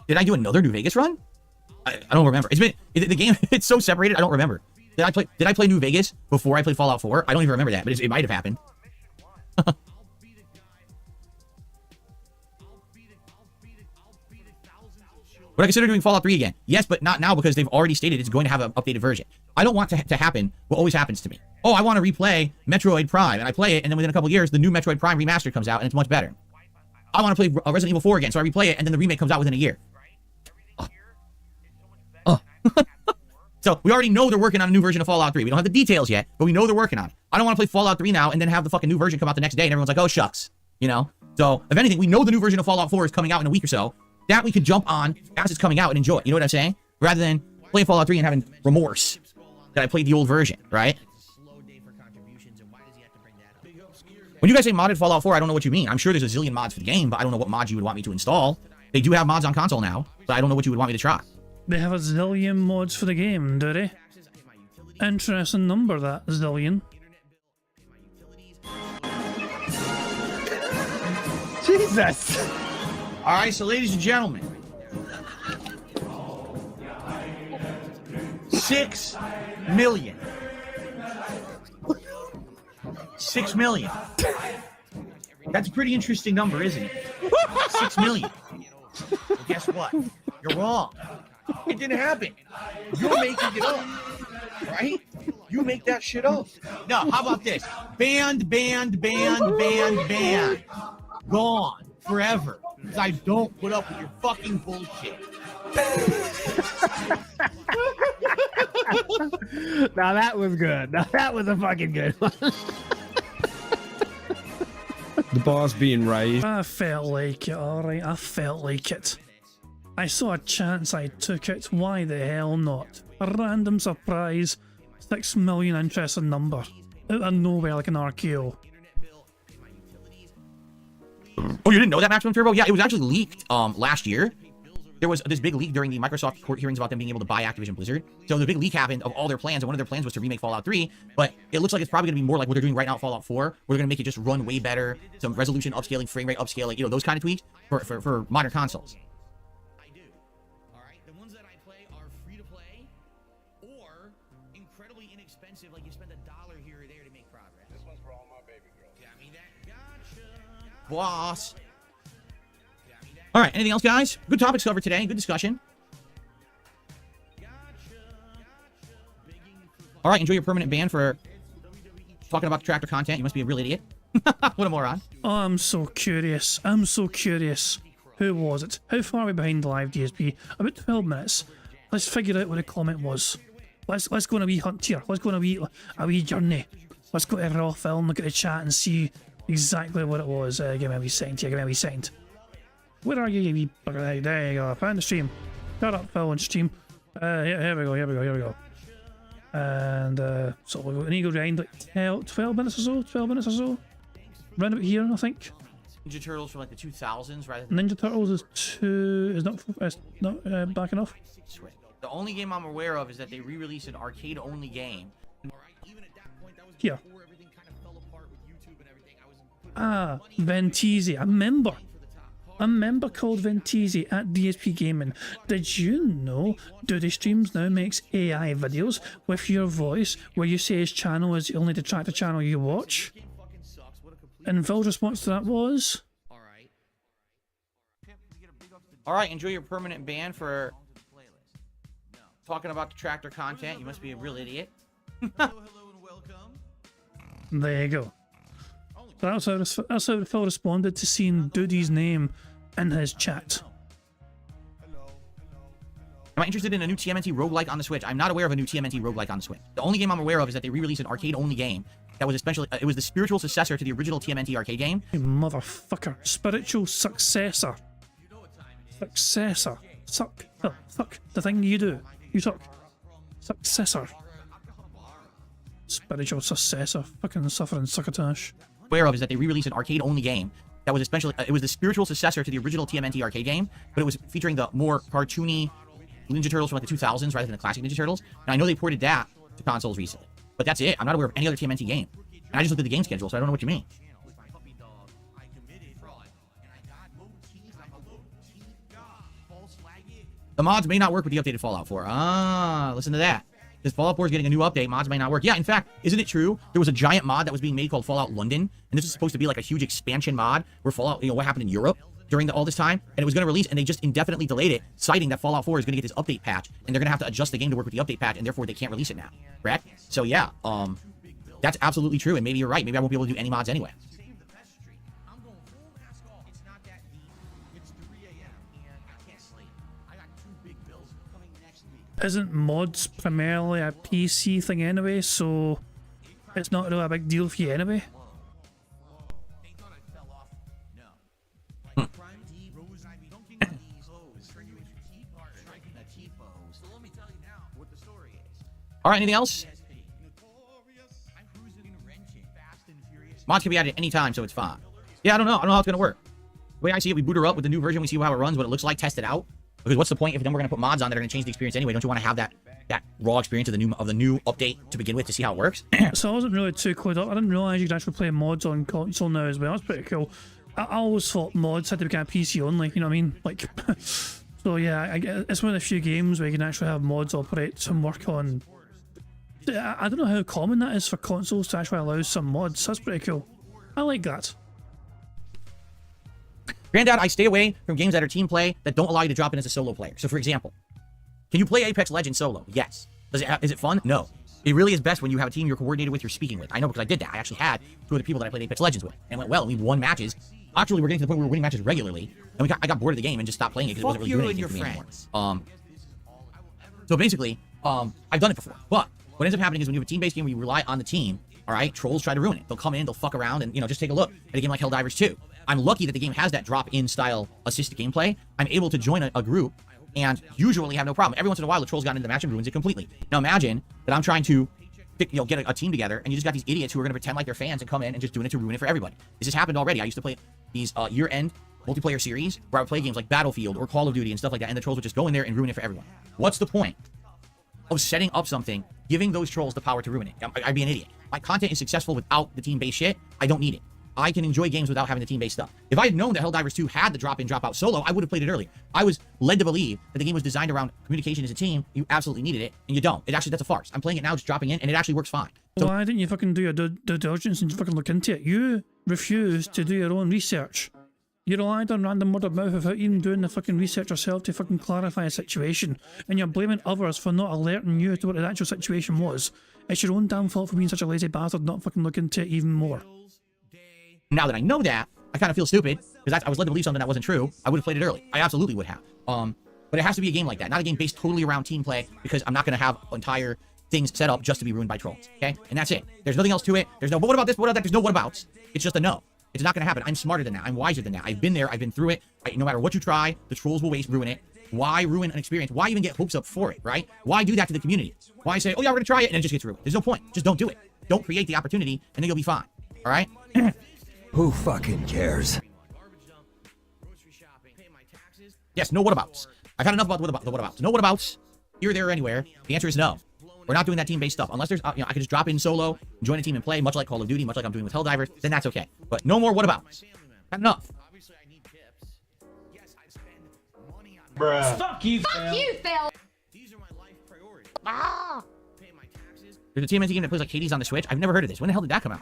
Did I do another New Vegas run? I don't remember. The game, it's so separated, I don't remember. Did I play New Vegas before I played Fallout 4? I don't even remember that, but it might have happened. Would I consider doing Fallout 3 again? Yes, but not now because they've already stated it's going to have an updated version. I don't want to happen what always happens to me. Oh, I want to replay Metroid Prime, and I play it, and then within a couple years, the new Metroid Prime remaster comes out, and it's much better. I want to play Resident Evil 4 again, so I replay it, and then the remake comes out within a year. So we already know they're working on a new version of Fallout 3. We don't have the details yet, but we know they're working on it. I don't want to play Fallout 3 now and then have the fucking new version come out the next day, and everyone's like, oh, shucks. You know? So, if anything, we know the new version of Fallout 4 is coming out in a week or so. That we could jump on as it's coming out and enjoy it. You know what I'm saying? Rather than playing Fallout 3 and having remorse that I played the old version, right? When you guys say modded Fallout 4, I don't know what you mean. I'm sure there's a zillion mods for the game, but I don't know what mods you would want me to install. They do have mods on console now, but I don't know what you would want me to try. They have a zillion mods for the game, do they? Interesting number, that zillion. Jesus! Alright, so ladies and gentlemen. 6 million. 6 million. That's a pretty interesting number, isn't it? 6 million. Well, guess what? You're wrong. It didn't happen. You're making it up. Right? You make that shit up. No, how about this? Banned. Gone. Forever. Because I don't put up with your fucking bullshit. Now that was good. Now that was a fucking good one. The bar's being raised. I felt like it, alright. I felt like it. I saw a chance, I took it. Why the hell not? A random surprise. 6 million interesting number. Out of nowhere like an RKO. Oh, you didn't know that Maximum Turbo? Yeah, it was actually leaked last year. there was this big leak during the Microsoft court hearings about them being able to buy Activision Blizzard. So the big leak happened of all their plans, and one of their plans was to remake Fallout 3, but it looks like it's probably going to be more like what they're doing right now at Fallout 4, where they're going to make it just run way better, some resolution upscaling, frame rate upscaling, you know, those kind of tweaks for modern consoles. I do. All right, the ones that I play are free to play or incredibly inexpensive, like you spend $1 here or there to make progress. This one's for all my baby girls. Got me that. Gotcha. Boss. All right, anything else, guys? Good topics covered today. Good discussion. All right, enjoy your permanent ban for talking about tractor content. You must be a real idiot. What a moron. Oh, I'm so curious. I'm so curious. Who was it? How far are we behind the live DSP? About 12 minutes. Let's figure out what the comment was. Let's go on a wee hunt here. Let's go on a wee journey. Let's go to raw film, look at the chat and see exactly what it was. Give me a wee second here. Give me a wee second. Where are you, you wee bugger? There you go. Found the stream. Shut up, Phil, on stream. Here we go. And so we need to go around like 12 minutes or so. 12 minutes or so. Round about here, I think. Ninja Turtles from like the 2000s, rather than Ninja Turtles is not back enough. Switch. The only game I'm aware of is that they re-released an arcade-only game. Here. Ah, Ventisi. I remember. A member called Ventisi at DSP Gaming. Did you know Duty Streams now makes AI videos with your voice where you say his channel is the only detractor channel you watch? And Phil's response to that was... Alright, enjoy your permanent ban for talking about detractor content. You must be a real idiot. There you go. So that's how Phil responded to seeing Duty's name in his chat. Am I interested in a new TMNT roguelike on the Switch? I'm not aware of a new TMNT roguelike on the Switch. The only game I'm aware of is that they re-released an arcade-only game that was especially it was the spiritual successor to the original TMNT arcade game. You motherfucker. Spiritual successor. Successor. Suck. Oh, fuck. The thing you do. You suck. Successor. Spiritual successor. Fucking suffering succotash. Aware of is that they re-released an arcade-only game that was especially it was the spiritual successor to the original TMNT arcade game, but it was featuring the more cartoony Ninja Turtles from like the 2000s rather than the classic Ninja Turtles. And I know they ported that to consoles recently, but that's it. I'm not aware of any other TMNT game. And I just looked at the game schedule, so I don't know what you mean. The mods may not work with the updated Fallout 4. Ah, listen to that. Because Fallout 4 is getting a new update, mods may not work. Yeah, in fact, isn't it true? There was a giant mod that was being made called Fallout London, and this is supposed to be like a huge expansion mod where Fallout, you know, what happened in Europe during all this time, and it was going to release, and they just indefinitely delayed it, citing that Fallout 4 is going to get this update patch, and they're going to have to adjust the game to work with the update patch, and therefore they can't release it now. Correct? So yeah, that's absolutely true, and maybe you're right. Maybe I won't be able to do any mods anyway. Isn't mods primarily a PC thing anyway, so it's not really a big deal for you anyway? Alright, anything else? Mods can be added at any time, so it's fine. Yeah, I don't know how it's going to work. The way I see it, we boot her up with the new version, we see how it runs, what it looks like, test it out. Because what's the point if then we're going to put mods on that are going to change the experience anyway? Don't you want to have that raw experience of the new update to begin with to see how it works? So I wasn't really too clued up. I didn't realise you could actually play mods on console now as well. That's pretty cool. I always thought mods had to be kind of PC only, you know what I mean? Like, so yeah, it's one of the few games where you can actually have mods operate and work on. I don't know how common that is for consoles to actually allow some mods. That's pretty cool. I like that. Granddad, I stay away from games that are team play that don't allow you to drop in as a solo player. So for example, can you play Apex Legends solo? Yes. Is it fun? No. It really is best when you have a team you're coordinated with, you're speaking with. I know because I did that. I actually had two of the people that I played Apex Legends with. And it went well. We won matches. Actually, we're getting to the point where we're winning matches regularly. And I got bored of the game and just stopped playing it because it wasn't really doing anything for me anymore. So basically, I've done it before. But what ends up happening is when you have a team-based game where you rely on the team, all right, trolls try to ruin it. They'll come in, they'll fuck around, and, you know, just take a look at a game like Helldivers 2. I'm lucky that the game has that drop-in style assisted gameplay. I'm able to join a group and usually have no problem. Every once in a while, the trolls got into the match and ruins it completely. Now imagine that I'm trying to get a team together, and you just got these idiots who are going to pretend like they're fans and come in and just doing it to ruin it for everybody. This has happened already. I used to play these year-end multiplayer series where I would play games like Battlefield or Call of Duty and stuff like that, and the trolls would just go in there and ruin it for everyone. What's the point of setting up something, giving those trolls the power to ruin it? I'd be an idiot. My content is successful without the team-based shit. I don't need it. I can enjoy games without having the team-based stuff. If I had known that Helldivers 2 had the drop-in, drop-out solo, I would have played it earlier. I was led to believe that the game was designed around communication as a team. You absolutely needed it, and you don't. That's a farce. I'm playing it now, just dropping in, and it actually works fine. So why didn't you fucking do your due diligence and fucking look into it? You refused to do your own research. You relied on random word of mouth without even doing the fucking research yourself to fucking clarify a situation, and you're blaming others for not alerting you to what the actual situation was. It's your own damn fault for being such a lazy bastard not fucking looking into it even more. now that I know that, I kind of feel stupid because I was led to believe something that wasn't true. I would have played it early. I absolutely would have. But it has to be a game like that, not a game based totally around team play, because I'm not going to have entire things set up just to be ruined by trolls. Okay, and that's it. There's nothing else to it. There's no, but what about this? What about that? There's no whatabouts. It's just a no. It's not going to happen. I'm smarter than that. I'm wiser than that. I've been there. I've been through it. No matter what you try, the trolls will ruin it. Why ruin an experience? Why even get hopes up for it, right? Why do that to the community? Why say, oh yeah, we're going to try it, and it just gets ruined? There's no point. Just don't do it. Don't create the opportunity, and then you'll be fine. All right? Who fucking cares? Yes, no whatabouts. I've had enough about the whatabouts. No whatabouts. Here, there, or anywhere. The answer is no. We're not doing that team-based stuff. Unless there's, I can just drop in solo, join a team and play, much like Call of Duty, much like I'm doing with Helldivers, then that's okay. But no more whatabouts. Had enough. Bruh. Fuck you, Phil. Fuck you, Phil. These are my life priorities. Ah! Pay my taxes. There's a TMNT game that plays like Hades on the Switch. I've never heard of this. When the hell did that come out?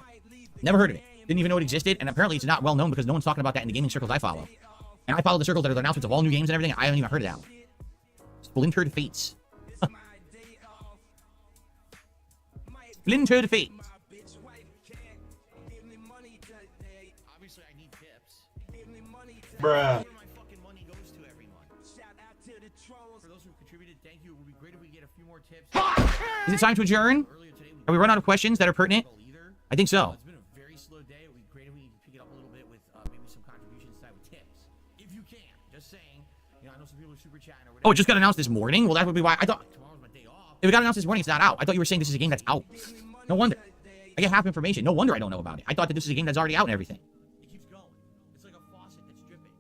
Never heard of it. Didn't even know it existed, and apparently it's not well known because no one's talking about that in the gaming circles I follow. And I follow the circles that are the announcements of all new games and everything. I haven't even heard of that one. Splintered Fates. Splintered Fates. Obviously, I need tips. Bruh. My fucking money goes to every month. For those who contributed, thank you. It would be great if we get a few more tips. Is it time to adjourn? Have we run out of questions that are pertinent? I think so. It's been a very slow day. It would be great if we could pick it up a little bit with maybe some contributions side with tips. If you can. Just saying. You know, I know some people are super chatting or whatever. Oh, it just got announced this morning? Well, that would be why I thought... Tomorrow's my day off. If it got announced this morning, it's not out. I thought you were saying this is a game that's out. No wonder. I get half information. No wonder I don't know about it. I thought that this is a game that's already out and everything. It keeps going. It's like a faucet that's dripping.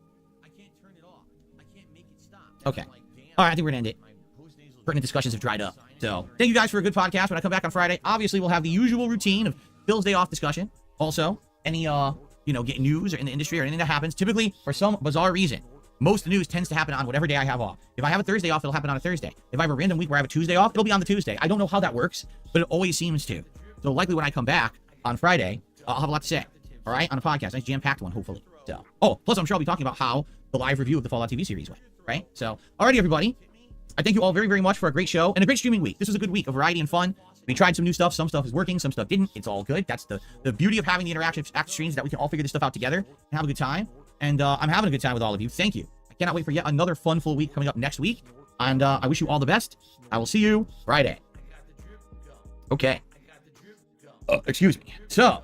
I can't turn it off. I can't make it stop. Okay. All right, I think we're going to end it. Pertinent discussions have dried up. So, thank you guys for a good podcast. When I come back on Friday, obviously we'll have the usual routine of Phil's Day Off discussion. Also, any, get news or in the industry or anything that happens. Typically, for some bizarre reason, most news tends to happen on whatever day I have off. If I have a Thursday off, it'll happen on a Thursday. If I have a random week where I have a Tuesday off, it'll be on the Tuesday. I don't know how that works, but it always seems to. So likely when I come back on Friday, I'll have a lot to say. All right, on a podcast, nice jam-packed one, hopefully. So, plus I'm sure I'll be talking about how the live review of the Fallout TV series went. Right? So, alrighty, everybody. I thank you all very, very much for a great show and a great streaming week. This was a good week of variety and fun. We tried some new stuff. Some stuff is working. Some stuff didn't. It's all good. That's the beauty of having the interactive streams, that we can all figure this stuff out together and have a good time. And I'm having a good time with all of you. Thank you. I cannot wait for yet another fun, full week coming up next week. And I wish you all the best. I will see you Friday. Okay. Excuse me. So,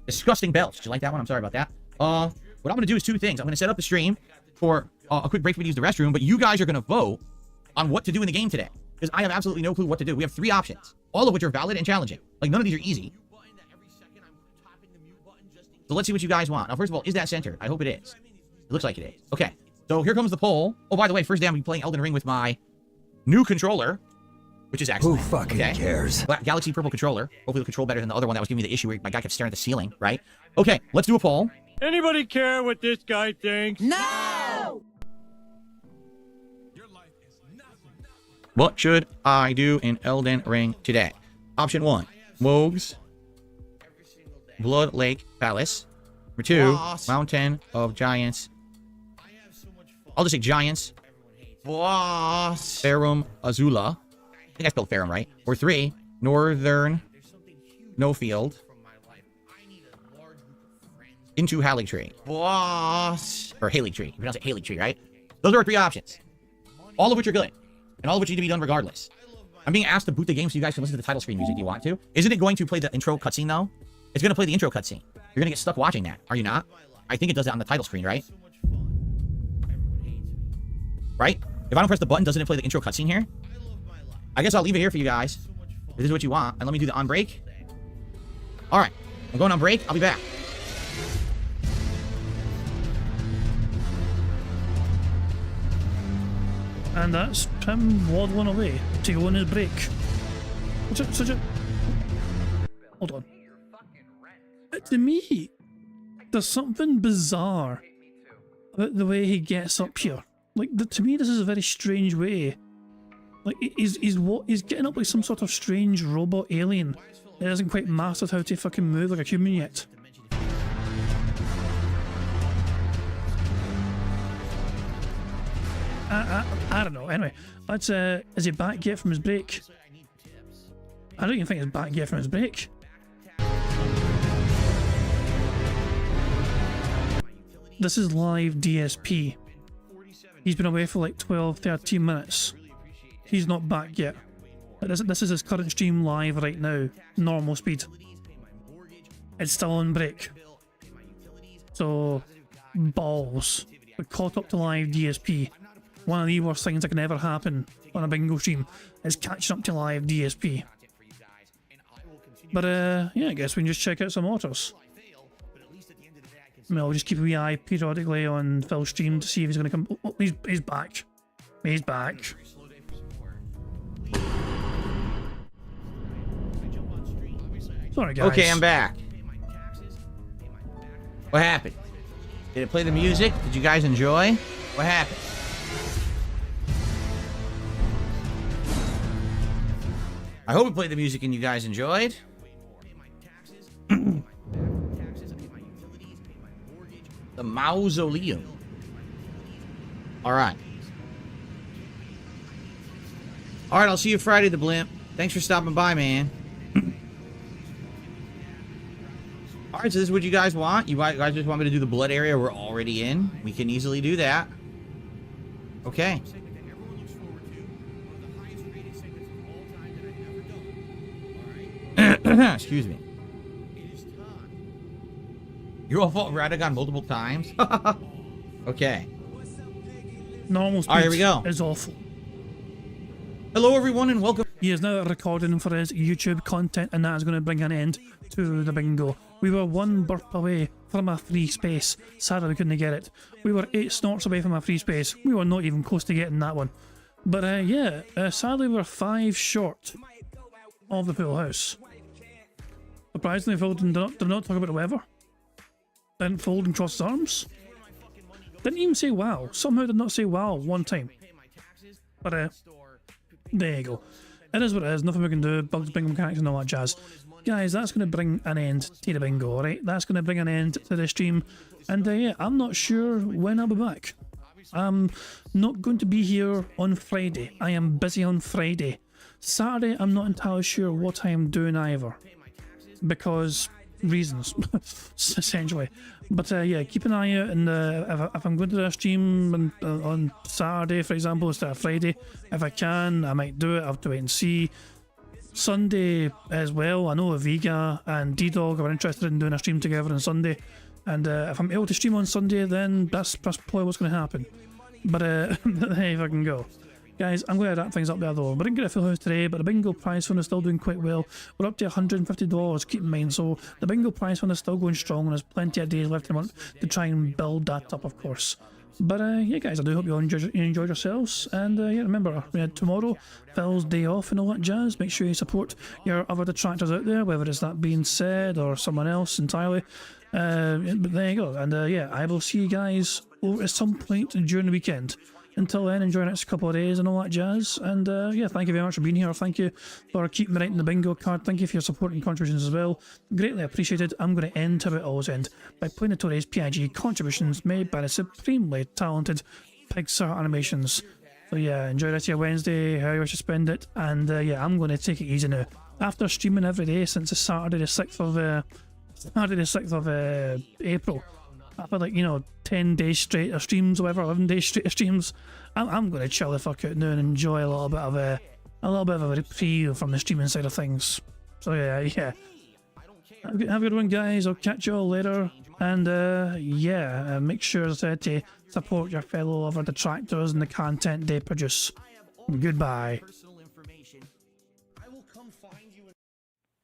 disgusting belch. Did you like that one? I'm sorry about that. What I'm going to do is two things. I'm going to set up the stream for a quick break for me to use the restroom, but you guys are going to vote on what to do in the game today, because I have absolutely no clue what to do. We have 3 options, all of which are valid and challenging. Like, none of these are easy. So let's see what you guys want. Now, first of all, is that centered? I hope it is. It looks like it is. Okay, so here comes the poll. Oh, by the way, first day I'm playing Elden Ring with my new controller, which is excellent. Who fucking cares? Galaxy Purple controller. Hopefully it'll control better than the other one that was giving me the issue where my guy kept staring at the ceiling, right? Okay, let's do a poll. Anybody care what this guy thinks? No! What should I do in Elden Ring today? Option 1, Moog's Blood Lake Palace. Number 2, Mountain of Giants. I'll just say Giants. Farum Azula. I think I spelled Farum right. Or 3, Northern Snowfield. Into Haligtree. Or Haligtree. You pronounce it Haligtree, right? Those are our 3 options. All of which are good. And all of which need to be done regardless. I'm being asked to boot the game so you guys can listen to the title screen music if you want to. Isn't it going to play the intro cutscene, though? It's going to play the intro cutscene. You're going to get stuck watching that. Are you not? I think it does it on the title screen, right? Right? If I don't press the button, doesn't it play the intro cutscene here? I guess I'll leave it here for you guys. If this is what you want. And let me do the on break. Alright. I'm going on break. I'll be back. And that's him waddling away to go on his break. Hold on. To me, there's something bizarre about the way he gets up here. Like, to me, this is a very strange way. Like, he's getting up like some sort of strange robot alien. He hasn't quite mastered how to fucking move like a human yet. I don't know. Anyway, that's is he back yet from his break? I don't even think he's back yet from his break. This is live DSP. He's been away for like 12-13 minutes. He's not back yet. This is his current stream live right now. Normal speed. It's still on break. So, balls. We're caught up to live DSP. One of the worst things that can ever happen on a bingo stream is catching up to live DSP. But yeah, I guess we can just check out some autos. I mean, I'll just keep a wee eye periodically on Phil's stream to see if he's going to come. Oh, he's back. He's back. Sorry, guys. Okay, I'm back. What happened? Did it play the music? Did you guys enjoy? What happened? I hope it played the music and you guys enjoyed. The mausoleum. Alright. Alright, I'll see you Friday, the blimp. Thanks for stopping by, man. Alright, so this is what you guys want? You guys just want me to do the blood area we're already in? We can easily do that. Okay. Excuse me. You all fought Radagon multiple times? Okay. Normal speed. Alright, here we go. Is awful. Hello everyone and welcome. He is now recording for his YouTube content, and that is going to bring an end to the bingo. We were one burp away from a free space. Sadly, we couldn't get it. We were 8 snorts away from a free space. We were not even close to getting that one. But yeah, sadly we were 5 short of the full house. Surprisingly, Phil did not talk about the weather. Didn't fold and cross his arms. Didn't even say wow. Somehow did not say wow one time. But there you go. It is what it is. Nothing we can do. Bugs, bingo mechanics and all that jazz. Guys, that's going to bring an end to the bingo, alright? That's going to bring an end to the stream. And yeah, I'm not sure when I'll be back. I'm not going to be here on Friday. I am busy on Friday. Saturday, I'm not entirely sure what I am doing either. Because reasons, essentially. But yeah, keep an eye out, and if I'm going to do a stream on Saturday, for example, instead of Friday, if I can, I might do it. I have to wait and see. Sunday as well, I know Vega and D-Dog are interested in doing a stream together on Sunday, and if I'm able to stream on Sunday, then that's probably what's going to happen. But hey, if I can go. Guys, I'm going to wrap things up there though. We didn't get a full house today, but the bingo prize fund is still doing quite well. We're up to $150, keep in mind, so the bingo prize fund is still going strong, and there's plenty of days left in the month to try and build that up, of course. But yeah, guys, I do hope you all enjoyed yourselves, and yeah, remember, tomorrow, Phil's day off and all that jazz. Make sure you support your other detractors out there, whether it's that being said or someone else entirely. But there you go, and yeah, I will see you guys over at some point during the weekend. Until then, enjoy the next couple of days and all that jazz. And yeah, thank you very much for being here. Thank you for keeping me writing the bingo card. Thank you for your support and contributions as well. Greatly appreciated. I'm going to end how it always end, by playing the Torres PIG contributions made by the supremely talented Pixar Animations. So yeah, enjoy the rest of your Wednesday, how you wish to spend it. And yeah, I'm going to take it easy now. After streaming every day since the Saturday the 6th of April, after like, 10 days straight of streams or whatever, 11 days straight of streams, I'm going to chill the fuck out now and enjoy a little bit of a reprieve from the streaming side of things. So yeah. Have a good one, guys. I'll catch you all later. And yeah, make sure, as I said, to support your fellow other detractors and the content they produce. Goodbye.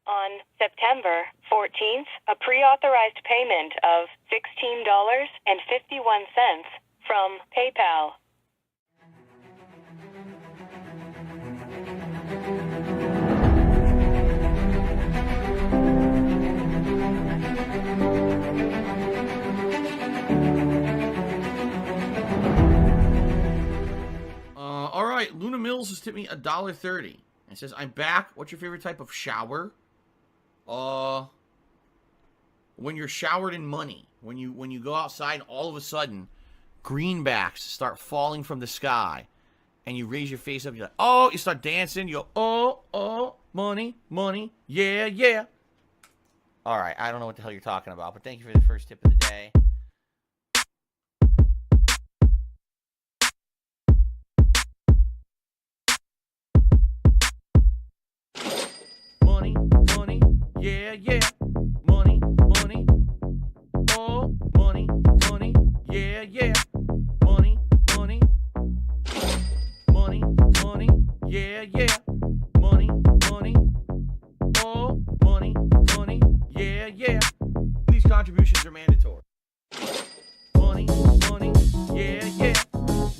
On September 14th, a pre-authorized payment of $16.51 from PayPal. Mills has tipped me $1.30. It says, I'm back. What's your favorite type of shower? When you're showered in money. When you go outside and all of a sudden, greenbacks start falling from the sky. And you raise your face up. You're like, oh, you start dancing. You go, oh, money, money. Yeah, yeah. All right. I don't know what the hell you're talking about. But thank you for the first tip of the day. Money, money, yeah, yeah. Money, money, oh, money, money, yeah, yeah. Money, money, money, money, yeah, yeah. Money, money, oh, money, money, yeah, yeah. These contributions are mandatory. Money, money, yeah, yeah.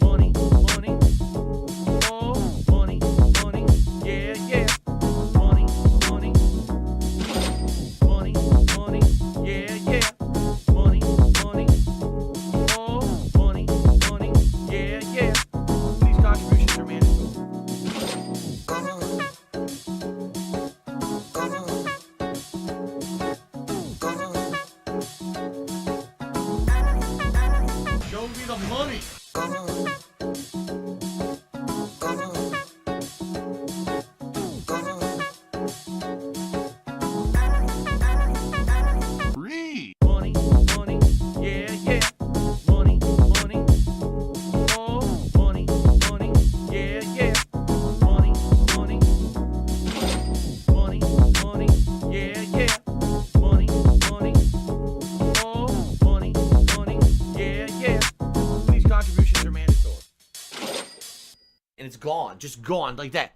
Money, money, oh, money, money, yeah, yeah. Money, money, money, money, yeah, yeah. Money, money, oh, money, money, yeah, yeah. These contributions are mandatory. Show me the money. Free. Money, money, yeah, yeah. Money, money, oh, money, money, yeah, yeah. Money, money, money, money, yeah, yeah. Money, money, oh, money, money, yeah, yeah. These contributions are mandatory. And it's gone, just gone like that.